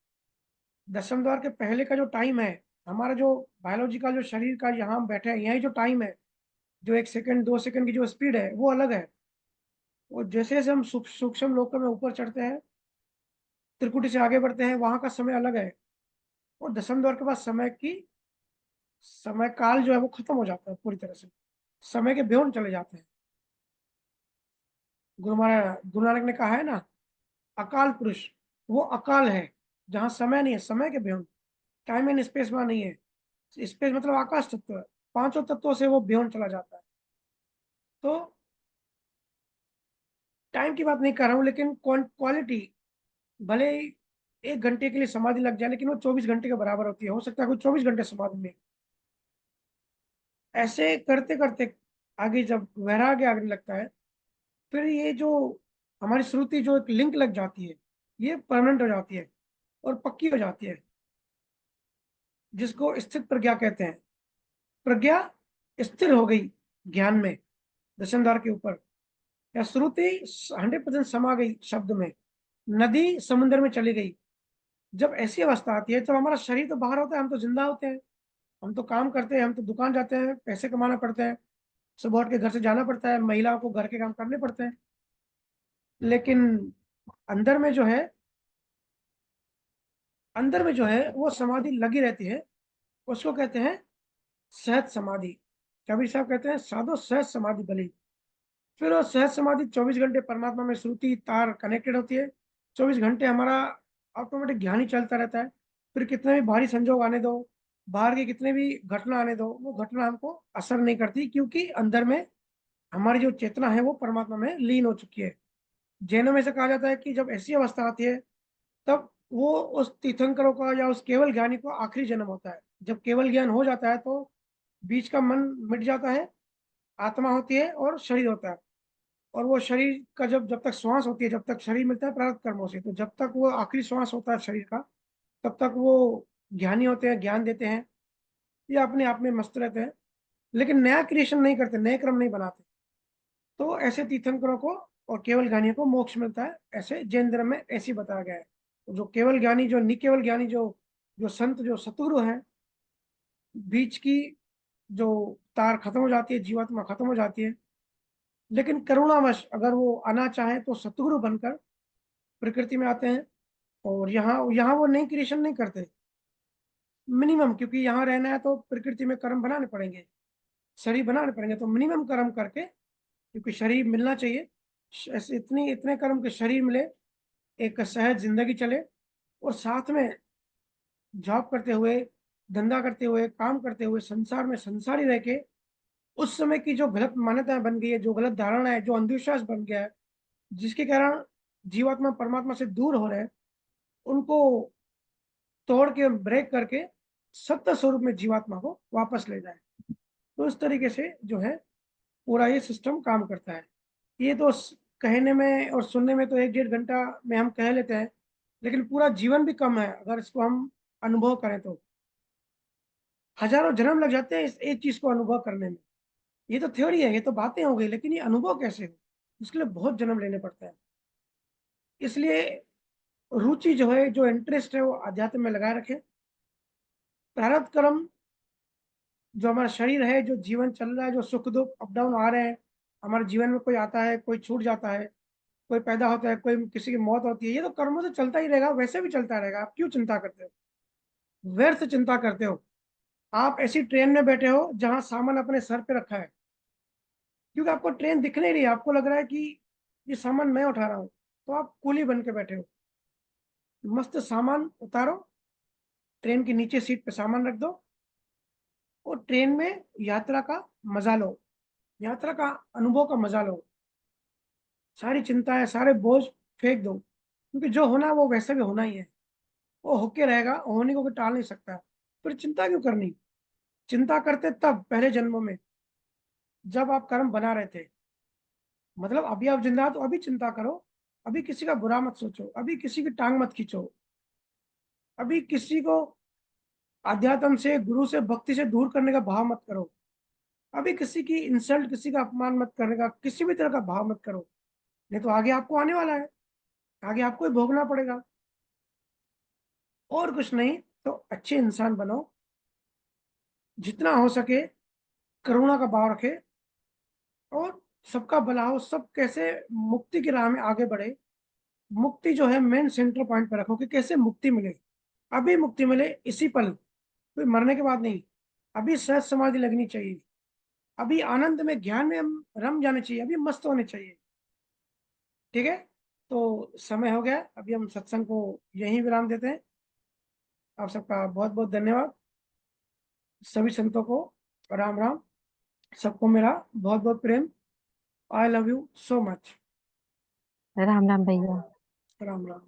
दसम द्वार के पहले का जो टाइम है, हमारा जो बायोलॉजिकल जो शरीर का, यहाँ हम बैठे हैं, यही जो टाइम है, जो 1 सेकंड 2 सेकंड की जो स्पीड है, वो अलग है। और जैसे जैसे हम सूक्ष्म लोक में ऊपर चढ़ते हैं, त्रिकुटी से आगे बढ़ते हैं, वहां का समय अलग है। और दसम द्वार के बाद समय काल जो है वो खत्म हो जाता है पूरी तरह से, समय के ब्योन चले जाते हैं। गुरु नानक ने कहा है ना, अकाल पुरुष, वो अकाल है जहाँ समय नहीं है, समय के ब्योन, टाइम एंड स्पेस वहां नहीं है। स्पेस मतलब आकाश तत्व है, पांचों तत्वों से वो ब्योन चला जाता है। तो टाइम की बात नहीं कर रहा हूँ, लेकिन क्वालिटी, भले ही 1 घंटे के लिए समाधि लग जाए, लेकिन वो 24 घंटे के बराबर होती है। हो सकता है कोई 24 घंटे समाधि में। ऐसे करते करते आगे जब वैराग्य आगे लगता है, फिर ये जो हमारी श्रुति जो एक लिंक लग जाती है, ये परमानेंट हो जाती है और पक्की हो जाती है, जिसको स्थित प्रज्ञा कहते हैं। प्रज्ञा स्थिर हो गई ज्ञान में, दशमद्वार के ऊपर, या श्रुति 100% समा गई शब्द में, नदी समुद्र में चली गई। जब ऐसी अवस्था आती है, तब हमारा शरीर तो बाहर होता है, हम तो जिंदा होते हैं, हम तो काम करते हैं, हम तो दुकान जाते हैं, पैसे कमाना पड़ता है, सुबह उठ के घर से जाना पड़ता है, महिलाओं को घर के काम करने पड़ते हैं। लेकिन अंदर में जो है, अंदर में जो है वो समाधि लगी रहती है, उसको कहते हैं सहज समाधि। कबीर साहब कहते हैं साधो सहज समाधि भली। फिर वो सहज समाधि 24 घंटे परमात्मा में श्रुति तार कनेक्टेड होती है, 24 घंटे हमारा ऑटोमेटिक ध्यान ही चलता रहता है। फिर कितने भी भारी संजोग आने दो, बाहर के कितने भी घटना आने दो, वो घटना हमको असर नहीं करती, क्योंकि अंदर में हमारी जो चेतना है वो परमात्मा में लीन हो चुकी है। जैनों में से कहा जाता है कि जब ऐसी अवस्था आती है, तब वो उस तीर्थंकरों का या उस केवल ज्ञानी को आखिरी जन्म होता है। जब केवल ज्ञान हो जाता है, तो बीच का मन मिट जाता है, आत्मा होती है और शरीर होता है। और वो शरीर का जब तक श्वास होती है, जब तक शरीर मिलता है प्रारब्ध कर्मों से, तो जब तक वो आखिरी श्वास होता है शरीर का, तब तक वो ज्ञानी होते हैं, ज्ञान देते हैं, या अपने आप में मस्त रहते हैं, लेकिन नया क्रिएशन नहीं करते, नए क्रम नहीं बनाते। तो ऐसे तीर्थंकरों को और केवल ज्ञानियों को मोक्ष मिलता है, ऐसे जैन धर्म में ऐसे बताया गया है। जो केवल ज्ञानी, जो निकेवल ज्ञानी, जो जो संत, जो सतगुरु है, बीच की जो तार खत्म हो जाती है, जीवात्मा खत्म हो जाती है, लेकिन करुणावश अगर वो आना चाहे तो सतगुरु बनकर प्रकृति में आते हैं। और यहाँ यहाँ वो नई क्रिएशन नहीं करते मिनिमम, क्योंकि यहाँ रहना है तो प्रकृति में कर्म बनाने पड़ेंगे, शरीर बनाने पड़ेंगे, तो मिनिमम कर्म करके, क्योंकि शरीर मिलना चाहिए, इतने कर्म के शरीर मिले, एक सहज जिंदगी चले, और साथ में जॉब करते हुए, धंधा करते हुए, काम करते हुए, संसार में संसारी रह के, उस समय की जो गलत मान्यताएं बन गई है, जो गलत धारणा है, जो अंधविश्वास बन गया है, जिसके कारण जीवात्मा परमात्मा से दूर हो रहे हैं, उनको तोड़ के, ब्रेक करके सत्य स्वरूप में जीवात्मा को वापस ले जाए। तो इस तरीके से जो है पूरा ये सिस्टम काम करता है। ये तो कहने में और सुनने में तो 1-1.5 घंटा में हम कह लेते हैं, लेकिन पूरा जीवन भी कम है अगर इसको हम अनुभव करें तो। हजारों जन्म लग जाते हैं इस एक चीज को अनुभव करने में। ये तो थ्योरी है, ये तो बातें हो गई, लेकिन ये अनुभव कैसे हो, इसके लिए बहुत जन्म लेने पड़ते हैं। इसलिए रुचि जो है, जो इंटरेस्ट है, वो अध्यात्म में लगाए रखें। प्रारब्ध कर्म, जो हमारा शरीर है, जो जीवन चल रहा है, जो सुख दुख अप डाउन आ रहे हैं, हमारे जीवन में कोई आता है, कोई छूट जाता है, कोई पैदा होता है, कोई किसी की मौत होती है, ये तो कर्मों से चलता ही रहेगा, वैसे भी चलता रहेगा। आप क्यों चिंता करते हो, व्यर्थ चिंता करते हो। आप ऐसी ट्रेन में बैठे हो जहां सामान अपने सर पे रखा है, क्योंकि आपको ट्रेन दिख नहीं रही है, आपको लग रहा है कि ये सामान मैं उठा रहा हूं, तो आप कूली बन के बैठे हो। मस्त सामान उतारो, ट्रेन की नीचे सीट पे सामान रख दो और ट्रेन में यात्रा का मजा लो, यात्रा का अनुभव का मजा लो। सारी चिंताएं, सारे बोझ फेंक दो, क्योंकि जो होना है वो वैसे भी होना ही है, वो होके रहेगा, होने को कोई टाल नहीं सकता। फिर चिंता क्यों करनी। चिंता करते तब पहले जन्मों में जब आप कर्म बना रहे थे, मतलब अभी आप जिंदा तो अभी चिंता करो, अभी किसी का बुरा मत सोचो, अभी किसी की टांग मत खींचो, अभी किसी को अध्यात्म से, गुरु से, भक्ति से दूर करने का भाव मत करो, अभी किसी की इंसल्ट, किसी का अपमान मत करने का, किसी भी तरह का भाव मत करो। नहीं तो आगे आपको आने वाला है, आगे आपको ही भोगना पड़ेगा। और कुछ नहीं, तो अच्छे इंसान बनो, जितना हो सके करुणा का भाव रखे और सबका भला हो, सब कैसे मुक्ति की राह में आगे बढ़े। मुक्ति जो है मेन सेंटर पॉइंट पर रखो कि कैसे मुक्ति मिले, अभी मुक्ति मिले इसी पल, कोई मरने के बाद नहीं। अभी सहज समाधि लगनी चाहिए, अभी आनंद में, ज्ञान में हम रम जाने चाहिए, अभी मस्त होने चाहिए। ठीक है, तो समय हो गया, अभी हम सत्संग को यहीं विराम देते हैं। आप सबका बहुत बहुत धन्यवाद, सभी संतों को राम राम, सबको मेरा बहुत बहुत प्रेम। I love you so much. Ram Ram भैया। राम राम।